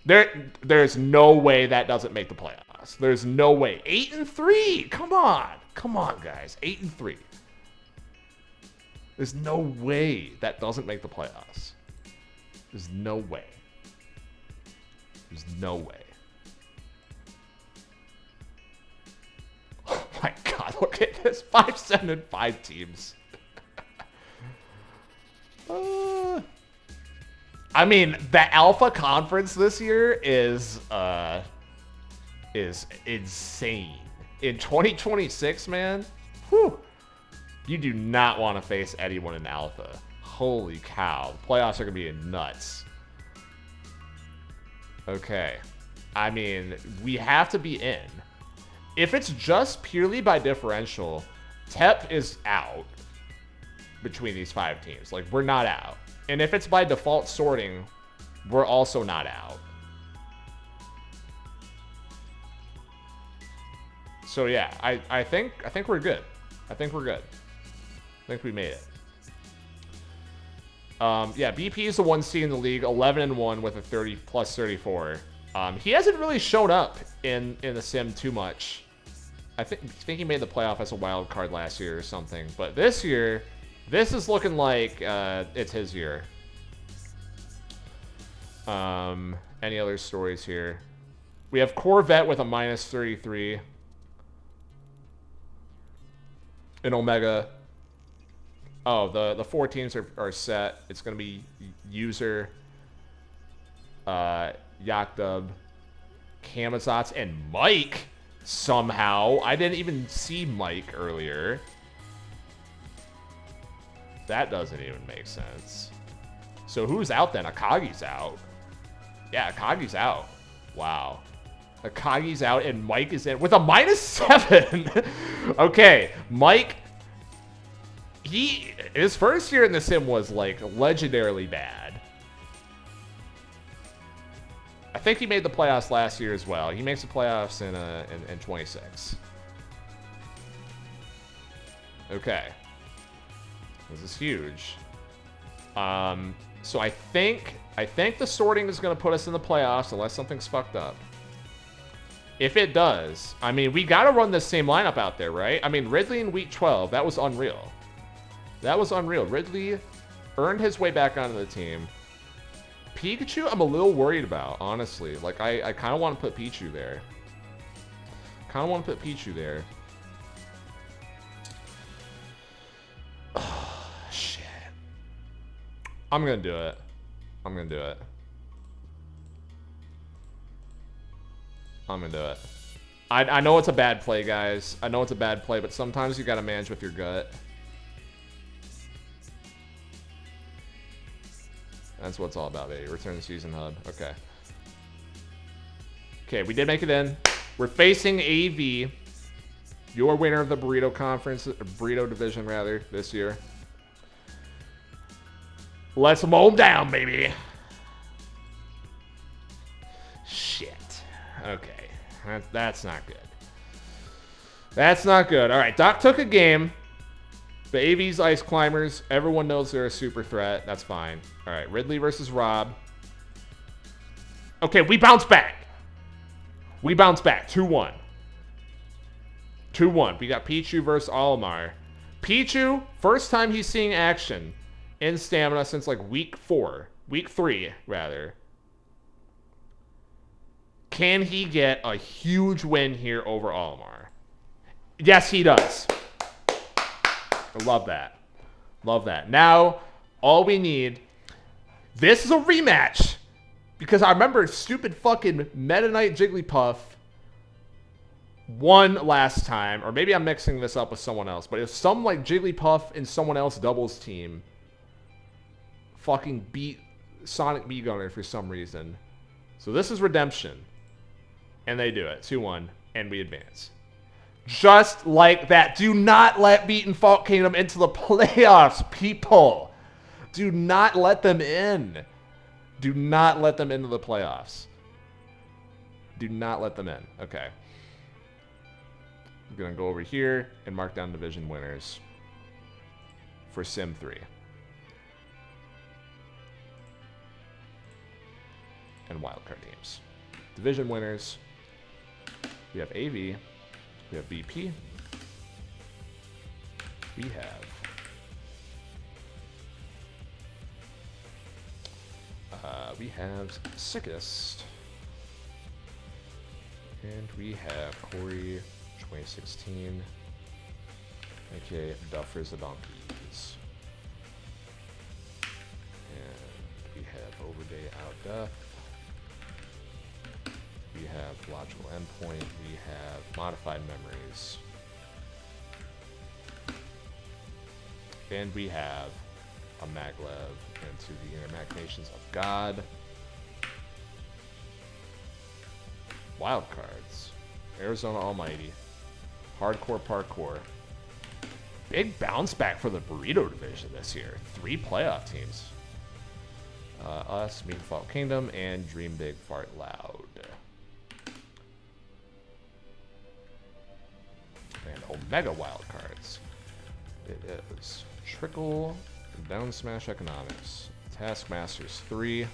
There's no way that doesn't make the playoffs. There's no way. 8 and 3. Come on. Come on, guys. 8 and 3. There's no way that doesn't make the playoffs. There's no way. There's no way. Oh my god, look at this. 5, 7, and 5 teams. I mean, the Alpha Conference this year is insane. In 2026, man, whew, you do not want to face anyone in Alpha. Holy cow. The playoffs are going to be nuts. Okay. I mean, we have to be in. If it's just purely by differential, TEP is out between these 5 teams. Like, we're not out. And if it's by default sorting, we're also not out. So yeah, I think we're good. I think we're good. I think we made it. Yeah, BP is the 1 seed in the league, 11 and 1 with a 30 plus 34. He hasn't really shown up in the sim too much. I think he made the playoff as a wild card last year or something. But this year, this is looking like it's his year. Any other stories here? We have Corvette with a -33. An Omega. Oh, the 4 teams are set. It's going to be User, Yakdub, Kamazats, and Mike somehow. I didn't even see Mike earlier. That doesn't even make sense. So who's out then? Akagi's out. Yeah, Akagi's out. Wow. Akagi's out and Mike is in with a -7. Okay, Mike, his first year in the sim was like legendarily bad. I think he made the playoffs last year as well. He makes the playoffs in 26. Okay. This is huge. So I think the sorting is going to put us in the playoffs unless something's fucked up. If it does, I mean, we got to run this same lineup out there, right? I mean, Ridley in week 12, that was unreal. That was unreal. Ridley earned his way back onto the team. Pikachu, I'm a little worried about, honestly. Like, I kind of want to put Pichu there. Oh, shit. I'm going to do it. I know it's a bad play, guys. I know it's a bad play, but sometimes you got to manage with your gut. That's what it's all about, baby. Return to Season Hub. Okay. Okay, we did make it in. We're facing AV. Your winner of the Burrito Conference, Burrito Division, rather, this year. Let's mow them down, baby. Shit. Okay. That's not good. That's not good. All right, Doc took a game. The AV's Ice Climbers. Everyone knows they're a super threat. That's fine. All right, Ridley versus Rob. Okay, we bounce back. 2-1. 2-1. We got Pichu versus Olimar. Pichu, first time he's seeing action in Stamina since like week 3, rather. Can he get a huge win here over Olimar? Yes, he does. I love that. Love that. Now, all we need... This is a rematch. Because I remember stupid fucking Meta Knight Jigglypuff won last time. Or maybe I'm mixing this up with someone else. But it was some like Jigglypuff and someone else doubles team fucking beat Sonic B-Gunner for some reason. So this is redemption. And they do it. 2-1. And we advance. Just like that. Do not let Beaten Fault Kingdom into the playoffs, people. Do not let them in. Do not let them into the playoffs. Do not let them in. Okay. I'm going to go over here and mark down division winners for Sim 3. And wildcard teams. Division winners. We have AV. We have BP. We have Sickest. And we have Corey 2016. aka Duffers the Donkeys. And we have Overday Outduff. We have Logical Endpoint. We have Modified Memories. And we have a Maglev into the Inner Machinations of God. Wild cards. Arizona Almighty. Hardcore Parkour. Big bounce back for the Burrito Division this year. 3 playoff teams. Us, Mean Fault Kingdom, and Dream Big Fart Loud. And Omega wild cards. It is Trickle, Down Smash Economics, Taskmasters 3,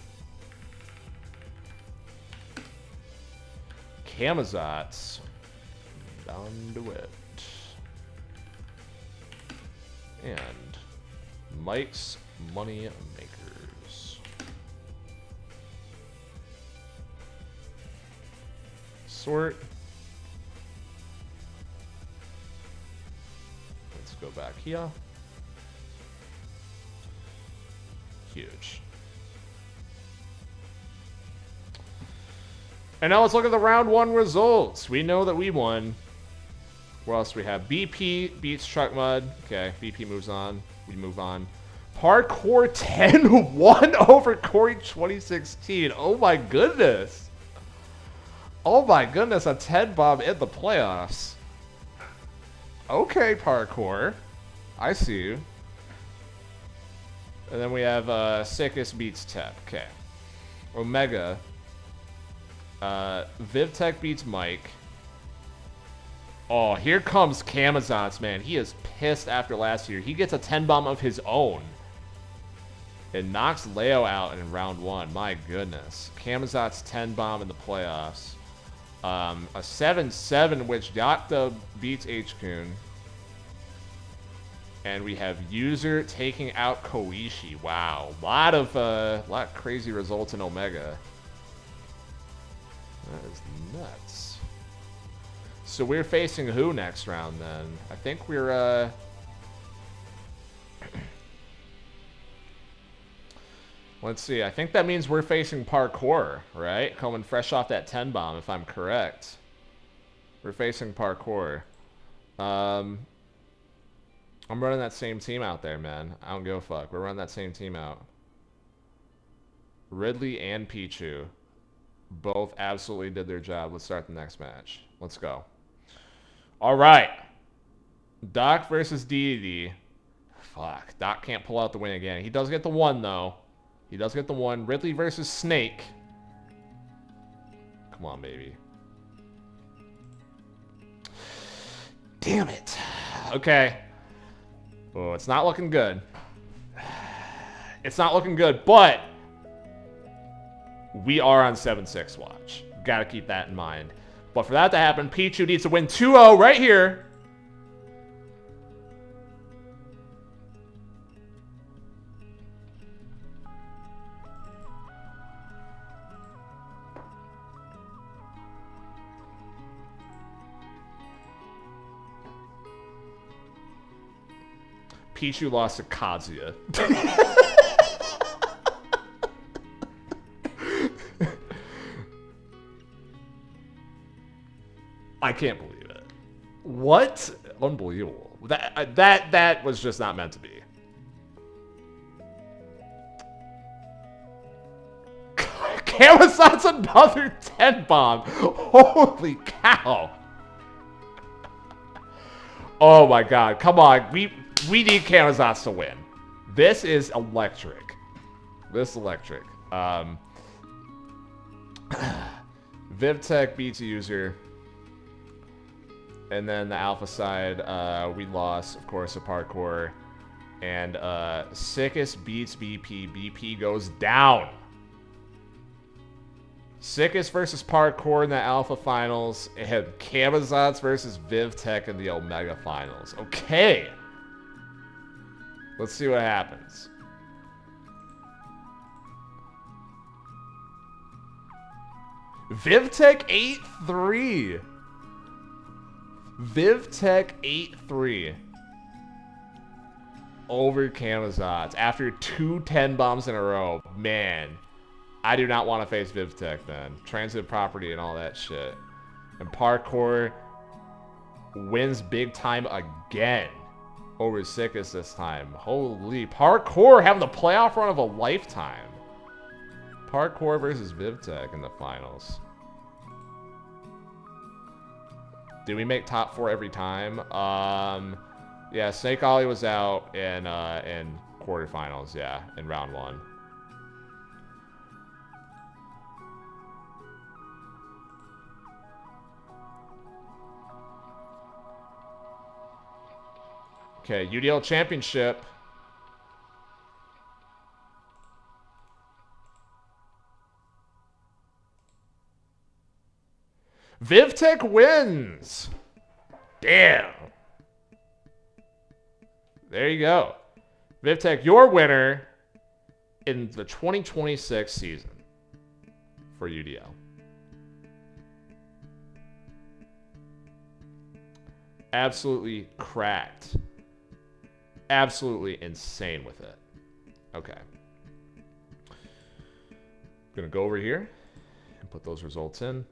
Kamazats, Donduit, and Mike's Money Makers. sort. Let's go back here. Huge. And now let's look at the round 1 results. We know that we won. What else do we have? BP beats Truck Mud. Okay, BP moves on. We move on. Parkour 10-1 over Corey 2016. Oh my goodness. Oh my goodness, a 10 bomb in the playoffs. Okay, Parkour. I see you. And then we have Sickest beats Tep. Okay. Omega. Vivtech beats Mike. Oh, here comes Kamazotz, man. He is pissed after last year. He gets a 10 bomb of his own. It knocks Leo out in round 1. My goodness. Kamazotz 10 bomb in the playoffs. A 7-7, which Yakta beats H-Kun. And we have User taking out Koishi. Wow. A lot of crazy results in Omega. That is nuts. So we're facing who next round then? I think we're let's see. I think that means we're facing Parkour, right? Coming fresh off that 10 bomb, if I'm correct. We're facing Parkour. I'm running that same team out there, man. I don't give a fuck. We're running that same team out. Ridley and Pichu both absolutely did their job. Let's start the next match. Let's go. All right. Doc versus DD. Fuck. Doc can't pull out the win again. He does get the 1, though. He does get the 1. Ridley versus Snake. Come on, baby. Damn it. Okay. Oh, it's not looking good. It's not looking good, but we are on 7-6 watch. Gotta keep that in mind. But for that to happen, Pichu needs to win 2-0 right here. Pichu lost to Kazuya. I can't believe it. What? Unbelievable. That was just not meant to be. Kamazot's another 10 bomb. Holy cow. Oh my god. Come on. We need Kamazotz to win. This is electric. This is electric. Vivtech beats User. And then the Alpha side, we lost, of course, to Parkour. And Sickest beats BP. BP goes down. Sickest versus Parkour in the Alpha finals. And Kamazotz versus Vivtech in the Omega finals. Okay. Let's see what happens. Vivtech 8-3. Vivtech 8-3 over Kamazotz after 2 10 bombs in a row. Man, I do not want to face Vivtech, man. Transitive property and all that shit. And Parkour wins big time again over Sickest this time. Holy, Parkour having the playoff run of a lifetime. Parkour versus Vivtech in the finals. Do we make top 4 every time? Yeah, Snake Ollie was out in quarterfinals, yeah, in round 1. Okay, UDL Championship. Vivtech wins. Damn. There you go. Vivtech, your winner in the 2026 season for UDL. Absolutely cracked. Absolutely insane with it. Okay. I'm going to go over here and put those results in.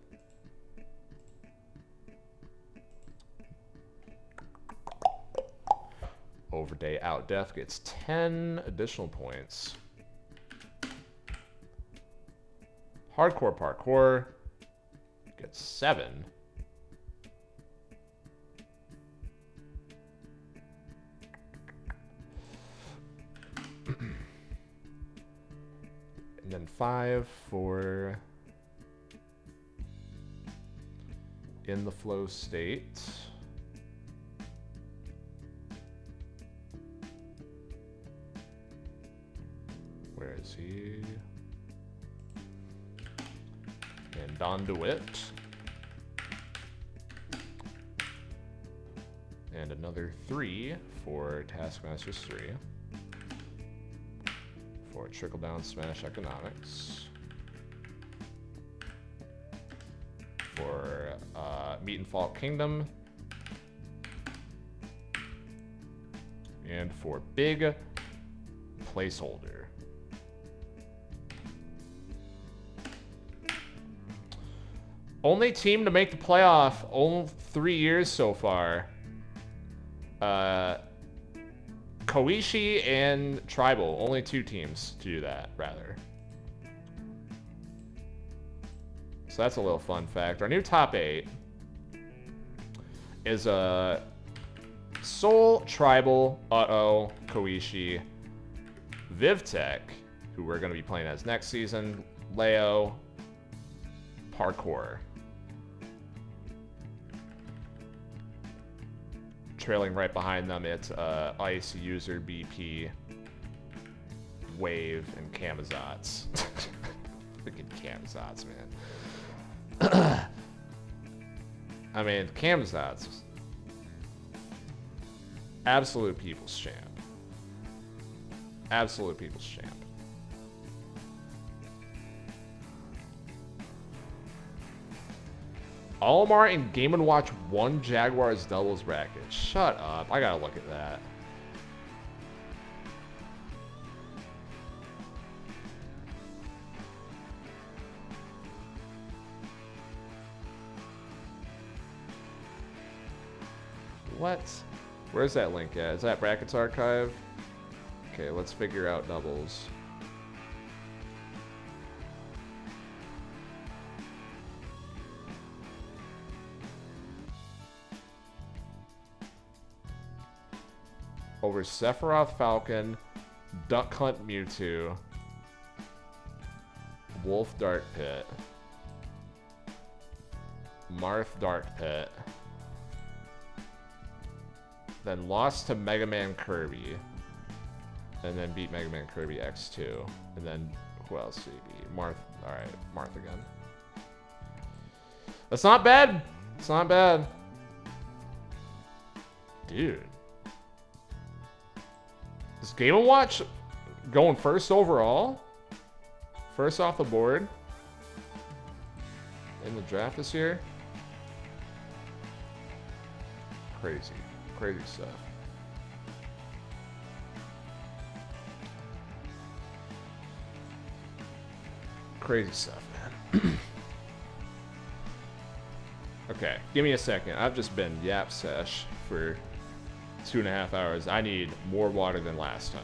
Overday Outdef gets 10 additional points. Hardcore Parkour gets 7. And then 5 for In the Flow State. Where is he? And Don DeWitt. And another 3 for Taskmasters 3. For Trickle Down Smash Economics. For Meat and Fault Kingdom. And for Big Placeholder. Only team to make the playoff, only 3 years so far. Koishi and Tribal, only 2 teams to do that, rather. So that's a little fun fact. Our new top 8 is Soul, Tribal, Utto, Koishi, Vivtech, who we're going to be playing as next season, Leo, Parkour. Trailing right behind them, it's Ice, User, BP, Wave, and Kamazats. Freaking Kamazats, man. I mean, Kamazats, absolute people's champ. Absolute people's champ. Olimar and Game & Watch won Jaguars doubles bracket. Shut up. I gotta look at that. What? Where's that link at? Is that Brackets Archive? Okay, let's figure out doubles. Over Sephiroth Falcon, Duck Hunt Mewtwo, Wolf Dark Pit, Marth Dark Pit, then lost to Mega Man Kirby, and then beat Mega Man Kirby X2, and then who else did he beat? Marth. All right, Marth again. That's not bad. It's not bad, dude. Is Game & Watch going first overall? First off the board in the draft this year? Crazy. Crazy stuff. Crazy stuff, man. Okay, give me a second. I've just been yap sesh for 2.5 hours. I need more water than last time.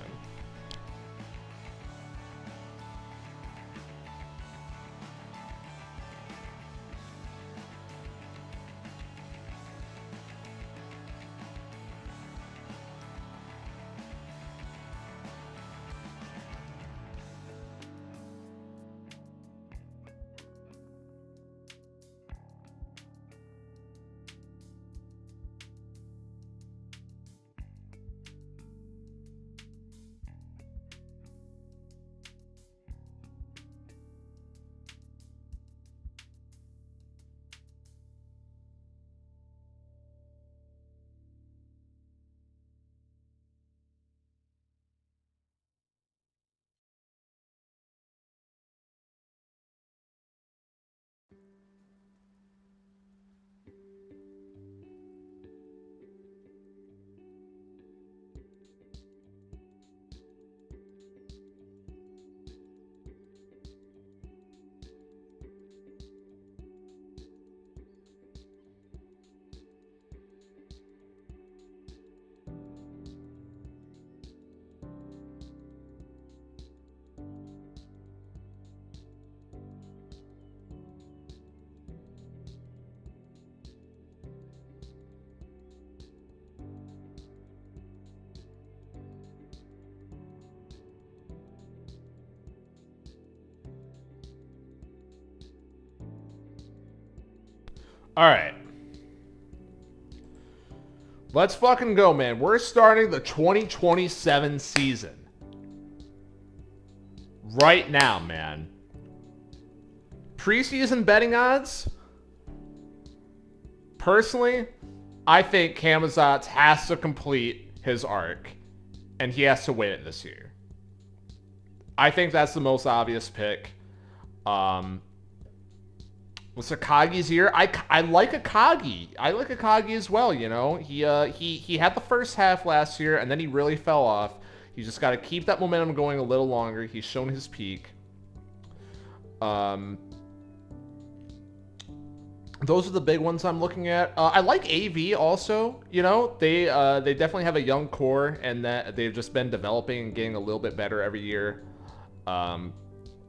Alright. Let's fucking go, man. We're starting the 2027 season. Right now, man. Preseason betting odds? Personally, I think Camazotz has to complete his arc. And he has to win it this year. I think that's the most obvious pick. With Akagi's year, I like Akagi. I like Akagi as well, you know. He had the first half last year, and then he really fell off. He's just got to keep that momentum going a little longer. He's shown his peak. Those are the big ones I'm looking at. I like AV also. You know, they definitely have a young core, and that they've just been developing and getting a little bit better every year.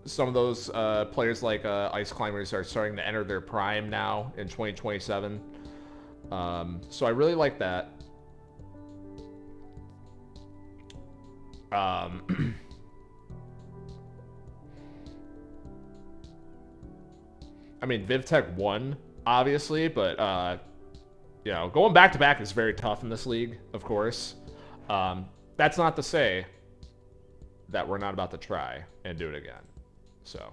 Some of those players like Ice Climbers are starting to enter their prime now in 2027. So I really like that. I mean, VivTech won, obviously, but, you know, going back-to-back is very tough in this league, of course. That's not to say that we're not about to try and do it again. So.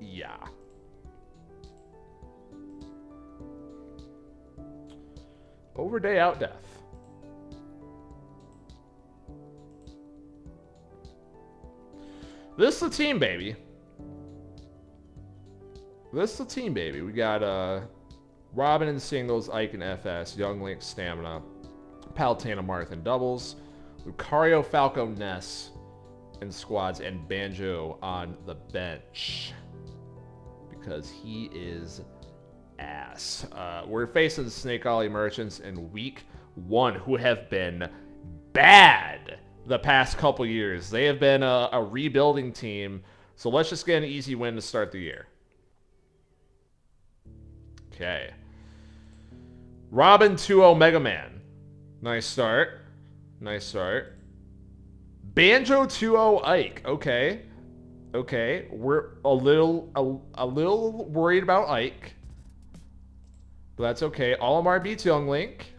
Yeah. Over day, out death. This is the team, baby. This is the team, baby. We got Robin in singles, Ike in FS, Young Link stamina, Palutena Marth in doubles, Lucario Falco Ness in squads, and Banjo on the bench because he is ass. We're facing the Snake Alley Merchants in week 1, who have been bad the past couple years. They have been a rebuilding team, so let's just get an easy win to start the year. Okay. Robin 2-0 Mega Man. Nice start. Nice start. Banjo 2-0 Ike. Okay. Okay. We're a little worried about Ike. But that's okay. Olimar beats Young Link.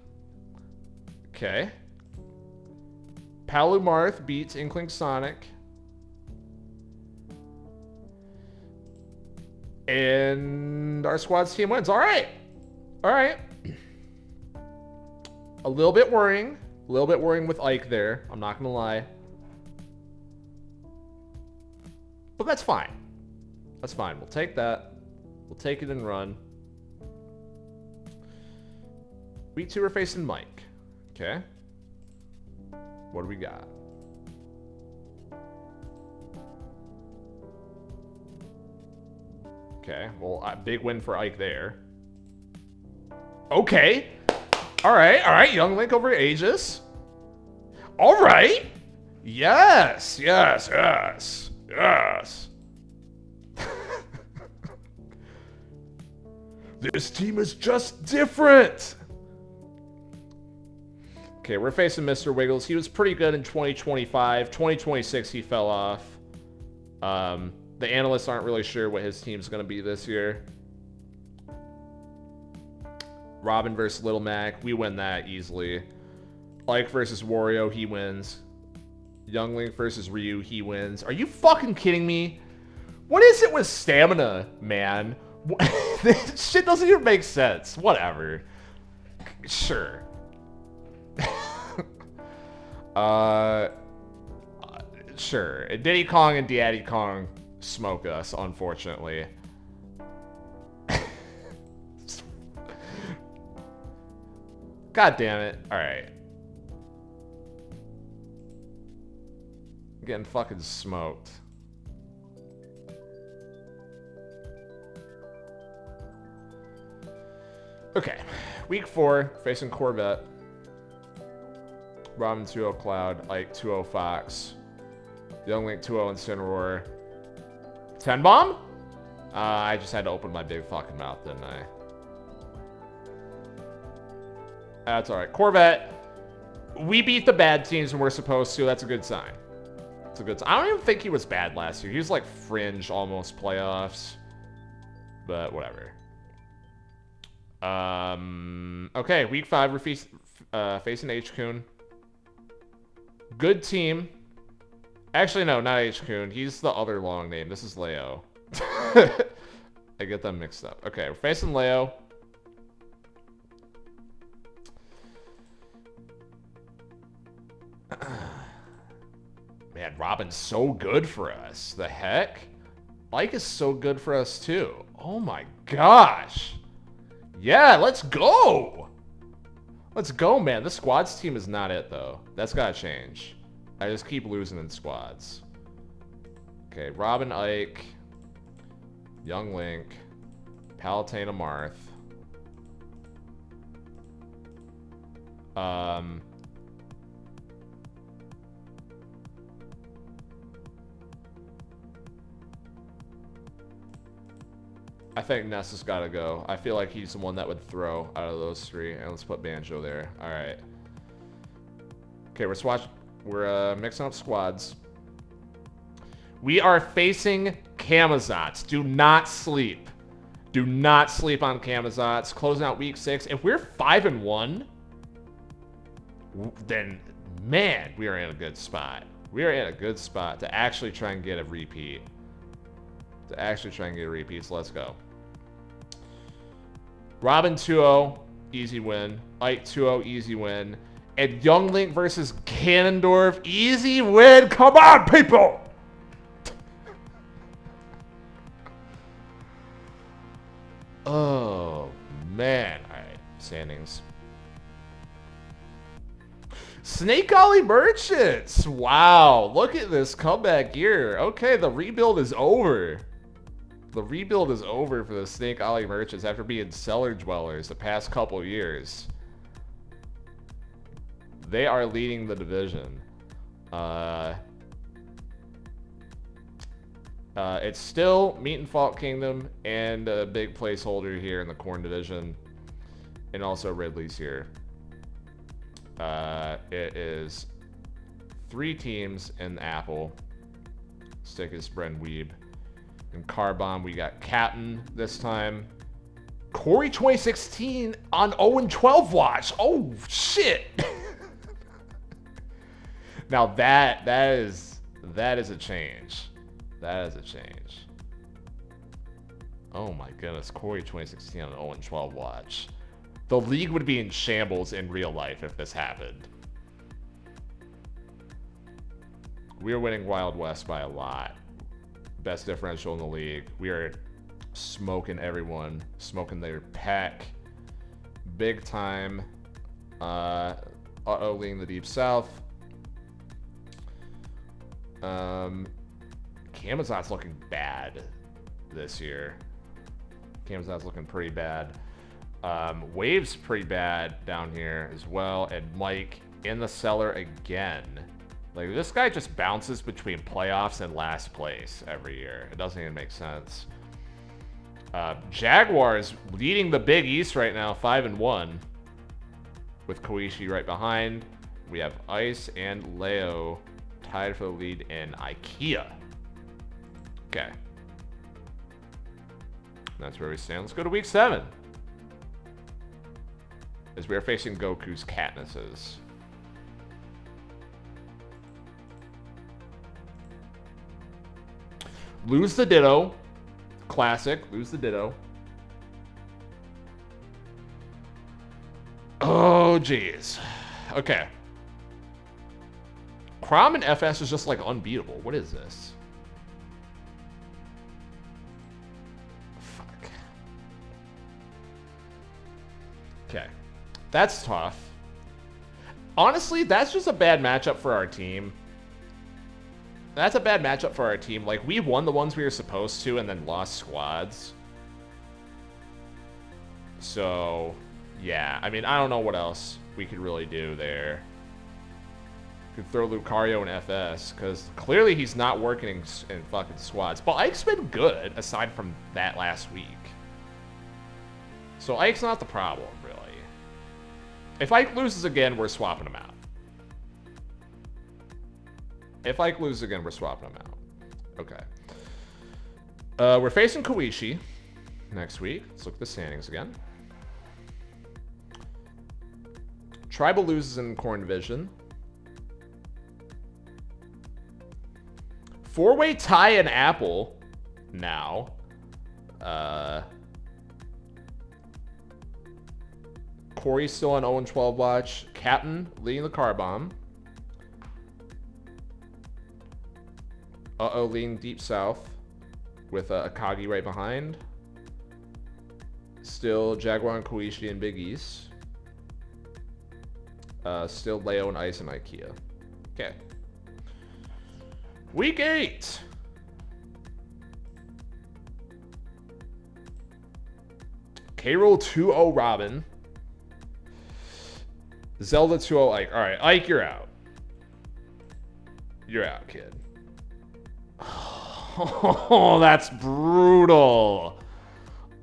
Okay. Palumarth beats Inkling Sonic. And our squad's team wins. All right. All right. A little bit worrying. A little bit worrying with Ike there. I'm not going to lie. But that's fine. That's fine. We'll take that. We'll take it and run. Week 2, we're facing Mike. Okay. What do we got? Okay. Well, big win for Ike there. Okay. All right. All right. Young Link over Aegis. All right. Yes. Yes. Yes. Yes. This team is just different. Okay, we're facing Mr. Wiggles. He was pretty good in 2025. 2026, he fell off. The analysts aren't really sure what his team's going to be this year. Robin versus Little Mac. We win that easily. Ike versus Wario. He wins. Young Link versus Ryu. He wins. Are you fucking kidding me? What is it with stamina, man? This shit doesn't even make sense. Whatever. Sure. Sure. Diddy Kong and Daddy Kong smoke us, unfortunately. God damn it. Alright. Getting fucking smoked. Okay. Week 4, facing Corvette. Robin 2-0 Cloud, Ike 2-0 Fox, Young Link 2-0 Incineroar. 10 Bomb? I just had to open my big fucking mouth, didn't I? That's alright. Corvette, we beat the bad teams when we're supposed to. That's a good sign. It's a good time. I don't even think he was bad last year. He was like fringe, almost playoffs. But whatever. Okay, week 5, we're facing H-Kun. Good team. Actually, no, not H-Kun. He's the other long name. This is Leo. I get them mixed up. Okay, we're facing Leo. Man, Robin's so good for us. The heck? Ike is so good for us, too. Oh my gosh. Yeah, let's go. Let's go, man. This squads team is not it, though. That's got to change. I just keep losing in squads. Okay, Robin, Ike, Young Link, Palutena, Marth. I think Ness has got to go. I feel like he's the one that would throw out of those 3. And let's put Banjo there. All right. Okay, we're mixing up squads. We are facing Camazotz. Do not sleep. Do not sleep on Camazotz. Closing out week 6. If we're 5-1, then man, we are in a good spot. We are in a good spot to actually try and get a repeat. So let's go. Robin 2-0, easy win. Ike 2-0, easy win. And Young Link versus Ganondorf, easy win. Come on, people! Oh, man. All right, standings. Snake Alley Merchants. Wow, look at this comeback year. Okay, the rebuild is over. The rebuild is over for the Snake Alley Merchants after being cellar dwellers the past couple years. They are leading the division. It's still Meat and Fault Kingdom and a big placeholder here in the Corn division. And also Ridley's here. It is 3 teams in Apple. Stick is Bren Weeb. In Carbon, we got Captain this time. Corey 2016 on 0-12 watch. Oh, shit. Now that is a change. That is a change. Oh my goodness, Corey 2016 on 0-12 watch. The league would be in shambles in real life if this happened. We are winning Wild West by a lot. Best differential in the league. We are smoking everyone. Smoking their pack. Big time. Uh-oh, leading the Deep South. Camazot's looking bad this year. Camazot's looking pretty bad. Wave's pretty bad down here as well. And Mike in the cellar again. Like, this guy just bounces between playoffs and last place every year. It doesn't even make sense. Jaguars leading the Big East right now, 5-1. With Koichi right behind. We have Ice and Leo tied for the lead in IKEA. Okay. That's where we stand. Let's go to week 7. As we are facing Goku's Katnisses. Lose the Ditto. Classic. Lose the Ditto. Oh, jeez. Okay. Crom and FS is just, like, unbeatable. What is this? Fuck. Okay. That's tough. Honestly, that's just a bad matchup for our team. That's a bad matchup for our team. Like, we won the ones we were supposed to and then lost squads. So, yeah. I mean, I don't know what else we could really do there. Could throw Lucario in FS, because clearly he's not working in fucking squads. But Ike's been good, aside from that last week. So Ike's not the problem, really. If Ike loses again, we're swapping him out. If Ike loses again, we're swapping them out. Okay. We're facing Koichi next week. Let's look at the standings again. Tribal loses in Corn Division. 4-way tie in Apple now. Corey's still on 0-12 watch. Captain leading the car bomb. Leading deep south with Akagi right behind. Still Jaguar and Koichi and Big East. Still Leo and Ice and Ikea. Okay. Week 8. K-Roll 2-0 Robin. Zelda 2-0 Ike. Alright, Ike, you're out. You're out, kid. Oh, that's brutal.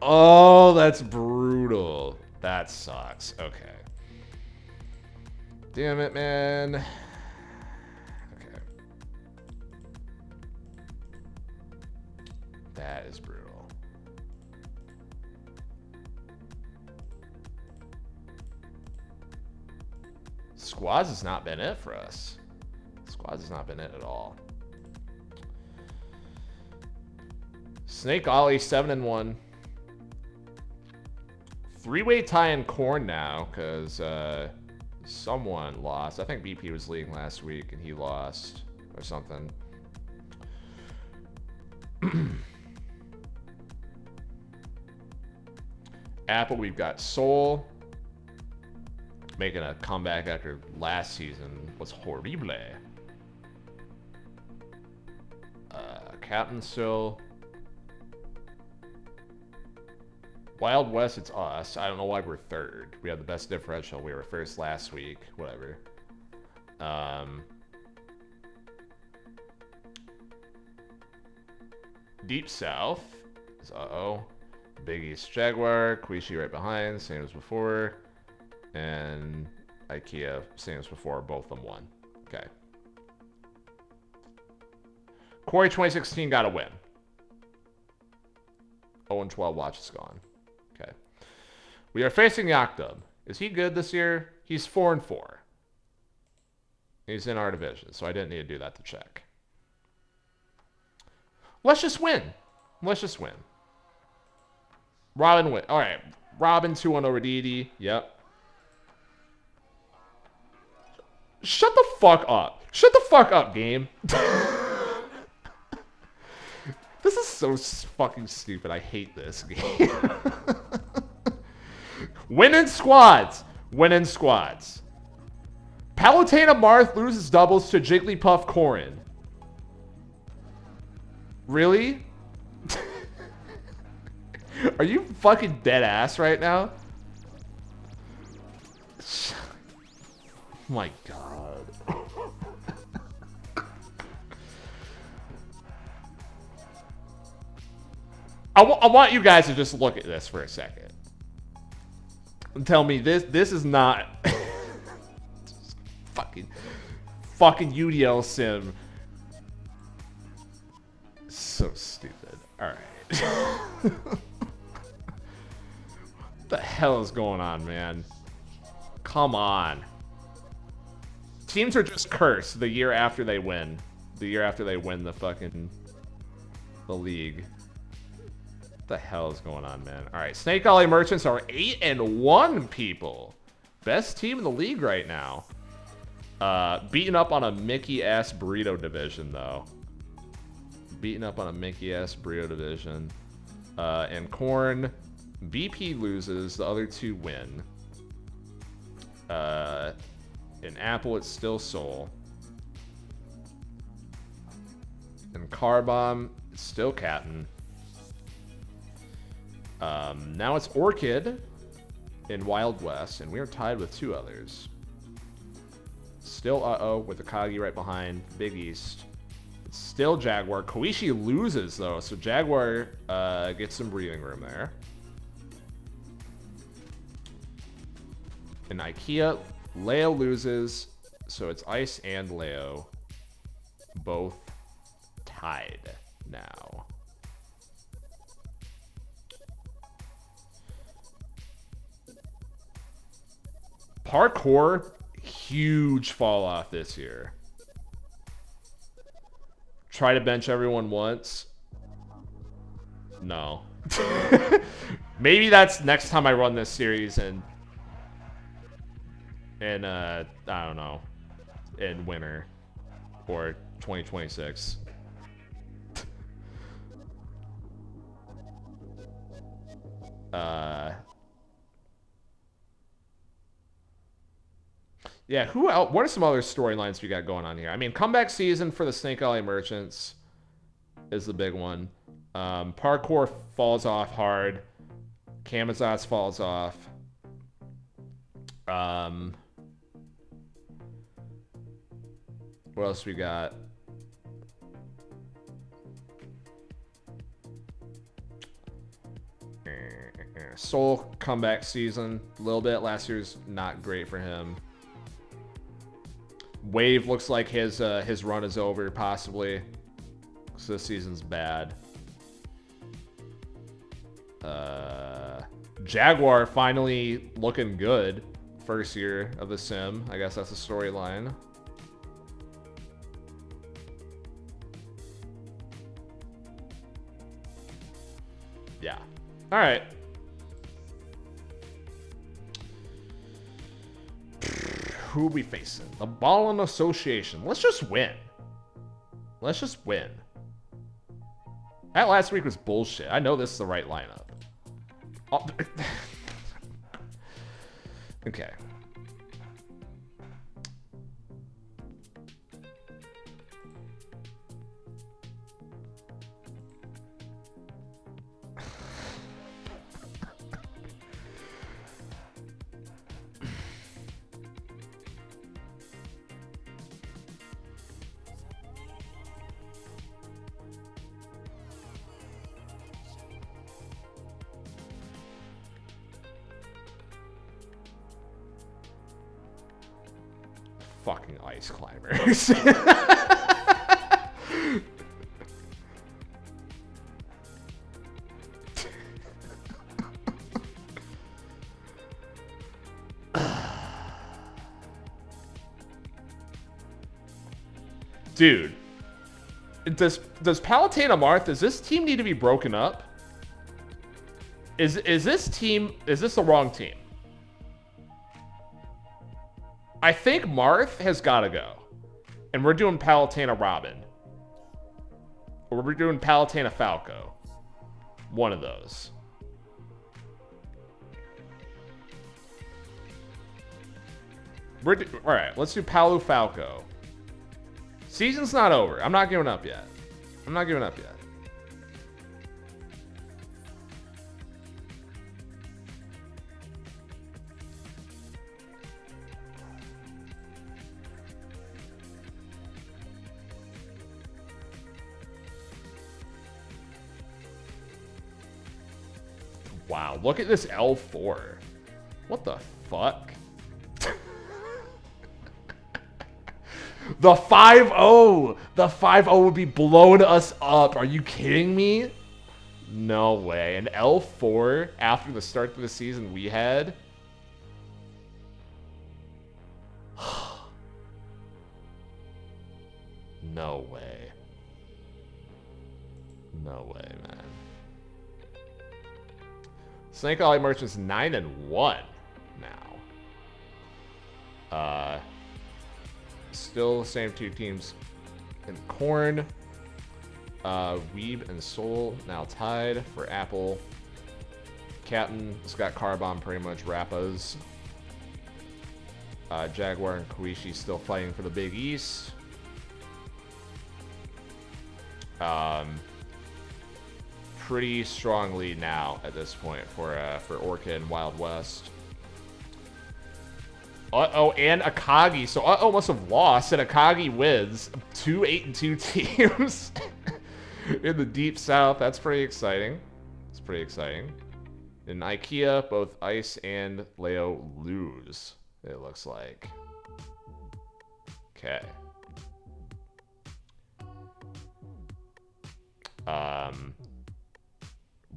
Oh, that's brutal. That sucks. Okay. Damn it, man. Okay. That is brutal. Squads has not been it for us. Squads has not been it at all. Snake Ollie 7-1. 3-way tie in Corn now because someone lost. I think BP was leading last week and he lost or something. Apple, we've got Soul making a comeback after last season was horrible. Captain still. Wild West, it's us. I don't know why we're third. We have the best differential. We were first last week. Whatever. Deep South is Big East Jaguar. Koichi right behind, same as before. And Ikea, same as before. Both of them won. Okay. Corey 2016 got a win. 0-12 watch is gone. Okay. We are facing Yakdub. Is he good this year? He's 4-4. He's in our division, so I didn't need to do that to check. Let's just win. Let's just win. Robin win. All right. Robin 2-1 over Didi. Yep. Shut the fuck up. Shut the fuck up, game. This is so fucking stupid. I hate this game. Winning squads. Winning squads. Palutena Marth loses doubles to Jigglypuff Corin. Really? Are you fucking dead ass right now? My God. I want you guys to just look at this for a second and tell me this is not fucking UDLSim. So stupid. All right. What the hell is going on, man? Come on. Teams are just cursed the year after they win. The year after they win the league. What the hell is going on, man? All right, Snake Alley Merchants are 8-1 people. Best team in the league right now. Beating up on a Mickey-ass burrito division, though. Beating up on a Mickey-ass burrito division. And Corn, BP loses. The other two win. In Apple, it's still Soul. And Carbomb, it's still Captain. Now it's Orchid in Wild West, and we are tied with two others. Still with Akagi right behind. Big East. It's still Jaguar. Koichi loses, though, so Jaguar gets some breathing room there. In Ikea, Leo loses, so it's Ice and Leo. both tied now. Parkour, huge fall off this year. Try to bench everyone once. No. Maybe that's next time I run this series and I don't know, in winter or 2026. Yeah, who else? What are some other storylines we got going on here? I mean, comeback season for the Snake Alley Merchants is the big one. Parkour falls off hard. Kamazats falls off. What else we got? Soul comeback season a little bit. Last year's not great for him. Wave looks like his run is over, possibly. So this season's bad. Jaguar finally looking good. First year of the sim. I guess that's the storyline. Yeah. All right. Who are we facing? The Ballin Association. Let's just win. Let's just win. That last week was bullshit. I know this is the right lineup. Oh. Okay. Fucking ice climbers. Dude, does Palutena Marth, does this team need to be broken up? Is this the wrong team? I think Marth has got to go. And we're doing Palutena Robin. Or we're doing Palutena Falco. One of those. Alright, let's do Palu Falco. Season's not over. I'm not giving up yet. I'm not giving up yet. Wow, look at this L4. What the fuck? The 5-0! The 5-0 would be blowing us up. Are you kidding me? No way. An L4 after the start of the season we had? No way. No way, man. Snake Alley Merchants 9-1 now. Still the same two teams in Corn. Weeb and Soul now tied for Apple. Captain has got Carbon pretty much Rappas. Jaguar and Koishi still fighting for the Big East. Pretty strong lead now at this point for Orchid and Wild West. Uh-oh, and Akagi. So Uh-oh must have lost, and Akagi wins. 2 8-2 teams in the Deep South. That's pretty exciting. It's pretty exciting. In IKEA, both Ice and Leo lose, it looks like. Okay.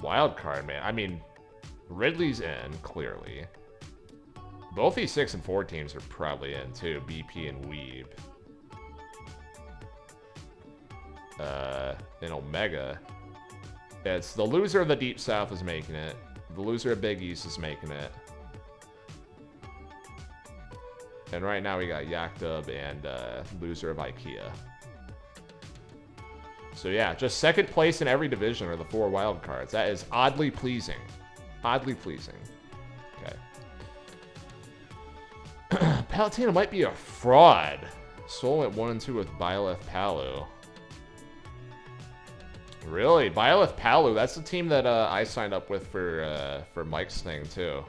Wild card, man. I mean, Ridley's in, clearly. Both these 6 and 4 teams are probably in, too. BP and Weeb. In Omega, it's the loser of the Deep South is making it. The loser of Big East is making it. And right now we got Yakdub and loser of IKEA. So yeah, just second place in every division are the 4 wild cards. That is oddly pleasing. Oddly pleasing. Okay. Palutena might be a fraud. Seoul at 1 and 2 with Byleth Palu. Really? Byleth Palu, that's the team that I signed up with for Mike's thing too.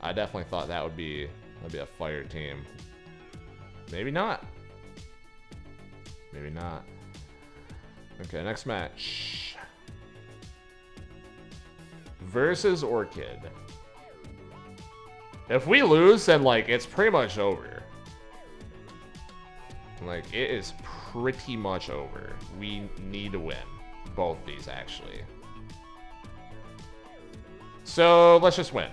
I definitely thought that'd be a fire team. Maybe not. Maybe not. Okay, next match. Versus Orchid. If we lose, then like it's pretty much over. Like it is pretty much over. We need to win both these actually. So let's just win.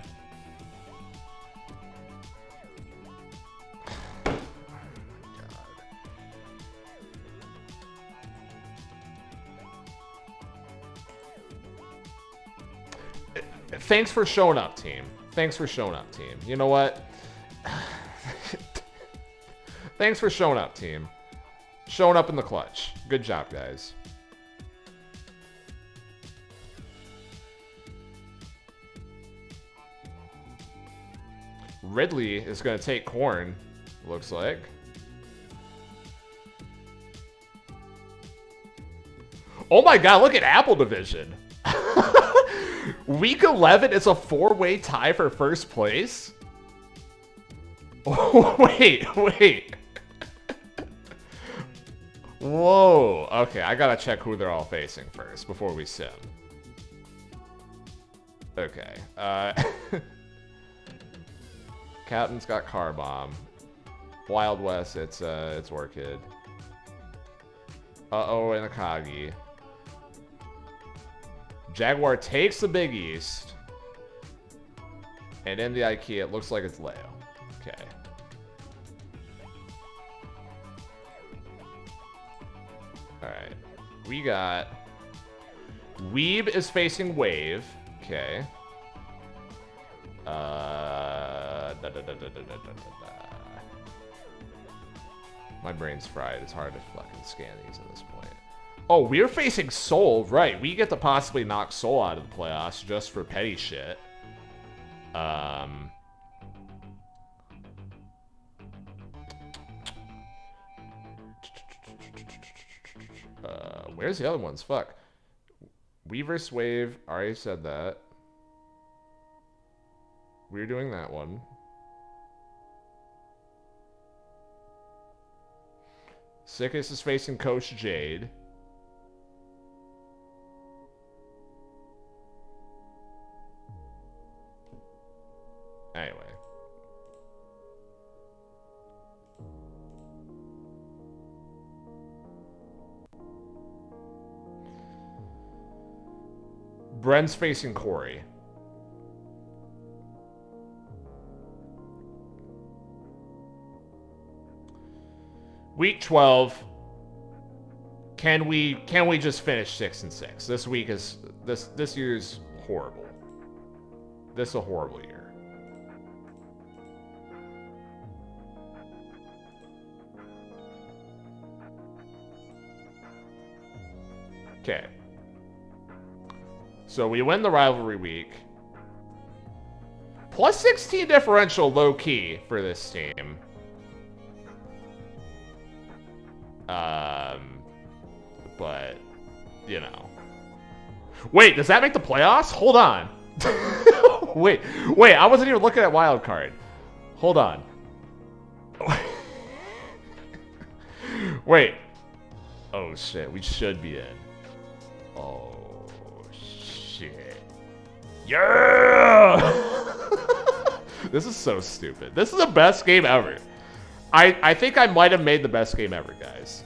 Thanks for showing up, team. Thanks for showing up, team. You know what? Thanks for showing up, team. Showing up in the clutch. Good job, guys. Ridley is going to take Corn, looks like. Oh my god, look at Apple Division. Week 11 is a 4-way tie for first place? Oh, wait. Whoa. Okay, I gotta check who they're all facing first before we sim. Okay. Captain's got Car Bomb. Wild West, it's Orchid. Uh-oh, and Akagi. Jaguar takes the Big East. And in the IKEA, it looks like it's Leo. Okay. Alright. We got... Weeb is facing Wave. Okay. My brain's fried. It's hard to fucking scan these at this point. Oh, we're facing Seoul. Right. We get to possibly knock Seoul out of the playoffs just for petty shit. Where's the other ones? Fuck. We vs. Wave. Already said that. We're doing that one. Sickest is facing Coach Jade. Anyway. Bren's facing Corey. Week 12. Can we just finish 6-6? This week is this year's horrible. This is a horrible year. Okay. So we win the rivalry week. Plus 16 differential low key for this team. But, you know. Wait, does that make the playoffs? Hold on. wait, I wasn't even looking at wild card. Hold on. Wait. Oh, shit, we should be in. Oh, shit. Yeah! This is so stupid. This is the best game ever. I think I might have made the best game ever, guys.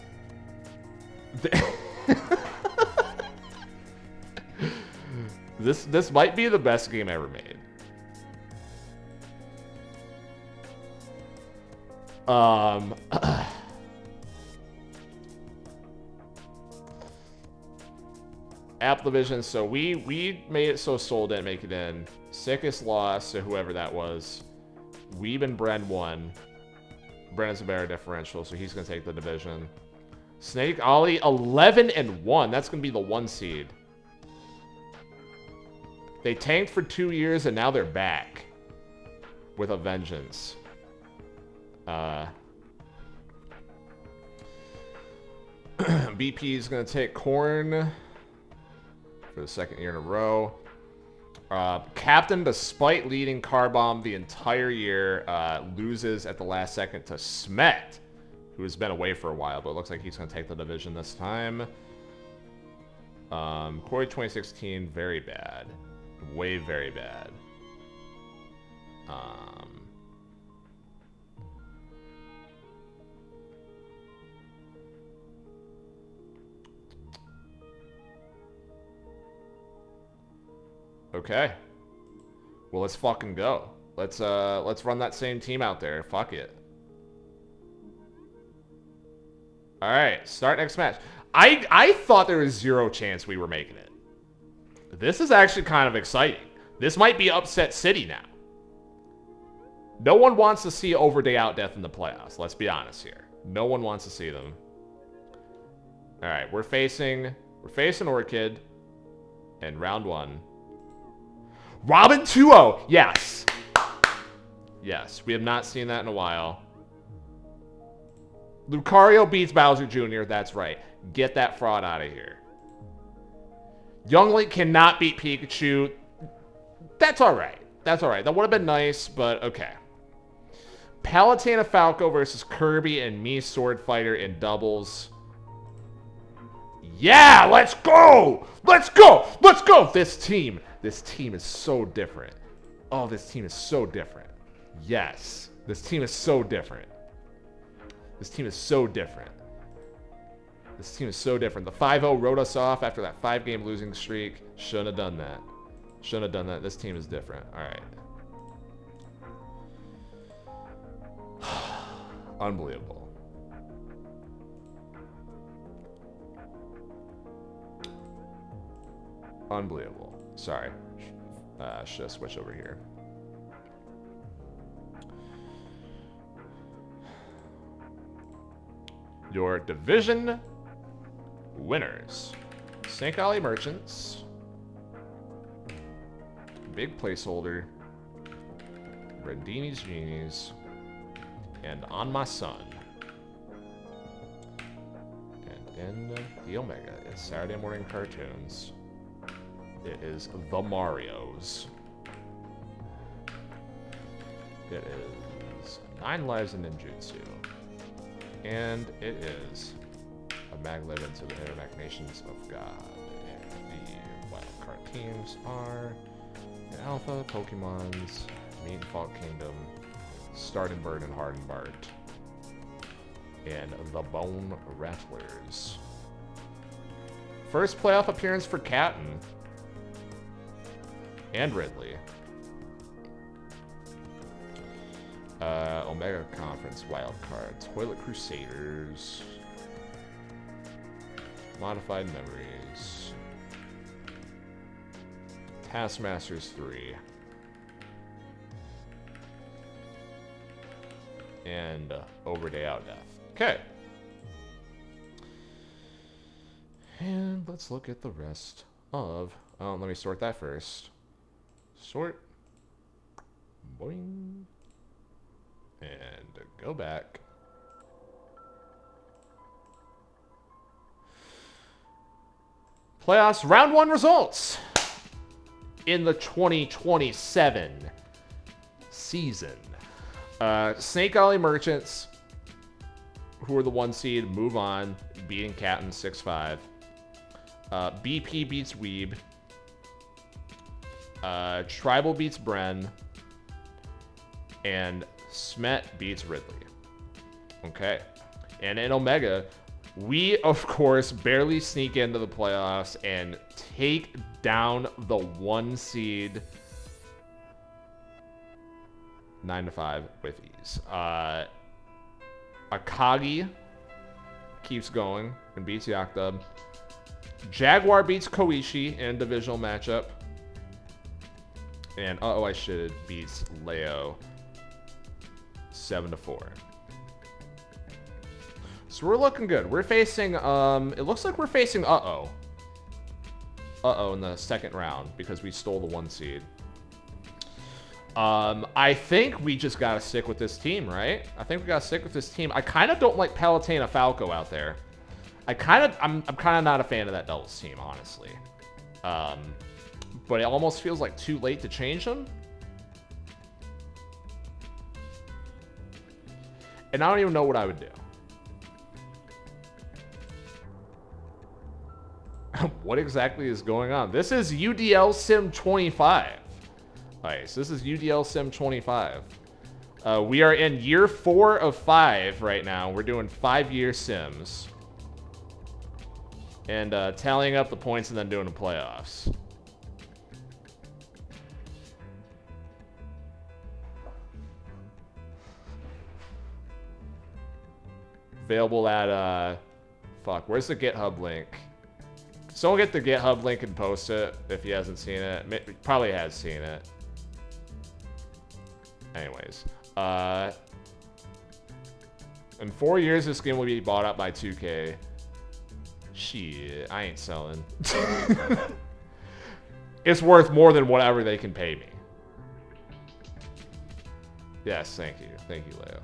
This might be the best game ever made. App Division, so we made it so Soul didn't make it in. Sickest lost to whoever that was. Weeb and Bren won. Bren's a better differential, so he's gonna take the division. Snake Ollie 11-1. That's gonna be the 1 seed. They tanked for 2 years and now they're back with a vengeance. BP is gonna take Korn for the 2nd year in a row. Captain, despite leading Car Bomb the entire year, loses at the last second to Smet, who has been away for a while, but it looks like he's going to take the division this time. Corey 2016, very bad. Way very bad. Okay. Well, let's fucking go. Let's run that same team out there. Fuck it. All right, start next match. I thought there was 0 chance we were making it. This is actually kind of exciting. This might be upset city now. No one wants to see Overday Out Death in the playoffs. Let's be honest here. No one wants to see them. All right, we're facing Orchid in round 1. Robin 2-0. Yes. Yes, we have not seen that in a while. Lucario beats Bowser Jr. That's right. Get that fraud out of here. Young Link cannot beat Pikachu. That's all right. That's all right. That would have been nice, but okay. Palutena Falco versus Kirby and me Sword Fighter in doubles. Yeah, let's go! Let's go! Let's go! This team is so different. Oh, this team is so different. Yes. This team is so different. This team is so different. This team is so different. The 5-0 wrote us off after that 5-game losing streak. Shouldn't have done that. Shouldn't have done that. This team is different. All right. Unbelievable. Unbelievable. Sorry. Should have switched over here. Your division winners. Snake Alley Merchants. Big Placeholder. Rendini's Genies. And On My Son. And in the Omega, it's Saturday morning cartoons. It is The Marios. It is 9 Lives in Ninjutsu. And it is a maglev into the inner machinations of God. And the wildcard teams are the Alpha, Pokemons, Meat and Fault Kingdom, Stardenbird and Hardenbart, and the Bone Rattlers. First playoff appearance for Captain and Ridley. Omega Conference wildcard, Toilet Crusaders, Modified Memories, Taskmasters 3, and Overday Out Death. Okay. And let's look at the rest of... Oh, let me sort that first. Sort. Boing. And go back. Playoffs round 1 results in the 2027 season. Snake Alley Merchants, who are the 1 seed, move on, beating Captain 6-5. BP beats Weeb. Tribal beats Bren. And Smet beats Ridley. Okay. And in Omega, we, of course, barely sneak into the playoffs and take down the 1 seed 9-5 with ease. Akagi keeps going and beats Yakdub. Jaguar beats Koichi in a divisional matchup. And I should beats Leo 7-4. So we're looking good. We're facing it looks like we're facing in the second round because we stole the 1 seed. I think we just gotta stick with this team, right? I think we gotta stick with this team. I kind of don't like Palutena Falco out there. I'm kind of not a fan of that doubles team, honestly. But it almost feels like too late to change them. And I don't even know what I would do. What exactly is going on? This is UDLSim25. Nice. This is UDLSim25. We are in year 4 of 5 right now. We're doing 5-year sims. And tallying up the points and then doing the playoffs. Available at, fuck, where's the GitHub link? Someone get the GitHub link and post it if he hasn't seen it. Probably has seen it. Anyways. In 4 years, this game will be bought up by 2K. Shit, I ain't selling. It's worth more than whatever they can pay me. Yes, thank you. Thank you, Leo.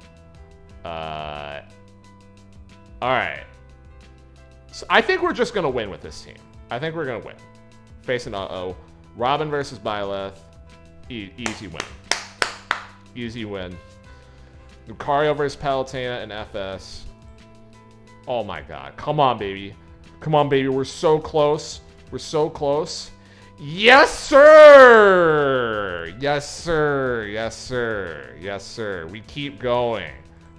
Alright. So I think we're just going to win with this team. I think we're going to win. Facing Robin versus Byleth. Easy win. Easy win. Lucario versus Palutena and FS. Oh my god. Come on, baby. Come on, baby. We're so close. We're so close. Yes, sir! Yes, sir. Yes, sir. Yes, sir. We keep going.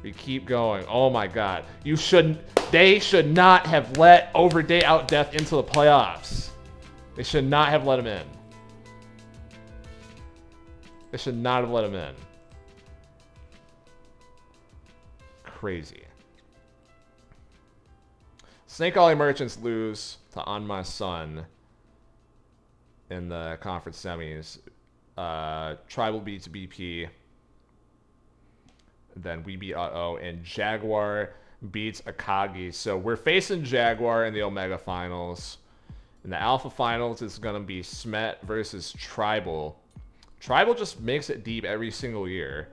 We keep going. Oh my god. They should not have let Overday Outdeath into the playoffs. They should not have let him in. They should not have let him in. Crazy. Snake Alley Merchants lose to On My Son in the conference semis. Tribal beats BP. Then we beat and Jaguar beats Akagi. So we're facing Jaguar in the Omega Finals. In the Alpha Finals, it's going to be Smet versus Tribal. Tribal just makes it deep every single year.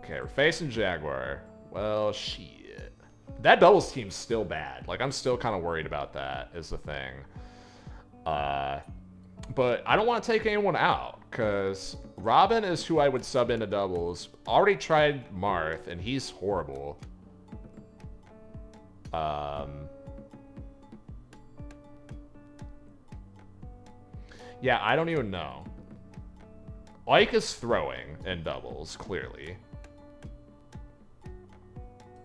Okay, we're facing Jaguar. Well, shit. That doubles team's still bad. Like, I'm still kind of worried about that, is the thing. But I don't want to take anyone out, because Robin is who I would sub into doubles. Already tried Marth, and he's horrible. Yeah, I don't even know. Ike is throwing in doubles, clearly.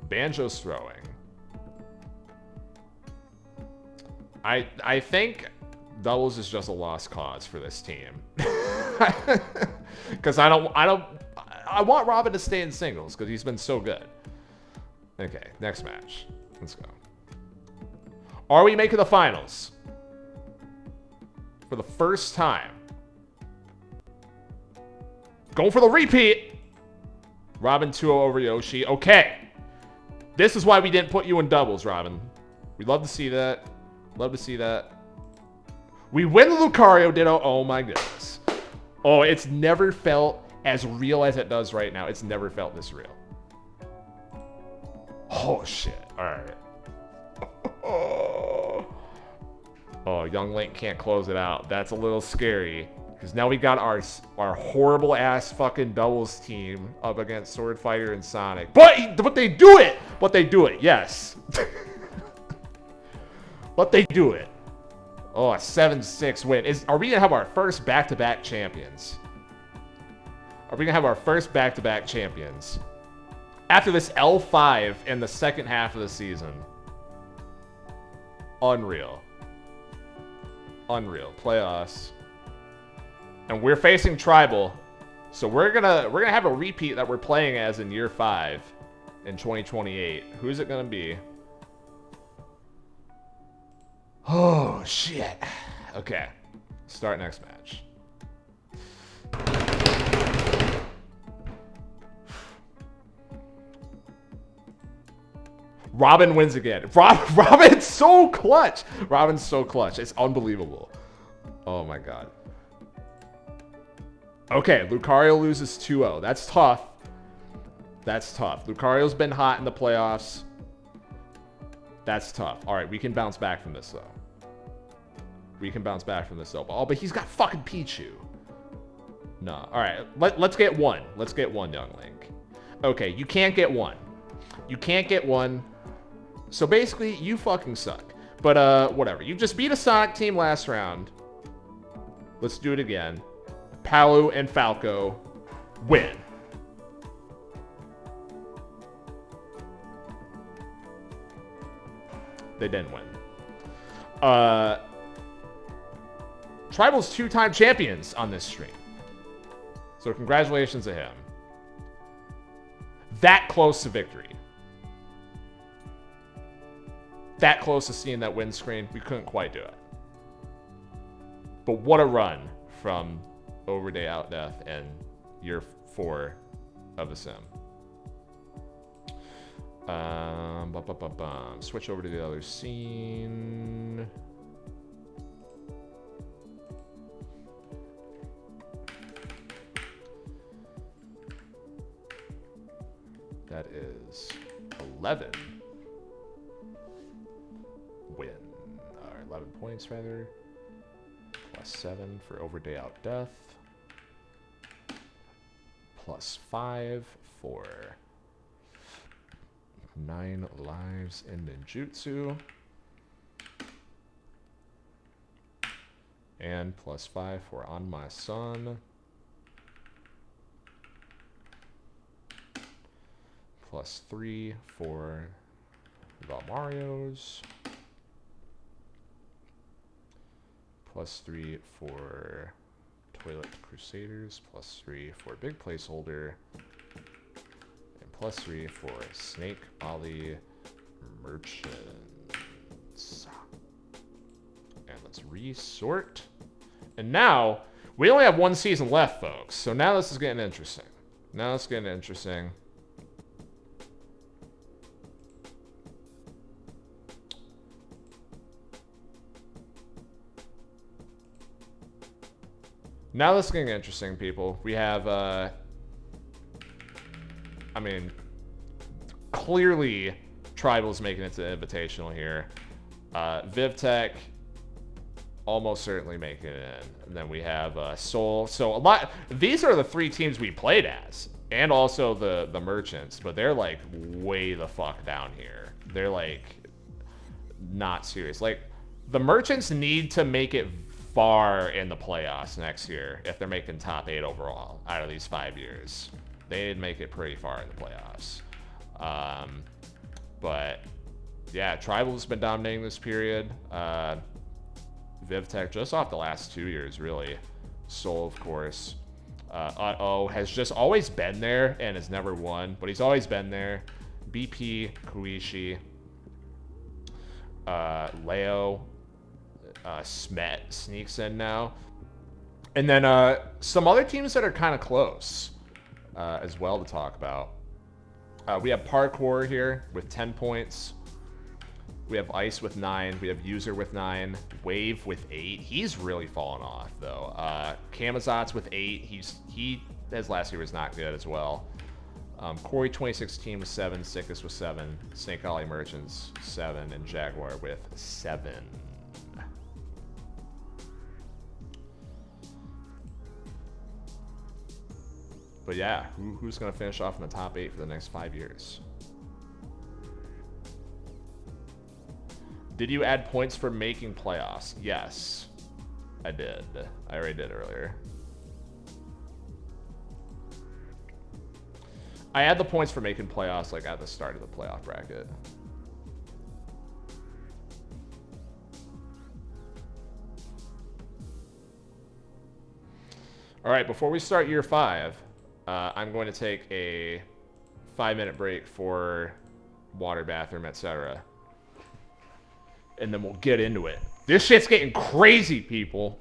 Banjo's throwing. I think doubles is just a lost cause for this team. Because I want Robin to stay in singles because he's been so good. Okay, next match. Let's go. Are we making the finals? For the first time. Going for the repeat. Robin 2-0 over Yoshi. Okay. This is why we didn't put you in doubles, Robin. We'd love to see that. Love to see that. We win the Lucario Ditto. Oh my goodness. Oh, it's never felt as real as it does right now. It's never felt this real. Oh shit. Alright. Oh, Young Link can't close it out. That's a little scary. Because now we got our horrible ass fucking doubles team up against Sword Fighter and Sonic. But they do it! But they do it, yes. But they do it. Oh, a 7-6 win. Are we going to have our first back-to-back champions? Are we going to have our first back-to-back champions? After this L5 in the second half of the season. Unreal. Unreal. Playoffs. And we're facing Tribal. So we're gonna have a repeat that we're playing as in year 5 in 2028. Who's it gonna be? Oh shit. Okay. Start next match. Robin wins again. Robin's so clutch. Robin's so clutch. It's unbelievable. Oh my god. Okay, Lucario loses 2-0. That's tough. That's tough. Lucario's been hot in the playoffs. That's tough. All right, we can bounce back from this, though. We can bounce back from this, though. Oh, but he's got fucking Pichu. No. All right, let's get one. Let's get one, Young Link. Okay, you can't get one. You can't get one. So basically, you fucking suck. But whatever. You just beat a Sonic team last round. Let's do it again. Palu and Falco win. They didn't win. Tribal's 2-time champions on this stream. So congratulations to him. That close to victory. That close to seeing that win screen. We couldn't quite do it. But what a run from Overday Outdeath and year 4 of the sim. Switch over to the other scene. That is 11 win. All right, 11 points rather. Plus 7 for Overday Outdeath. Plus 5 for 9 lives in ninjutsu. And plus 5 for On My Son. Plus 3 for the Marios. Plus 3 for Toilet Crusaders. Plus 3 for Big Placeholder. And plus 3 for Snake Ollie Merchants. And let's resort. And now, we only have one season left, folks. So now this is getting interesting. Now it's getting interesting. Now this is getting interesting, people. We have, I mean, clearly Tribal's making it to the Invitational here. VivTech almost certainly making it in. And then we have Soul. So a lot, these are the 3 teams we played as. And also the Merchants, but they're like way the fuck down here. They're like not serious. Like the Merchants need to make it far in the playoffs next year if they're making top 8 overall out of these 5 years. They did make it pretty far in the playoffs. But yeah, Tribal's been dominating this period. VivTech just off the last 2 years, really. Soul, of course. Has just always been there and has never won, but he's always been there. BP, Kuishi, Leo, Smet sneaks in now. And then some other teams that are kind of close as well to talk about. We have Parkour here with 10 points. We have Ice with 9. We have User with 9. Wave with 8. He's really fallen off, though. Kamazot's with 8. His last year was not good as well. Corey 2016 with 7. Sickus with 7. Snake Ollie Merchants 7. And Jaguar with 7. But yeah, who's going to finish off in the top 8 for the next 5 years? Did you add points for making playoffs? Yes, I did. I already did earlier. I add the points for making playoffs like at the start of the playoff bracket. All right, before we start year 5, I'm going to take a 5-minute break for water, bathroom, etc. And then we'll get into it. This shit's getting crazy, people.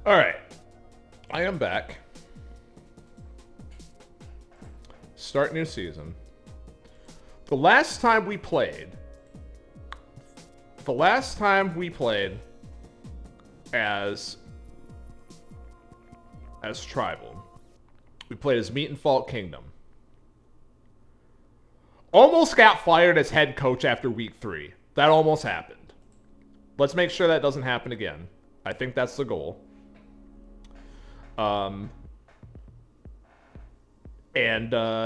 All right, I am back. Start new season. The last time we played as Tribal, we played as Meat and Fault Kingdom. Almost got fired as head coach after week 3. That almost happened. Let's make sure that doesn't happen again. I think that's the goal.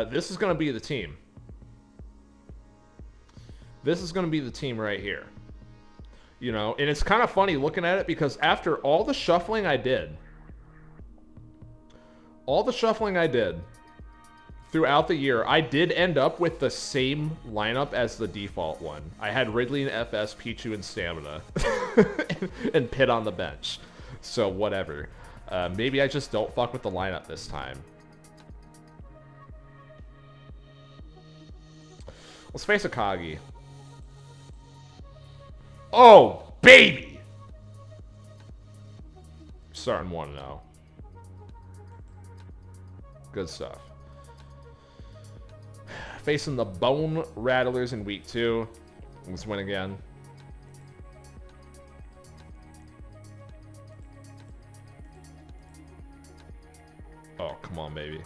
This is going to be the team. This is going to be the team right here. You know, and it's kind of funny looking at it because after all the shuffling I did throughout the year, I did end up with the same lineup as the default one. I had Ridley and FS, Pichu and Stamina, and Pit on the bench. So whatever. Maybe I just don't fuck with the lineup this time. Let's face Akagi. Oh, baby! Starting 1-0. Good stuff. Facing the Bone Rattlers in week 2. Let's win again. Oh, come on, baby.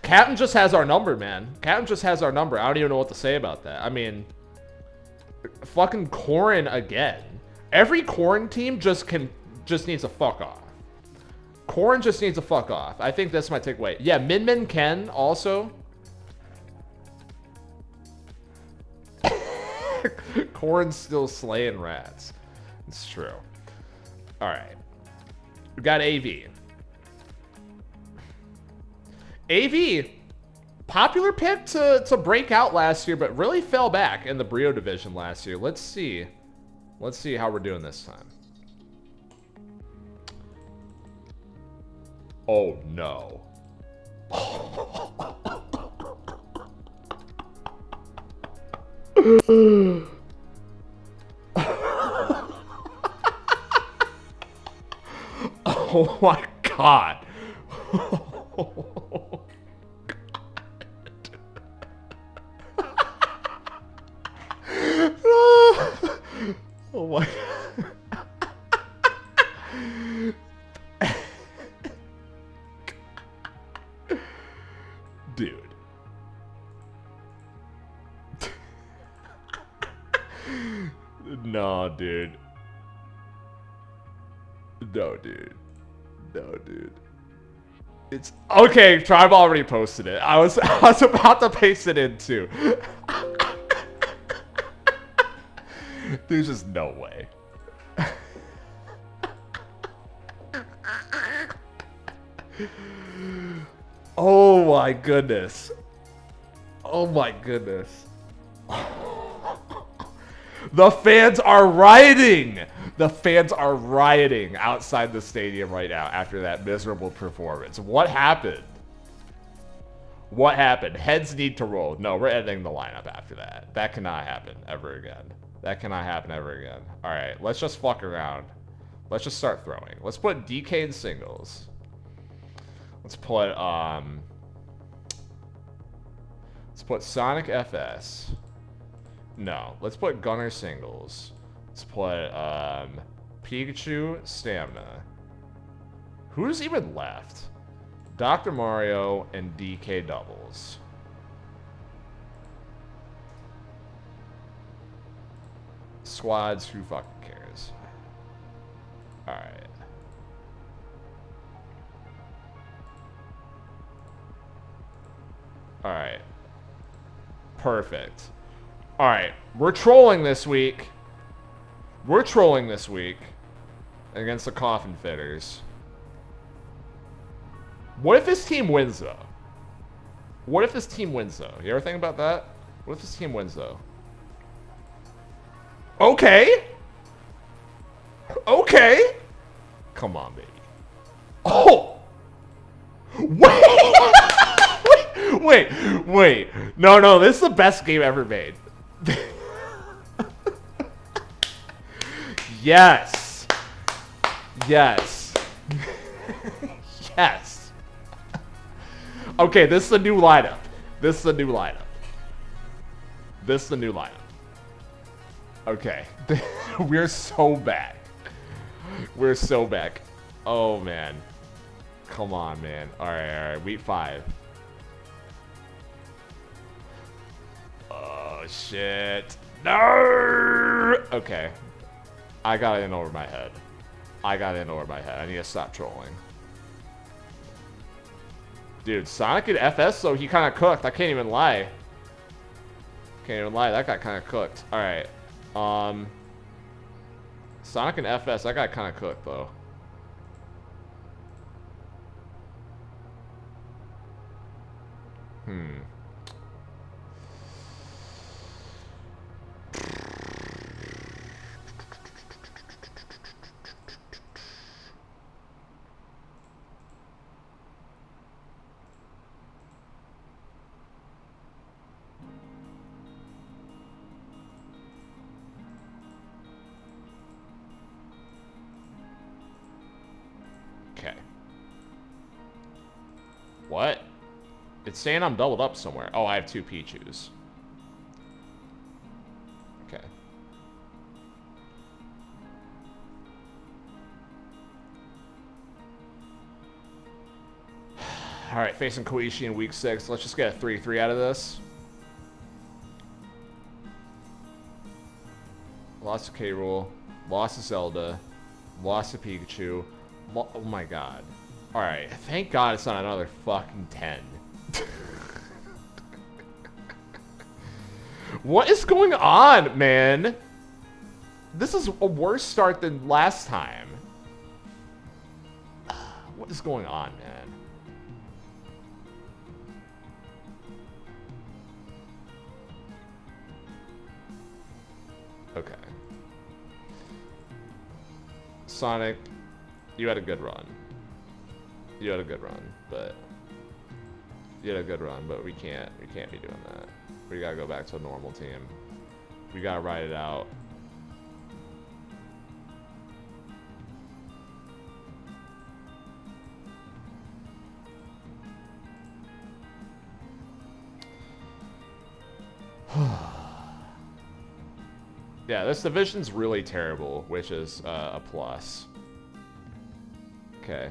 Captain just has our number, man. Captain just has our number. I don't even know what to say about that. I mean, fucking Corrin again. Every Corrin team just needs to fuck off. Corrin just needs to fuck off. I think that's my takeaway. Yeah, Min Ken also. Corrin's still slaying rats. It's true. All right. We got AV. AV Popular pick to break out last year, but really fell back in the Brio division last year. Let's see. Let's see how we're doing this time. Oh, no. Oh my god. Oh my dude. No, dude. No, dude. No, dude. It's okay. Tribe already posted it. I was about to paste it in too. There's just no way. Oh my goodness. Oh my goodness. The fans are rioting. The fans are rioting outside the stadium right now after that miserable performance. What happened? What happened? Heads need to roll. No, we're ending the lineup after that. That cannot happen ever again. That cannot happen ever again. All right, let's just fuck around. Let's just start throwing. Let's put DK in singles. Let's put Sonic FS. No, let's put Gunner singles. Let's put Pikachu stamina. Who's even left? Dr. Mario and DK doubles. Squads, who fucking cares? Alright. Alright. Perfect. Alright, we're trolling this week. We're trolling this week against the Coffin Fitters. What if this team wins, though? What if this team wins, though? You ever think about that? What if this team wins, though? Okay. Okay. Come on, baby. Oh! Wait! Wait. No, this is the best game ever made. Yes. Yes. Yes. Okay, this is the new lineup. This is the new lineup. This is the new lineup. Okay. We're so back. We're so back. Oh, man. Come on, man. Alright. Week 5. Oh, shit. No! Okay. I got in over my head. I need to stop trolling. Dude, Sonic and FS, though, he kind of cooked. I can't even lie. That got kind of cooked. Alright. Sonic and FS, that got kind of cooked, though. Okay. What? It's saying I'm doubled up somewhere. Oh, I have 2 Pichus. Okay. Alright, facing Koichi in week 6. Let's just get a 3-3 out of this. Lost to K-Rool. Lost to Zelda. Lost to Pikachu. Oh my god. Alright, thank god it's not another fucking 10. What is going on, man? This is a worse start than last time. What is going on, man? Okay. Sonic, you had a good run. You had a good run, but we can't be doing that. We gotta go back to a normal team. We gotta ride it out. Yeah, this division's really terrible, which is a plus. Okay.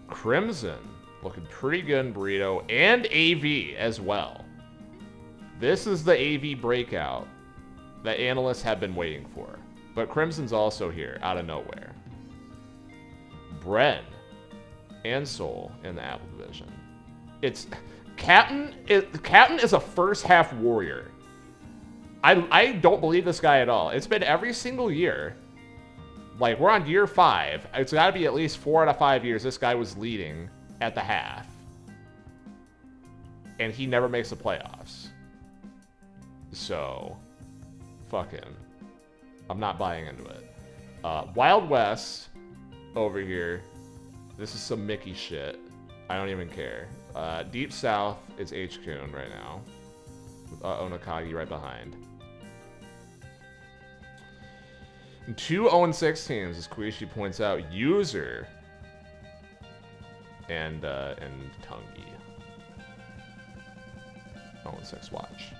Crimson, looking pretty good in Burrito, and AV as well. This is the AV breakout that analysts have been waiting for. But Crimson's also here, out of nowhere. Bren and Soul in the Apple division. It's... Captain is a first half warrior. I don't believe this guy at all. It's been every single year. Like, we're on year 5. It's got to be at least 4 out of 5 years this guy was leading at the half. And he never makes the playoffs. So, fuck him. I'm not buying into it. Wild West over here. This is some Mickey shit. I don't even care. Deep South is H-Kun right now. With Onakagi right behind. And 2 0-6 teams, as Koichi points out. User and Tungi. 0-6 watch.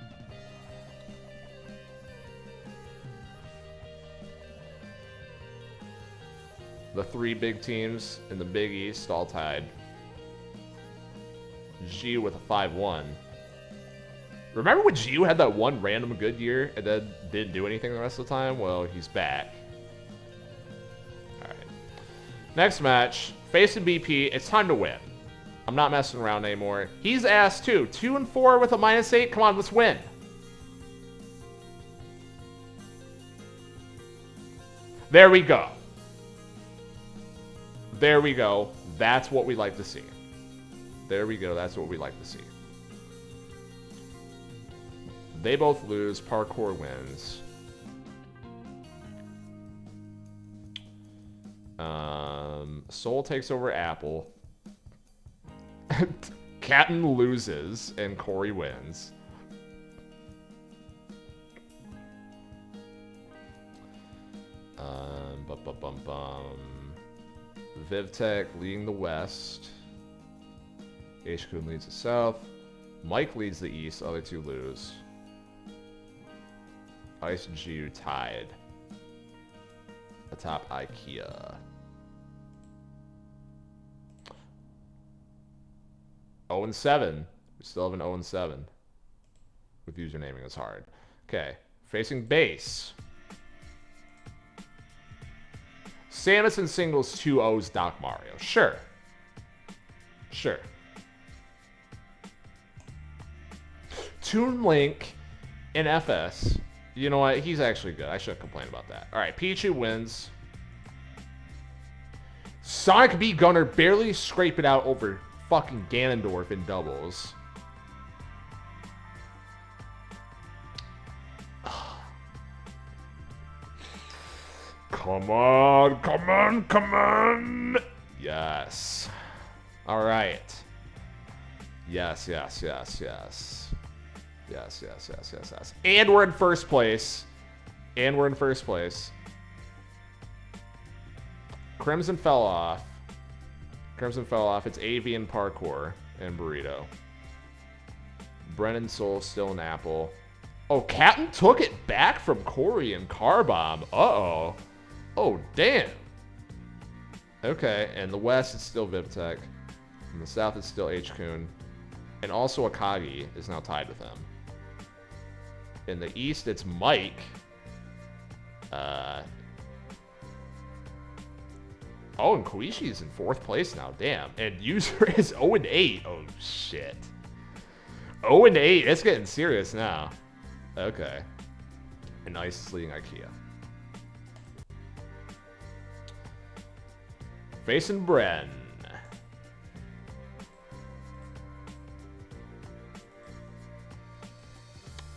The 3 big teams in the Big East all tied. G with a 5-1. Remember when Giu had that one random good year and then didn't do anything the rest of the time? Well, he's back. Alright. Next match. Facing BP. It's time to win. I'm not messing around anymore. He's ass too. 2-4 with a -8. Come on, let's win. There we go. There we go. That's what we like to see. There we go. That's what we like to see. They both lose. Parkour wins. Soul takes over Apple. Captain loses and Corey wins. Vivtech leading the West. H-Kun leads the South. Mike leads the East. Other 2 lose. Ice and Giu tied. Atop IKEA. 0-7. We still have an 0-7. With usernaming is hard. Okay. Facing base. Samus in singles 2-0's Doc Mario. Sure. Sure. Toon Link in FS. You know what? He's actually good. I shouldn't complain about that. All right. Pichu wins. Sonic B Gunner barely scrape it out over fucking Ganondorf in doubles. Come on, come on, come on. Yes. All right. Yes, yes, yes, yes. Yes, yes, yes, yes, yes. And we're in first place. And we're in first place. Crimson fell off. Crimson fell off. It's AV and Parkour and Burrito. Brennan Soul still an Apple. Oh, Captain took it back from Corey and Carbomb. Uh-oh. Oh, damn. Okay, and the West is still Vivtech. And the South is still H-Kun. And also Akagi is now tied with him. In the East, it's Mike. Oh, and Koishi's in 4th place now. Damn. And User is 0-8. Oh, shit. 0-8. It's getting serious now. Okay. And nice leading IKEA. Facing Bren.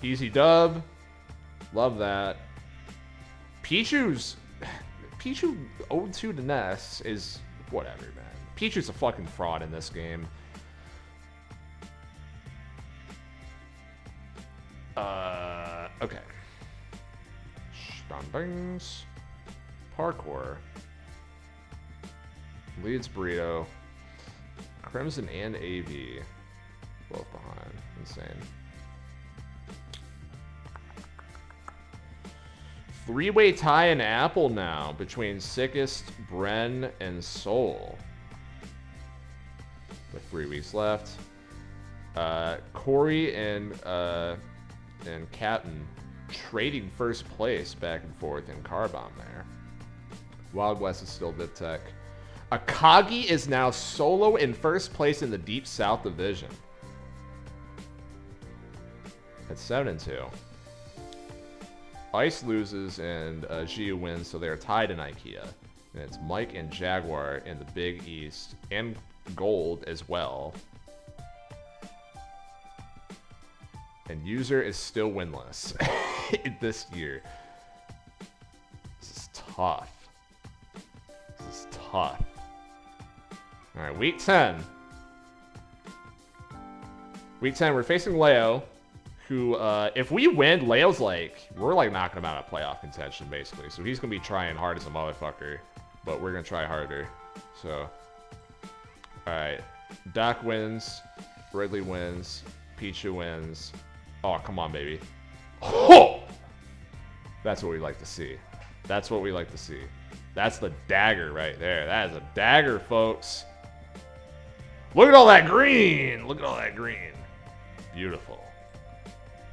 Easy dub. Love that. Pichu's... Pichu 0-2 to Ness is... Whatever, man. Pichu's a fucking fraud in this game. Okay. Standings. Parkour. Leeds Burrito. Crimson and AV. Both behind. Insane. 3-way tie in Apple now between Sickest, Bren, and Soul. With 3 weeks left. Corey and Captain trading first place back and forth in Car Bomb there. Wild West is still VipTech. Akagi is now solo in first place in the Deep South Division. At 7-2. Ice loses and Gio wins, so they're tied in IKEA. And it's Mike and Jaguar in the Big East. And Gold as well. And User is still winless this year. This is tough. This is tough. Alright, week 10. Week 10, we're facing Leo, who, if we win, Leo's like, we're like knocking him out of playoff contention, basically. So he's going to be trying hard as a motherfucker, but we're going to try harder. So, alright. Doc wins, Ridley wins, Pichu wins. Oh, come on, baby. Oh! That's what we like to see. That's what we like to see. That's the dagger right there. That is a dagger, folks. Look at all that green. Look at all that green. Beautiful.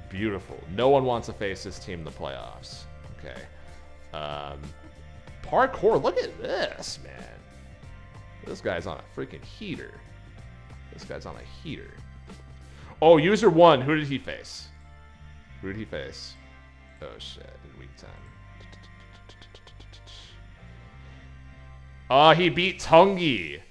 Beautiful. No one wants to face this team in the playoffs. Okay. Parkour. Look at this, man. This guy's on a freaking heater. This guy's on a heater. Oh, user 1. Who did he face? Who did he face? Oh, shit. In week 10. He beat Tungi.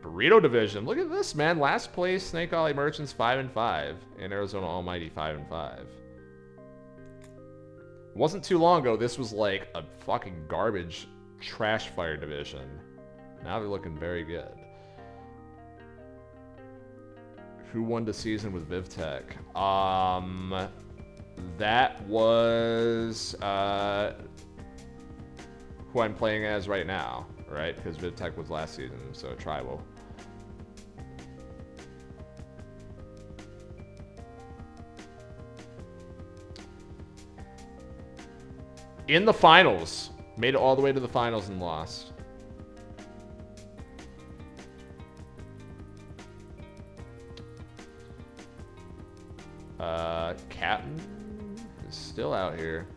Burrito Division. Look at this, man. Last place, Snake Alley Merchants 5-5. And Arizona Almighty 5-5. Wasn't too long ago, this was like a fucking garbage trash fire division. Now they're looking very good. Who won the season with VivTech? That was who I'm playing as right now, right? Because VivTech was last season, so Tribal. In the finals. Made it all the way to the finals and lost. Captain is still out here.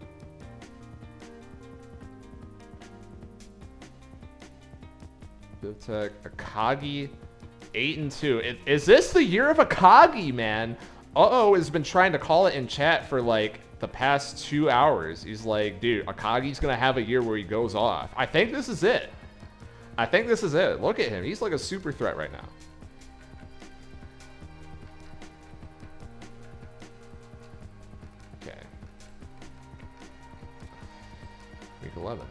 VivTech, Akagi, 8-2. Is this the year of Akagi, man? Uh-oh has been trying to call it in chat for like the past 2 hours. He's like, dude, Akagi's gonna have a year where he goes off. I think this is it. I think this is it. Look at him. He's like a super threat right now. Okay. Week 11.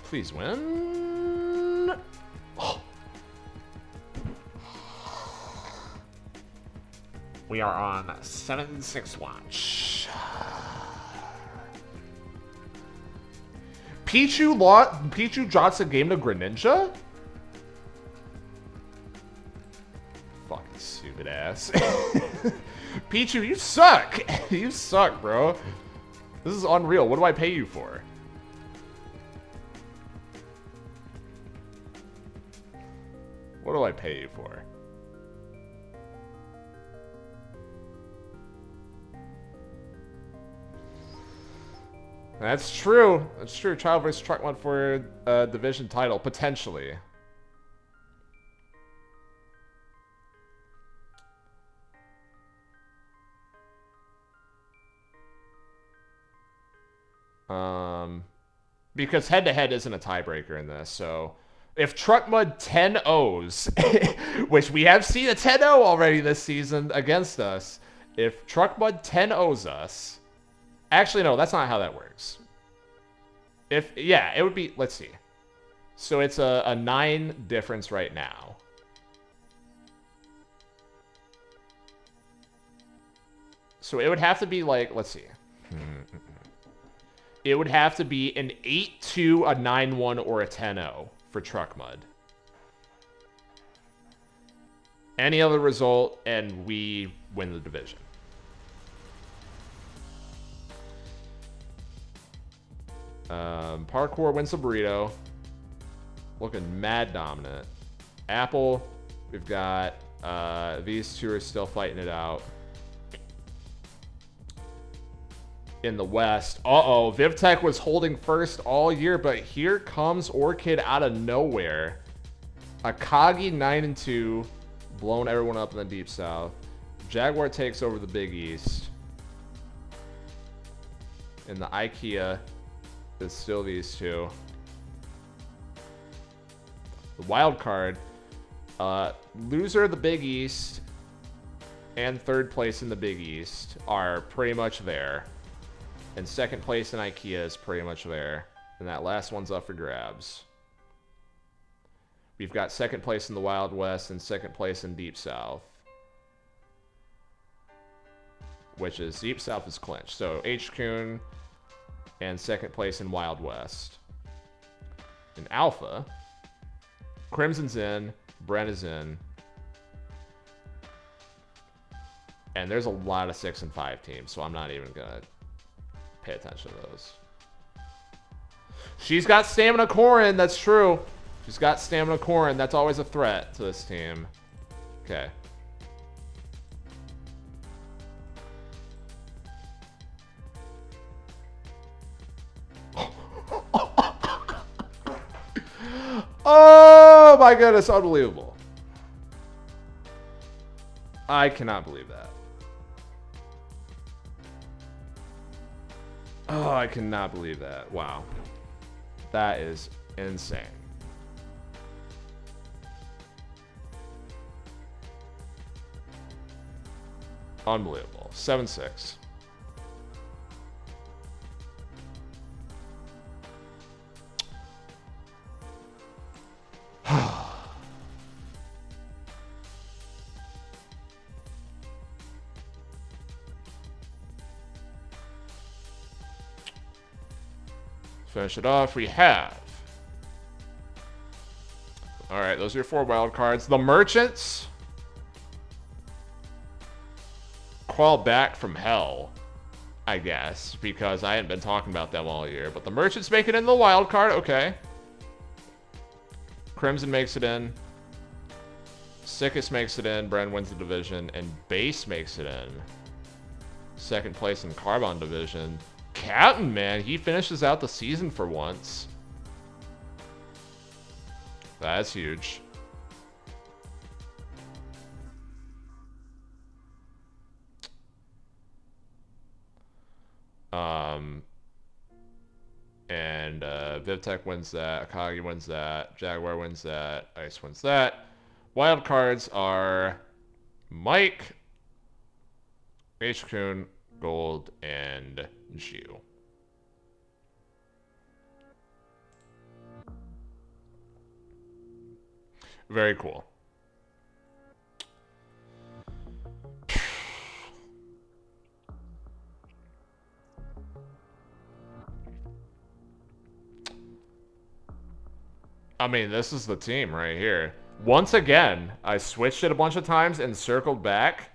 Please win. Oh. We are on 7-6 watch. Pichu drops a game to Greninja? Fucking stupid ass. Pichu, you suck. You suck, bro. This is unreal. What do I pay you for? What do I pay you for? That's true. That's true. Child vs. Truck went for a division title, potentially. Because head-to-head isn't a tiebreaker in this, so if Truck Mud 10-0s, which we have seen a 10-0 already this season against us, if Truck Mud 10-0s us, actually no, that's not how that works. Yeah, it would be, let's see. So it's a 9 difference right now. So it would have to be like, let's see. It would have to be an 8-2, a 9-1, or a 10-0 for Truck Mud. Any other result, and we win the division. Parkour wins the burrito. Looking mad dominant. Apple, we've got these two are still fighting it out. In the West. Uh-oh, VivTech was holding first all year, but here comes Orchid out of nowhere. Akagi 9-2, blowing everyone up in the Deep South. Jaguar takes over the Big East. And the IKEA is still these two. The wild card, loser of the Big East and third place in the Big East are pretty much there. And second place in IKEA is pretty much there. And that last one's up for grabs. We've got second place in the Wild West and second place in Deep South. Which is, Deep South is clinched. So H-Kun and second place in Wild West. In Alpha, Crimson's in, Brent is in. And there's a lot of 6 and 5 teams, so I'm not even gonna pay attention to those. She's got Stamina Corrin, that's true. She's got Stamina Corrin, that's always a threat to this team. Okay. Oh my goodness, unbelievable. I cannot believe that. Oh, I cannot believe that. Wow. That is insane. Unbelievable. 7-6. Finish it off. We have. All right, those are your 4 wild cards. The Merchants crawl back from hell, I guess, because I hadn't been talking about them all year. But the Merchants make it in the wild card. Okay. Crimson makes it in. Sickest makes it in. Bren wins the division. And Base makes it in. Second place in Carbon division. Captain, man, he finishes out the season for once. That's huge. And VivTech wins that. Akagi wins that. Jaguar wins that. Ice wins that. Wild cards are Mike, H-Kun, Gold, and Jiu. Very cool. I mean, this is the team right here. Once again, I switched it a bunch of times and circled back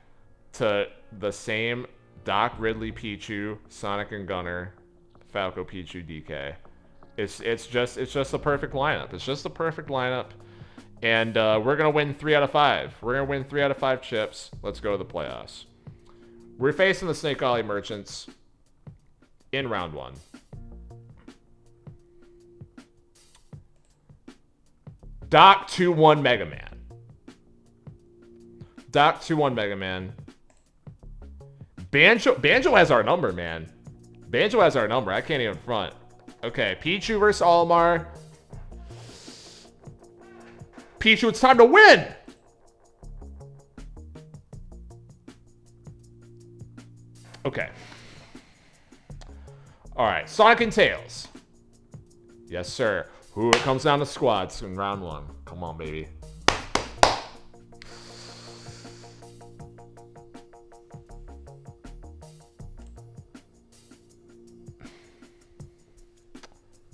to the same Doc, Ridley, Pichu, Sonic and Gunner, Falco, Pichu, DK. It's just a perfect lineup. It's just a perfect lineup. And we're going to win 3 out of 5. We're going to win 3 out of 5 chips. Let's go to the playoffs. We're facing the Snake Alley Merchants in round 1. Doc 2-1 Mega Man. Doc 2-1 Mega Man. Banjo has our number, man. Banjo has our number. I can't even front. Okay, Pichu versus Olimar. Pichu, it's time to win! Okay. Alright, Sonic and Tails. Yes, sir. Ooh, it comes down to squads in round 1. Come on, baby.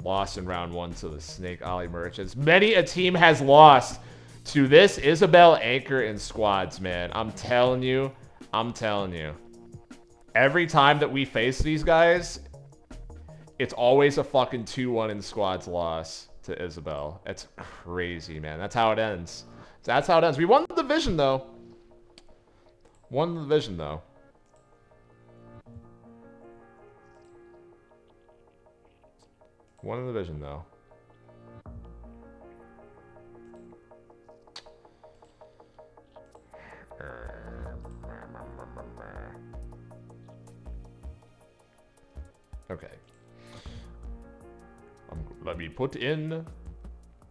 Lost in round 1 to the Snake Alley Merchants. Many a team has lost to this Isabelle, Anchor, and squads, man. I'm telling you. I'm telling you. Every time that we face these guys, it's always a fucking 2-1 in squads loss to Isabelle. It's crazy, man. That's how it ends. That's how it ends. We won the division, though. Won the division, though. Won the division, though. Okay. Let me put in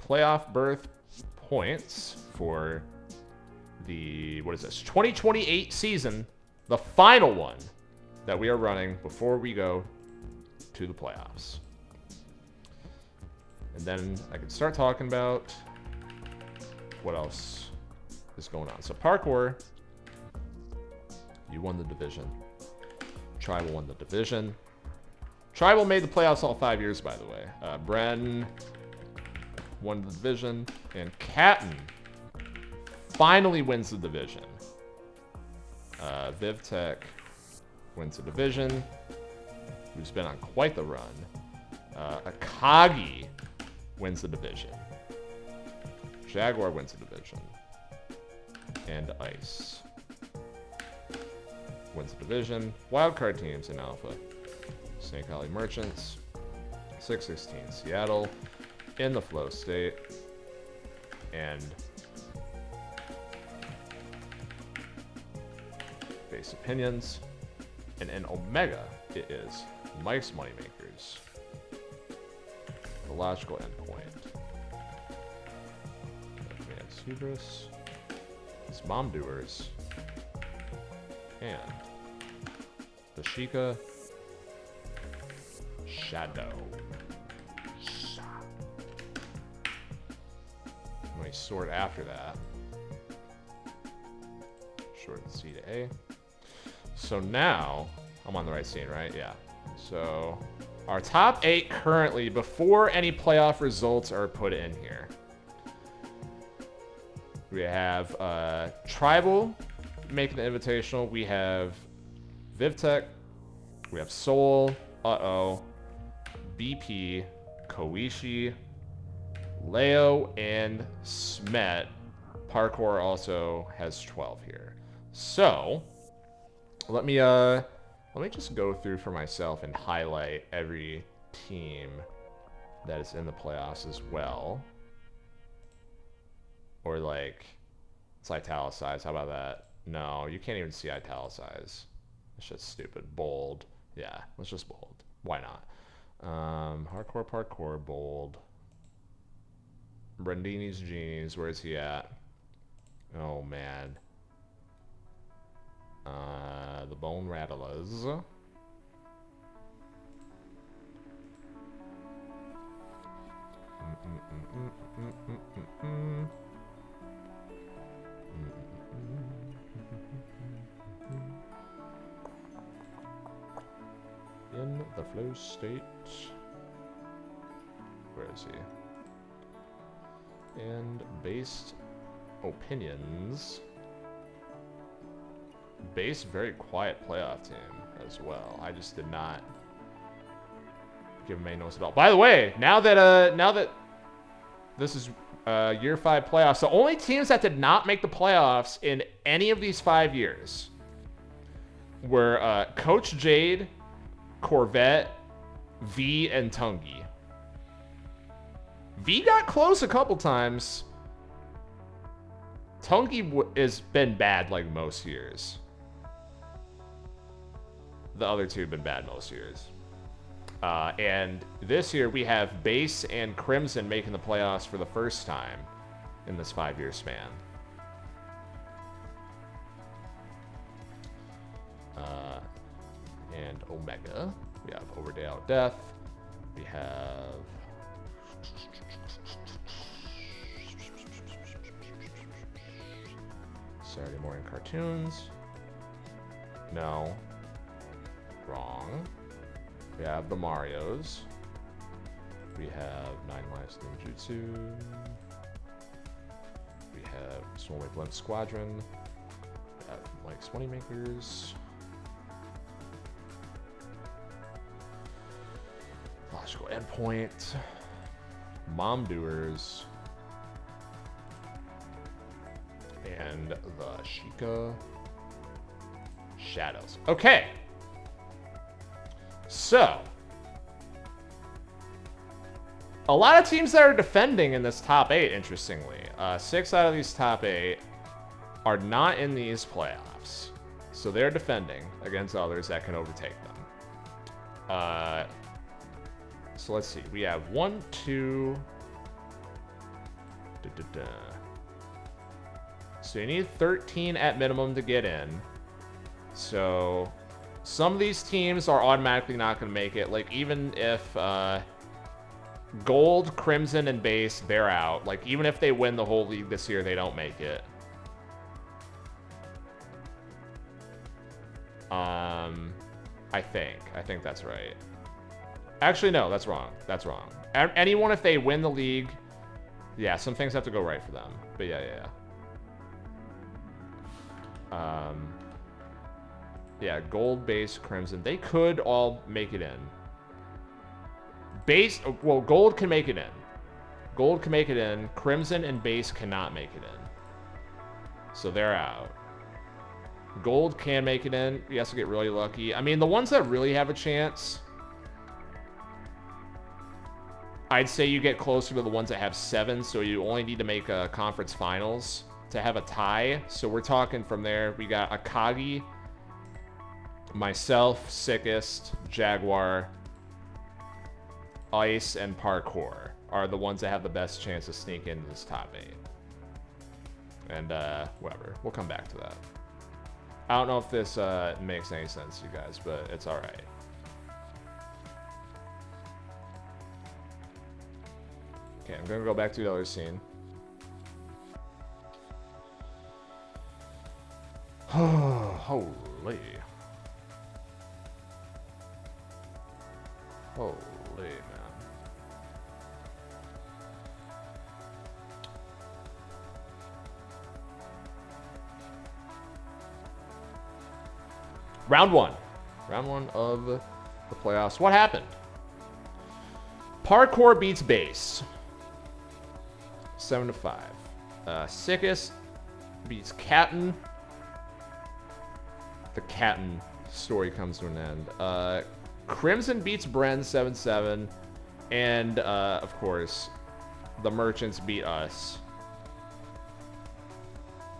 playoff berth points for the, what is this, 2028 season, the final one that we are running before we go to the playoffs. And then I can start talking about what else is going on. So parkour, you won the division. Tribal won the division. Tribal made the playoffs all 5 years, by the way. Bren won the division. And Captain finally wins the division. VivTech wins the division, who's been on quite the run. Akagi wins the division. Jaguar wins the division. And Ice wins the division. Wildcard teams in Alpha. Snake Alley Merchants. 616 Seattle. In the flow state. And Base Opinions. And in Omega, it is Mike's Moneymakers. The logical endpoint. Advanced Hubris. It's Mom Doers. And the Sheikah Shadow. My sword after that. Short C to A. So now, I'm on the right scene, right? Yeah. So our top 8 currently, before any playoff results are put in here. We have Tribal making the Invitational. We have VivTech. We have Soul. Uh-oh. BP. Koishi. Leo and Smet. Parkour also has 12 here. So let me just go through for myself and highlight every team that is in the playoffs as well. Or like, it's italicized. How about that? No, you can't even see italicized. It's just stupid. Bold. Yeah, let's just bold. Why not? Hardcore parkour, bold. Brandini's Genies, where's he at? Oh man. The Bone Rattlers. In the flow state. Where is he? And based opinions. Base, very quiet playoff team as well. I just did not give him any notice at all. By the way, now that this is year 5 playoffs, the only teams that did not make the playoffs in any of these 5 years were Coach Jade, Corvette, V, and Tungi. V got close a couple times. Tungi has been bad like most years. The other two have been bad most years. And this year we have Base and Crimson making the playoffs for the first time in this 5-year span. And Omega. We have Overdale Death. We have... Saturday morning cartoons. No. Wrong. We have the Marios. We have 9 Lives Ninjutsu. We have Soulmate Blend Squadron. We have Mike's Moneymakers. Logical Endpoint. Mom Doers. And the Sheikah Shadows. Okay. So, a lot of teams that are defending in this top 8, interestingly. 6 out of these top 8 are not in these playoffs. So they're defending against others that can overtake them. So let's see. We have 1, 2... So you need 13 at minimum to get in. So some of these teams are automatically not going to make it. Like, even if Gold, Crimson, and Base, they're out. Like, even if they win the whole league this year, they don't make it. I think that's right. Actually, no, that's wrong. That's wrong. Anyone, if they win the league, yeah, some things have to go right for them. But yeah. Yeah, Gold, Base, Crimson. They could all make it in. Base, well, Gold can make it in. Gold can make it in. Crimson and Base cannot make it in. So they're out. Gold can make it in. He has to get really lucky. I mean, the ones that really have a chance, I'd say you get closer to the ones that have 7, so you only need to make a conference finals to have a tie. So we're talking from there. We got Akagi, myself, Sickest, Jaguar, Ice, and Parkour are the ones that have the best chance to sneak into this top 8. And whatever, we'll come back to that. I don't know if this makes any sense to you guys, but it's all right. Okay, I'm gonna go back to the other scene. Holy. Holy, man. Round 1. Round 1 of the playoffs. What happened? Parkour beats Base. 7-5. Sickest beats Captain. The Captain story comes to an end. Crimson beats Bren 7-7. And, of course, the Merchants beat us.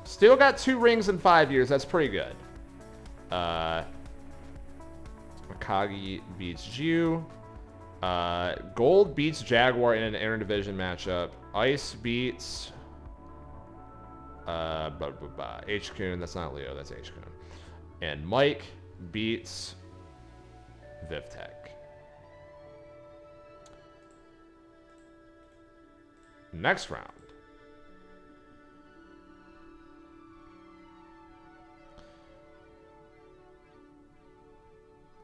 Still got 2 rings in 5 years. That's pretty good. Akagi beats Ju. Gold beats Jaguar in an interdivision matchup. Ice beats H-Kun. That's not Leo, that's H-Kun. And Mike beats Vivtech. Next round.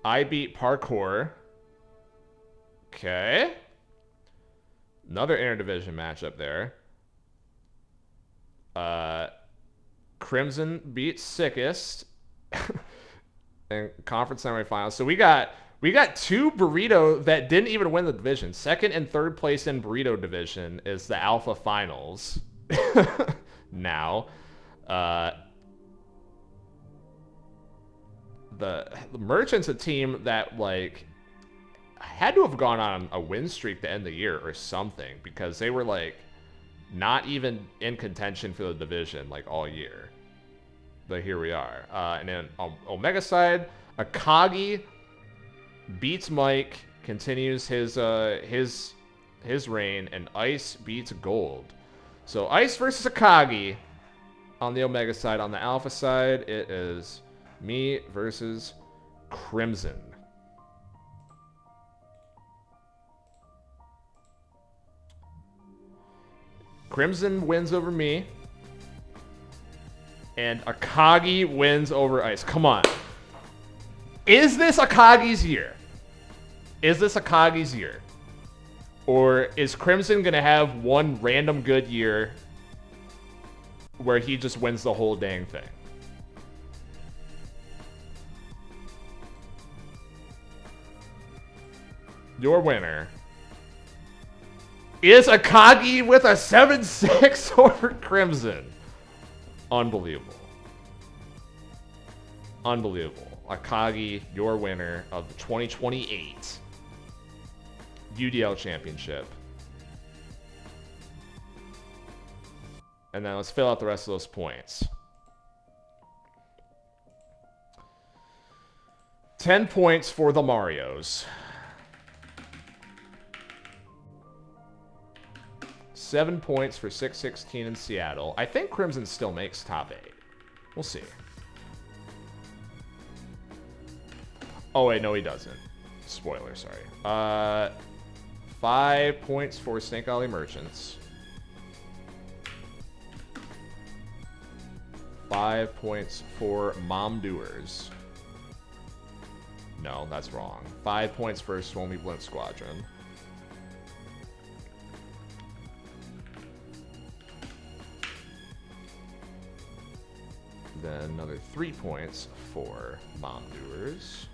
I beat Parkour. Okay. Another interdivision matchup there. Crimson beat Sickest in conference semifinals. So we got 2 Burrito that didn't even win the division. Second and third place in Burrito division is the Alpha Finals. Now. The Merchants, a team that, like, had to have gone on a win streak to end the year or something, because they were, like, not even in contention for the division, like, all year. But here we are. And then on Omega side, Akagi beats Mike, continues his reign, and Ice beats Gold. So Ice versus Akagi on the Omega side. On the Alpha side, it is me versus Crimson. Crimson wins over me. And Akagi wins over Ice. Come on. Is this Akagi's year? Is this Akagi's year? Or is Crimson going to have one random good year where he just wins the whole dang thing? Your winner is Akagi with a 7-6 over Crimson. Unbelievable. Unbelievable. Akagi, your winner of the 2028 UDL Championship. And then let's fill out the rest of those points. 10 points for the Marios. 7 points for 616 in Seattle. I think Crimson still makes top 8. We'll see. Oh, wait, no, he doesn't. Spoiler, sorry. 5 points for Snake Alley Merchants. 5 points for Mom Doers. No, that's wrong. 5 points for Swomey Blunt Squadron. Then another 3 points for Mom Doers.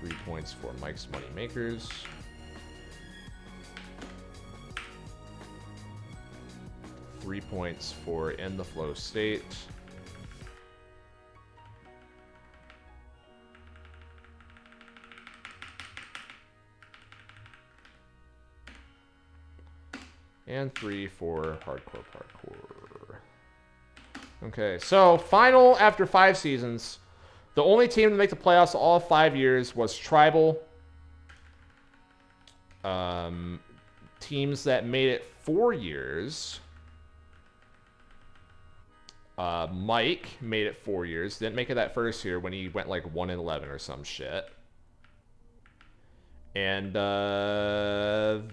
3 points for Mike's Money Makers. 3 points for In the Flow State. And 3 for Hardcore Parkour. Okay, so final after 5 seasons. The only team to make the playoffs all 5 years was Tribal. Teams that made it 4 years. Mike made it 4 years. Didn't make it that first year when he went like 1-11 or some shit. And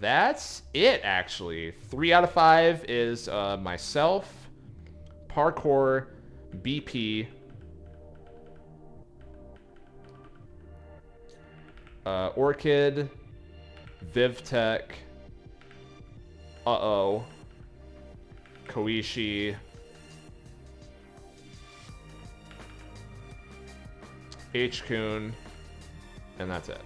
that's it, actually. 3 out of 5 is myself, Parkour, BP, Orchid, Vivtech, Koishi, H-Kun, and that's it.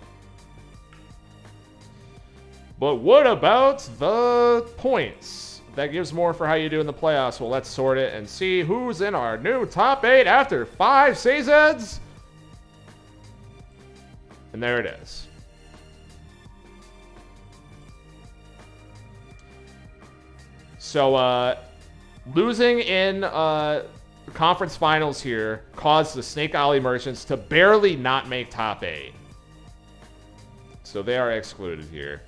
But what about the points? That gives more for how you do in the playoffs. Well, let's sort it and see who's in our new top 8 after 5 seasons. And there it is. So, losing in conference finals here caused the Snake Alley Merchants to barely not make top 8. So they are excluded here.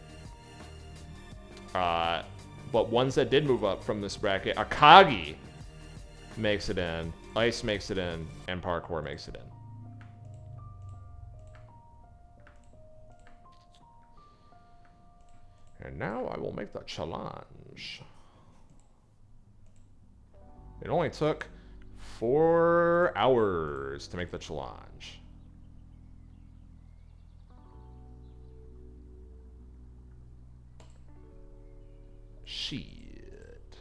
But ones that did move up from this bracket, Akagi makes it in, Ice makes it in, and Parkour makes it in. And now I will make the challenge. It only took 4 hours to make the challenge. Shit.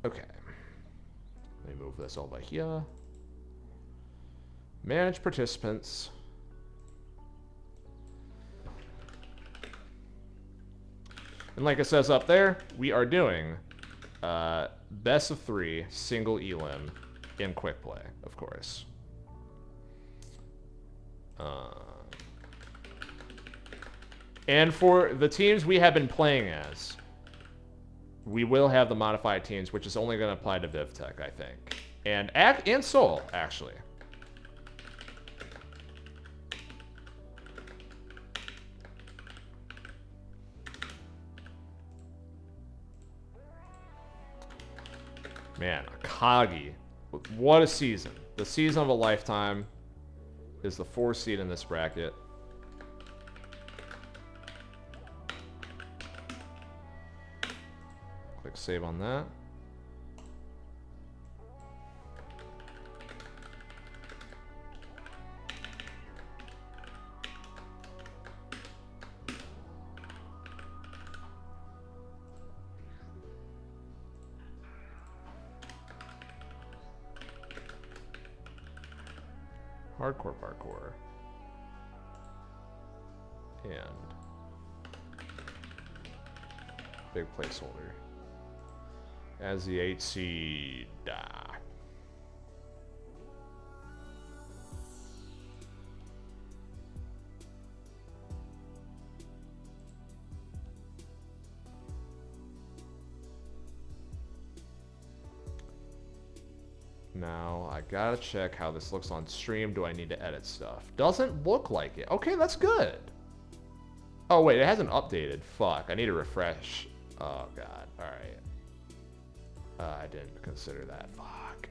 Okay. Let me move this over here. Manage participants. And like it says up there, we are doing best of 3 single elim in quick play, of course. And for the teams we have been playing as, we will have the modified teams, which is only going to apply to VivTech, I think. And Soul, actually. Man, Akagi. What a season. The season of a lifetime is the 4th seed in this bracket. Click save on that. Hardcore parkour. And big placeholder. As the 8 seed. Now, I gotta check how this looks on stream. Do I need to edit stuff? Doesn't look like it. Okay, that's good. Oh, wait, it hasn't updated. Fuck, I need to refresh. Oh, God. Alright. I didn't consider that. Fuck.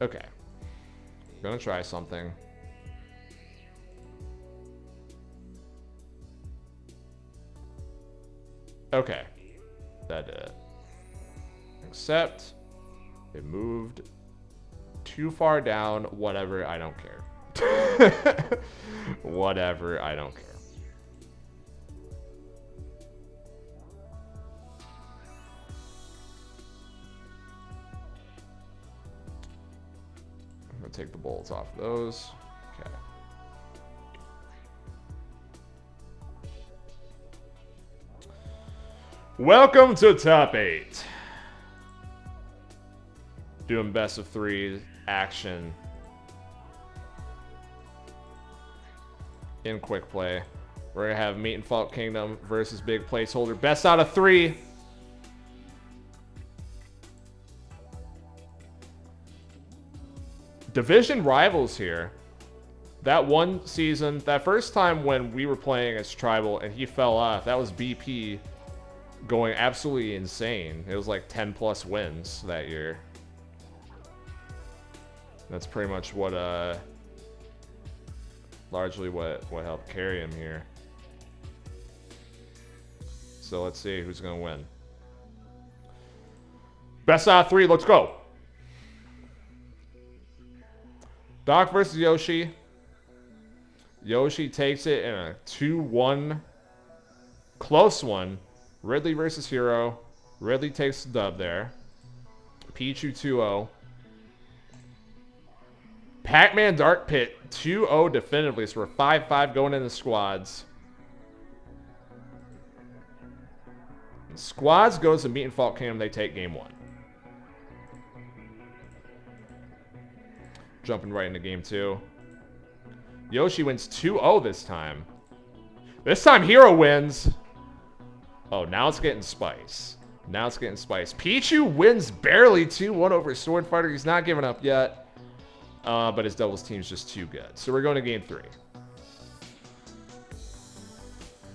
Okay. Gonna try something. Okay. That did it. Except it moved too far down. Whatever, I don't care. Whatever, I don't care. I'm gonna take the bolts off of those. Okay. Welcome to top 8. Doing best of 3 action in quick play. We're gonna have Meat and Fault Kingdom versus Big Placeholder. Best out of 3. Division rivals here. That one season, that first time when we were playing as Tribal and he fell off, that was BP going absolutely insane. It was like 10 plus wins that year. That's pretty much what largely what helped carry him here. So let's see who's gonna win. Best out of 3, let's go. Doc versus Yoshi. Yoshi takes it in a 2-1 close one. Ridley versus Hero. Ridley takes the dub there. Pichu 2-0. Pac-Man Dark Pit 2-0 definitively. So we're 5-5 going into squads. Squads goes to Meat and Fault Kingdom. They take game 1. Jumping right into game 2. Yoshi wins 2-0 this time. This time Hero wins. Oh, now it's getting spice. Now it's getting spice. Pichu wins barely 2-1 over Sword Fighter. He's not giving up yet. But his doubles team's just too good. So we're going to game 3.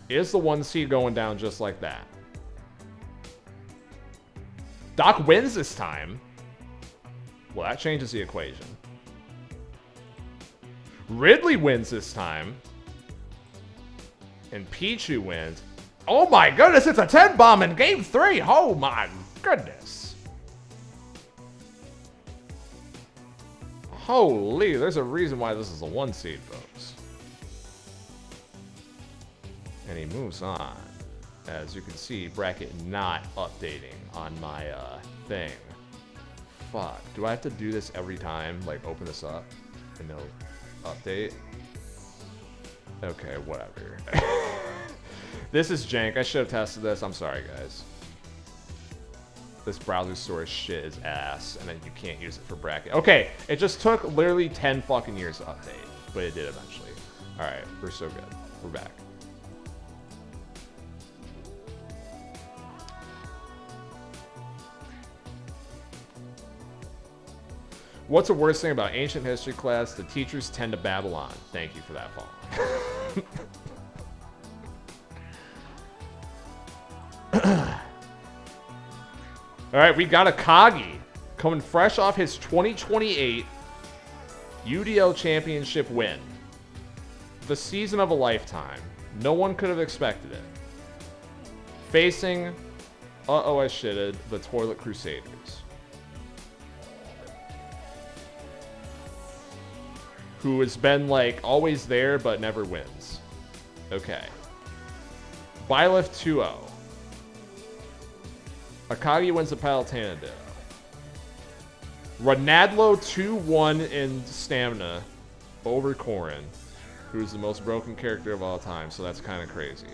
Is the 1 seed going down just like that? Doc wins this time. Well, that changes the equation. Ridley wins this time. And Pichu wins. Oh my goodness, it's a 10 bomb in game 3. Oh my goodness. Holy, there's a reason why this is a 1 seed, folks. And he moves on. As you can see, bracket not updating on my thing. Fuck, do I have to do this every time? Like, open this up and no update? Okay, whatever. This is jank. I should have tested this. I'm sorry, guys. This browser source shit is ass, and then you can't use it for bracket. Okay, it just took literally 10 fucking years to update, but it did eventually. Alright, we're so good. We're back. What's the worst thing about ancient history class? The teachers tend to babble on. Thank you for that, Paul. All right, we got Akagi coming fresh off his 2028 UDL championship win. The season of a lifetime. No one could have expected it. Facing, uh-oh, I shitted, the Toilet Crusaders. Who has been, like, always there but never wins. Okay. Byleth 2-0. Akagi wins the Palutena Ditto. Renadlo 2-1 in stamina over Corrin, who's the most broken character of all time, so that's kind of crazy.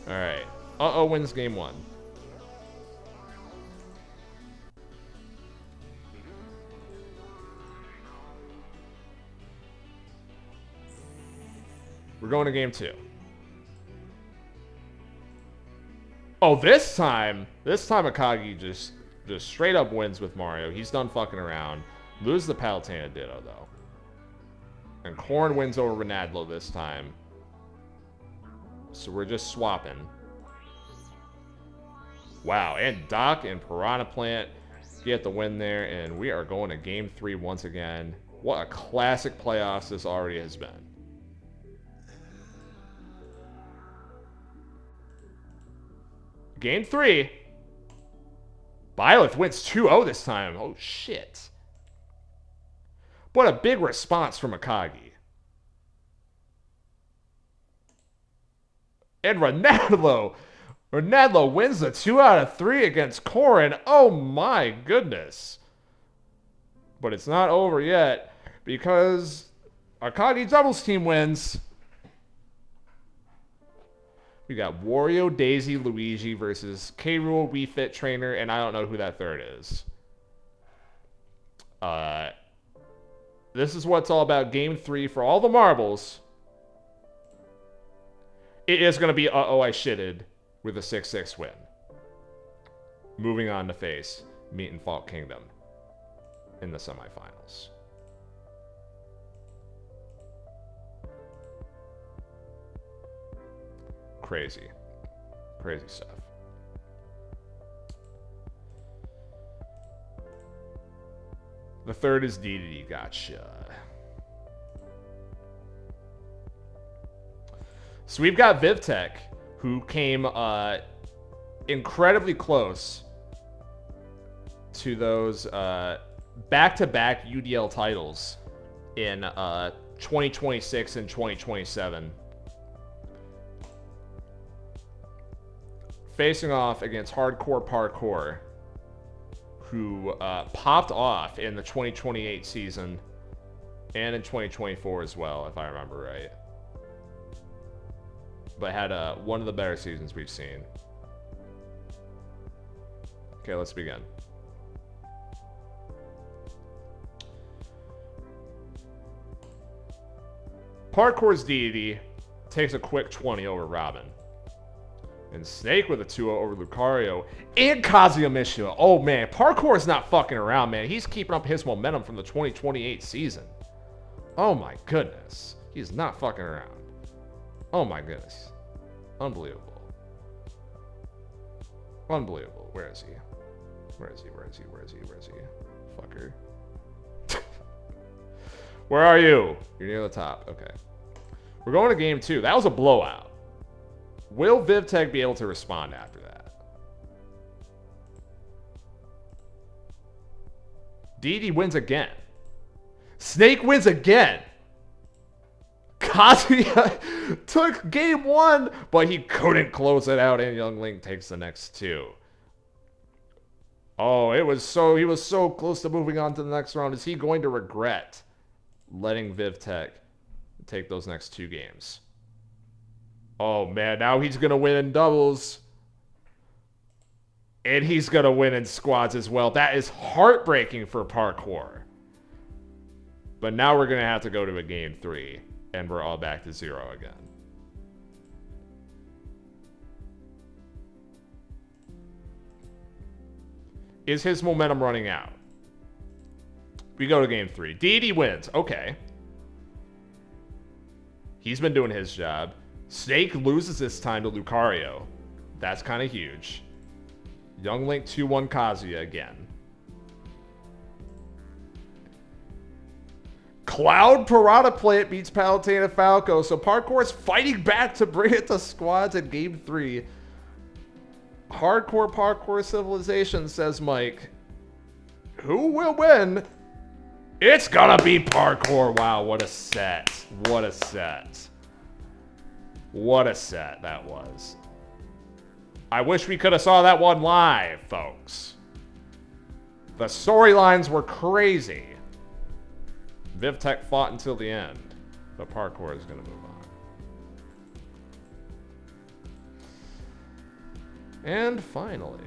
Alright. Uh-oh wins game 1. We're going to game 2. Oh, this time Akagi just straight up wins with Mario. He's done fucking around. Loses the Palutena Ditto, though. And Corrin wins over Renadlo this time. So we're just swapping. Wow, and Doc and Piranha Plant get the win there, and we are going to game 3 once again. What a classic playoffs this already has been. Game 3. Byleth wins 2-0 this time. Oh, shit. What a big response from Akagi. And Renadlo wins the 2 out of 3 against Corrin. Oh, my goodness. But it's not over yet because Akagi doubles team wins. We got Wario, Daisy, Luigi versus K. Rool, Wii Fit Trainer, and I don't know who that third is. This is what's all about game 3 for all the marbles. It is going to be uh-oh, I shitted with a 6-6 win. Moving on to face Meat and Fault Kingdom in the semifinals. Crazy. Crazy stuff. The third is DDD. Gotcha. So we've got Vivtech, who came incredibly close to those back-to-back UDL titles in 2026 and 2027. Facing off against Hardcore Parkour, who popped off in the 2028 season and in 2024 as well, if I remember right. But had one of the better seasons we've seen. Okay, let's begin. Parkour's Deity takes a quick 20 over Robin. And Snake with a 2-0 over Lucario. And Kazuya Mishima. Oh, man. Parkour is not fucking around, man. He's keeping up his momentum from the 2028 season. Oh, my goodness. He's not fucking around. Oh, my goodness. Unbelievable. Unbelievable. Where is he? Where is he? Where is he? Where is he? Where is he? Fucker. Where are you? You're near the top. Okay. We're going to game 2. That was a blowout. Will Vivtech be able to respond after that? DD wins again. Snake wins again. Kazuya took game 1, but he couldn't close it out, and Young Link takes the next 2. Oh, he was so close to moving on to the next round. Is he going to regret letting Vivtech take those next 2 games? Oh, man, now he's going to win in doubles. And he's going to win in squads as well. That is heartbreaking for Parkour. But now we're going to have to go to a game 3. And we're all back to 0 again. Is his momentum running out? We go to game 3. Didi wins. Okay. He's been doing his job. Snake loses this time to Lucario. That's kind of huge. Young Link 2-1 Kazuya again. Cloud Parada Plant beats Palutena Falco. So Parkour is fighting back to bring it to squads in game 3. Hardcore Parkour Civilization, says Mike. Who will win? It's gonna be Parkour. Wow, what a set. What a set. What a set that was. I wish we could have saw that one live, folks. The storylines were crazy. VivTech fought until the end, but Parkour is gonna move on. And finally,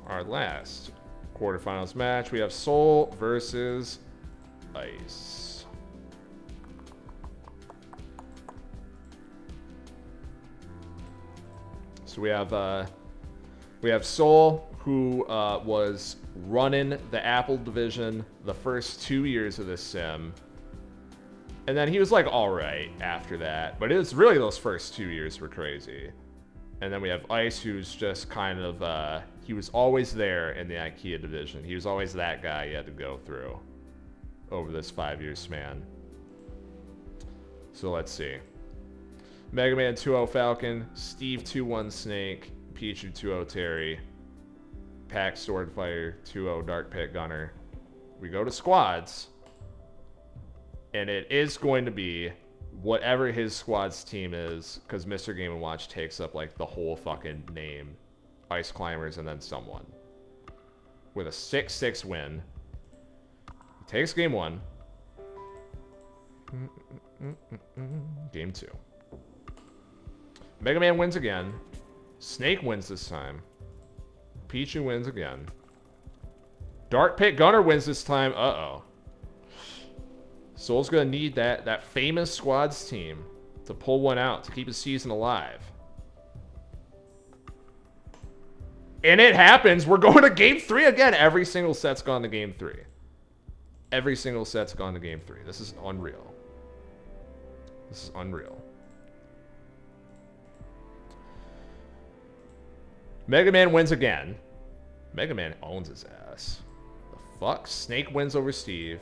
our last quarterfinals match, we have Soul versus Ice. So we have Soul, who was running the Apple division the first 2 years of this sim. And then he was like all right after that, but it was really those first 2 years were crazy. And then we have Ice, who's just kind of, he was always there in the IKEA division. He was always that guy you had to go through over this 5-year span. So let's see. Mega Man 2-0 Falcon, Steve 2-1 Snake, Pichu 2-0 Terry, Pack Swordfighter 2-0 Dark Pit Gunner. We go to squads, and it is going to be whatever his squad's team is, because Mr. Game & Watch takes up like the whole fucking name. Ice Climbers and then someone. With a 6-6 win. He takes game 1. Game 2. Mega Man wins again. Snake wins this time. Pichu wins again. Dark Pit Gunner wins this time. Uh-oh. Soul's gonna need that famous squads team to pull one out to keep his season alive. And it happens. We're going to game 3 again. Every single set's gone to game 3. Every single set's gone to game 3. This is unreal. This is unreal. Mega Man wins again. Mega Man owns his ass. The fuck? Snake wins over Steve.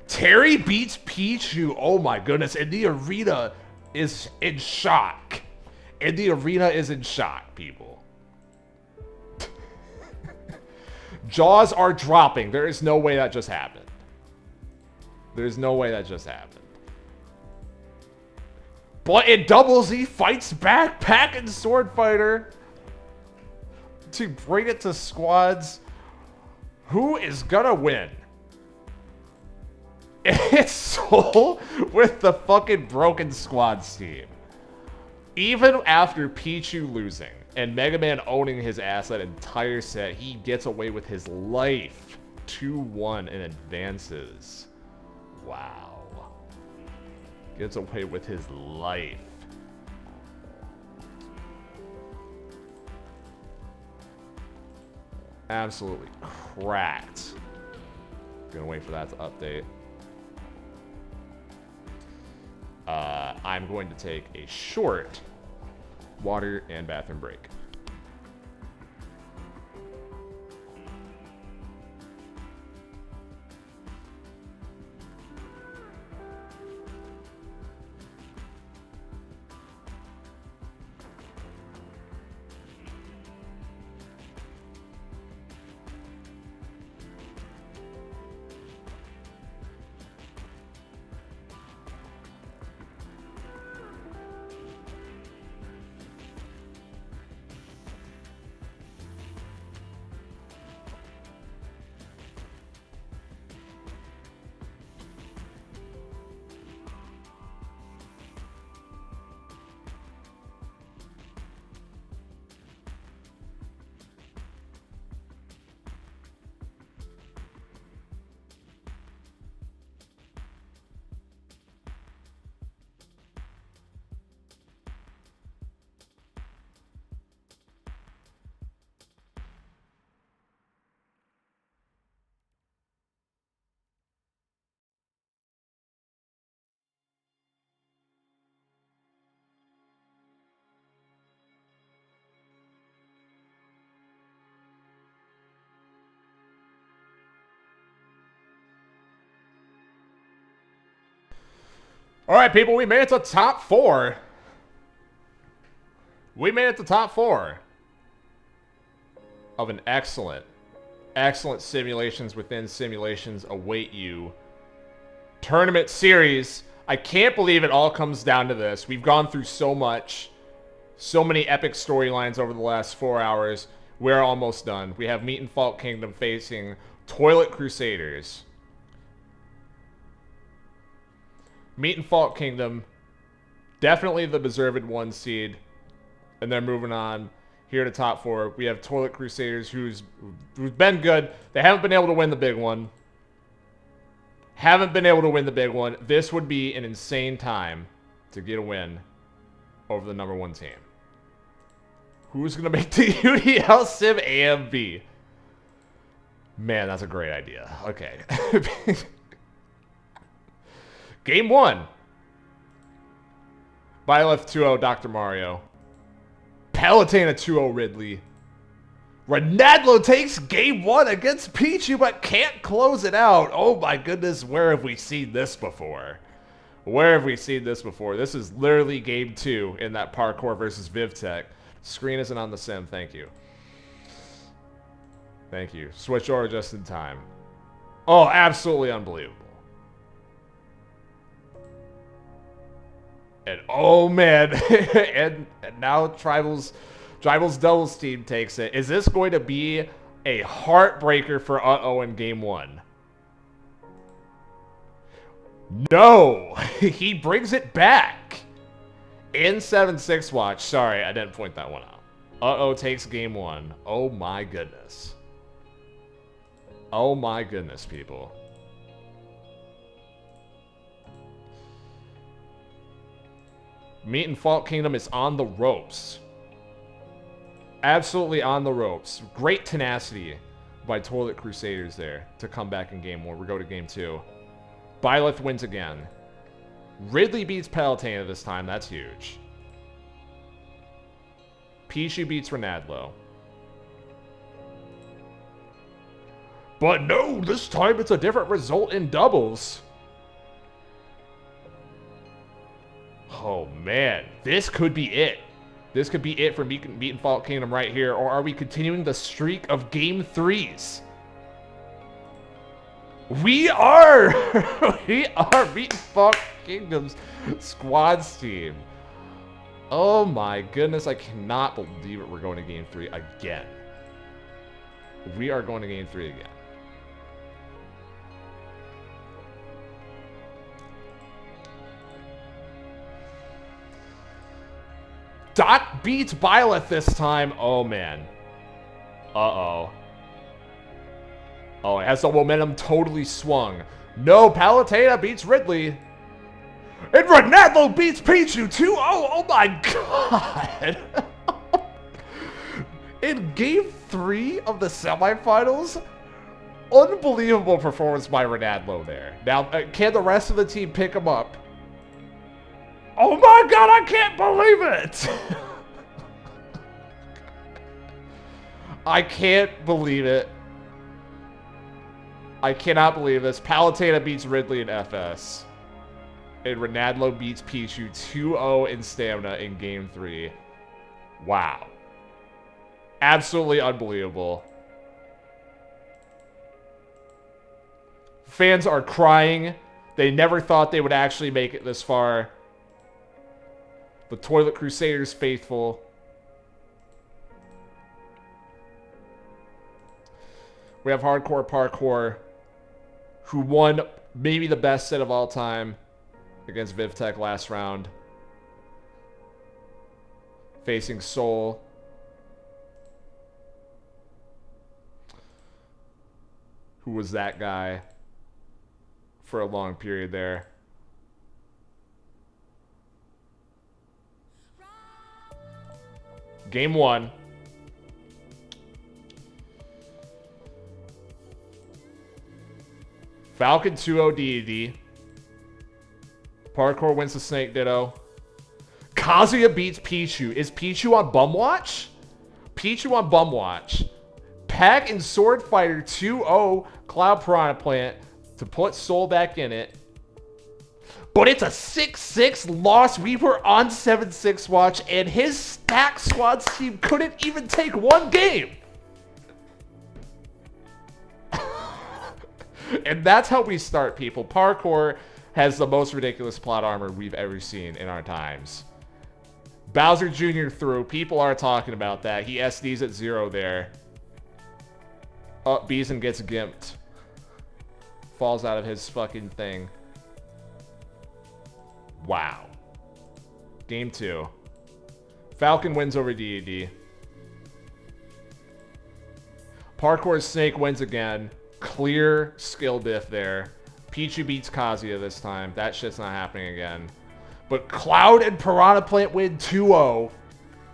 Terry beats Pichu. Oh my goodness. And the arena is in shock. And the arena is in shock, people. Jaws are dropping. There is no way that just happened. There's no way that just happened. But in doubles, he fights back, Pack and Sword Fighter to bring it to squads. Who is gonna win? It's Soul with the fucking broken squads team. Even after Pichu losing and Mega Man owning his ass that entire set, he gets away with his life. 2-1 and advances. Wow. Gets away with his life. Absolutely cracked. Gonna wait for that to update. I'm going to take a short water and bathroom break. All right, people, we made it to top 4. We made it to top 4 of an excellent simulations within simulations await you tournament series. I can't believe it all comes down to this. We've gone through so much, so many epic storylines over the last 4 hours. We're almost done. We have Meat and Fault Kingdom facing Toilet Crusaders. Meat and Fault Kingdom, definitely the deserved 1 seed. And then moving on here to top 4, we have Toilet Crusaders, who's been good. They haven't been able to win the big one. This would be an insane time to get a win over the number 1 team. Who's going to make the UDLSim AMB? Man, that's a great idea. Okay. Game 1. Byleth 2-0 Dr. Mario. Palutena 2-0 Ridley. Renadlo takes game 1 against Pichu, but can't close it out. Oh my goodness, where have we seen this before? This is literally game 2 in that parkour versus VivTech. Screen isn't on the sim, thank you. Thank you. Switch over just in time. Oh, absolutely unbelievable. And oh man, and now Tribal's doubles team takes it. Is this going to be a heartbreaker for Uh-Oh in game 1? No! He brings it back! In 7-6 watch. Sorry, I didn't point that one out. Uh-Oh takes game 1. Oh my goodness. Oh my goodness, people. Meat and Fault Kingdom is on the ropes. Absolutely on the ropes. Great tenacity by Toilet Crusaders there to come back in game 1. We go to game 2. Byleth wins again. Ridley beats Palutena this time. That's huge. Pichu beats Renadlo. But no, this time it's a different result in doubles. Oh man, this could be it. This could be it for Meat and Fault Kingdom right here. Or are we continuing the streak of game 3s? We are! We are Meat and Fault Kingdom's squads team. Oh my goodness, I cannot believe it. We're going to game 3 again. We are going to game 3 again. Dot beats Byleth this time. Oh, man. Uh-oh. Oh, it has the momentum totally swung. No, Palutena beats Ridley. And Renadlo beats Pichu 2-0. Oh, my God. In game 3 of the semifinals, unbelievable performance by Renadlo there. Now, can the rest of the team pick him up? Oh my God, I can't believe it! I can't believe it. I cannot believe this. Palutena beats Ridley in FS. And Renadlo beats Pichu 2-0 in stamina in game 3. Wow. Absolutely unbelievable. Fans are crying. They never thought they would actually make it this far. The Toilet Crusaders faithful. We have Hardcore Parkour, who won maybe the best set of all time against VivTech last round. Facing Soul. Who was that guy for a long period there. Game 1. Falcon 2-0 DED. Parkour wins the Snake Ditto. Kazuya beats Pichu. Is Pichu on bum watch? Pichu on bum watch. Pack and Sword Fighter 2-0 Cloud Piranha Plant to put Soul back in it. But it's a 6-6 loss. We were on 7-6 watch, and his stack squads team couldn't even take one game. And that's how we start, people. Parkour has the most ridiculous plot armor we've ever seen in our times. Bowser Jr. through. People are talking about that. He SDs at 0 there. Beeson gets gimped. Falls out of his fucking thing. Wow. Game 2. Falcon wins over DAD. Parkour Snake wins again. Clear skill diff there. Pichu beats Kazuya this time. That shit's not happening again. But Cloud and Piranha Plant win 2-0.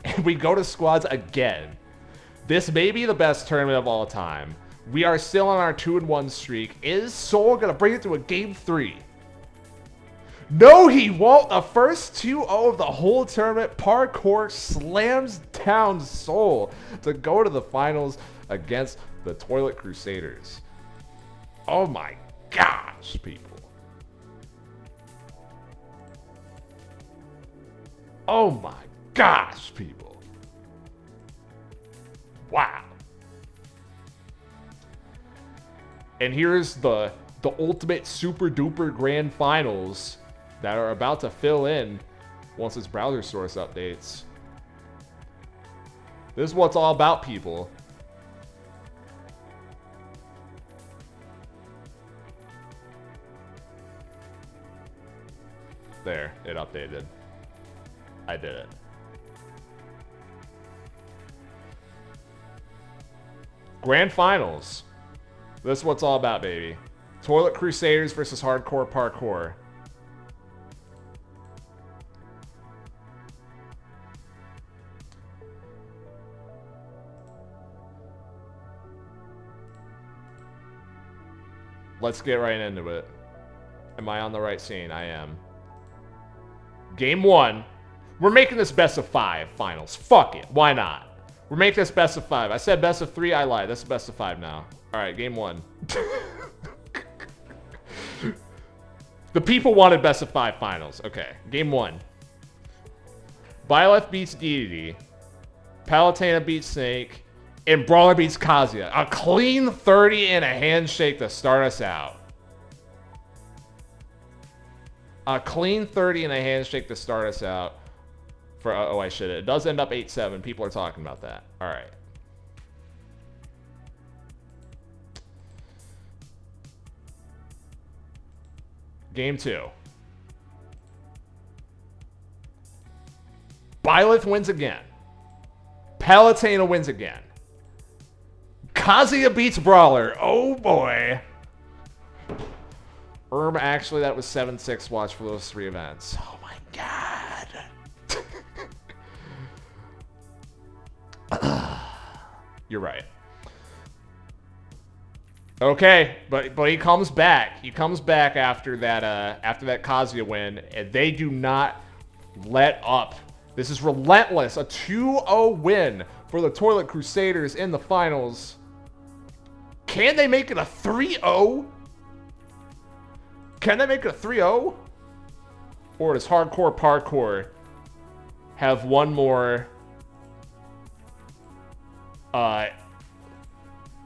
And we go to squads again. This may be the best tournament of all time. We are still on our 2-1 streak. Is Soul going to bring it to a game 3? No, he won't. The first 2-0 of the whole tournament. Parkour slams down Soul to go to the finals against the Toilet Crusaders. Oh my gosh, people. Oh my gosh, people. Wow. And here's the ultimate super duper grand finals that are about to fill in once this browser source updates. This is what it's all about, people. There, it updated. I did it. Grand finals. This is what it's all about, baby. Toilet Crusaders versus Hardcore Parkour. Let's get right into it. Am I on the right scene? I am. Game 1. We're making this best of 5 finals. Fuck it. Why not? We're making this best of 5. I said best of 3. I lied. This is best of 5 now. All right, game 1. The people wanted best of 5 finals. Okay, game 1. Byleth beats DDD. Palutena beats Snake. And Brawler beats Kazuya. A clean 30 and a handshake to start us out. A clean 30 and a handshake to start us out. For oh, I should. It does end up 8-7. People are talking about that. All right. Game 2. Byleth wins again. Palutena wins again. Kazuya beats Brawler. Oh boy. Actually, that was 7-6 watch for those 3 events. Oh my god. You're right. Okay, but he comes back. He comes back after that Kazuya win, and they do not let up. This is relentless. A 2-0 win for the Toilet Crusaders in the finals. Can they make it a 3-0? Can they make it a 3-0? Or does Hardcore Parkour have one more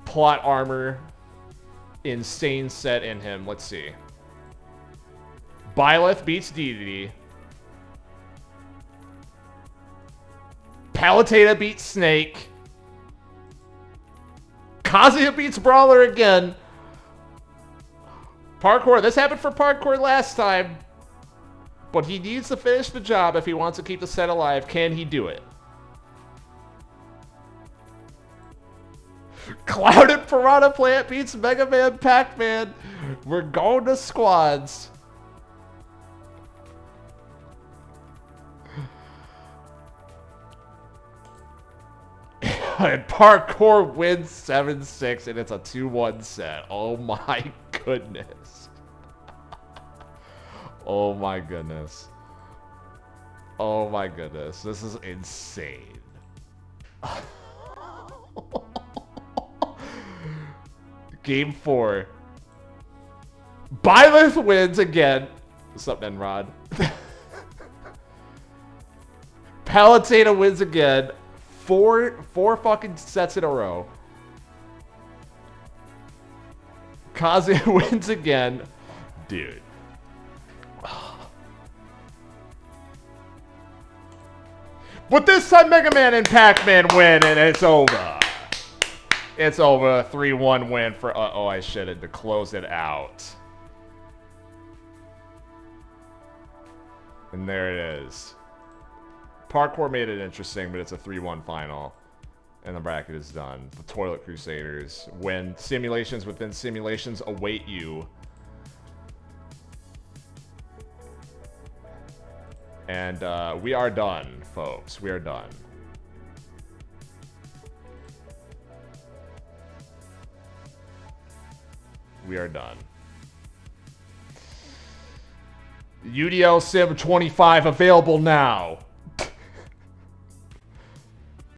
plot armor insane set in him? Let's see. Byleth beats DDD. Palutena beats Snake. Kazuya beats Brawler again. Parkour. This happened for Parkour last time. But he needs to finish the job if he wants to keep the set alive. Can he do it? Cloud and Piranha Plant beats Mega Man Pac-Man. We're going to squads. And Parkour wins 7-6, and it's a 2-1 set. Oh my goodness. Oh my goodness. Oh my goodness. This is insane. Game 4. Byleth wins again. What's up, Nenrod? Palutena wins again. Four fucking sets in a row. Kazuya wins again. Dude. But this time Mega Man and Pac-Man win and it's over. It's over. 3-1 win for... oh, I should've to close it out. And there it is. Parkour made it interesting, but it's a 3-1 final. And the bracket is done. The Toilet Crusaders win. Simulations within simulations await you. And we are done, folks. We are done. We are done. UDLSim25 available now.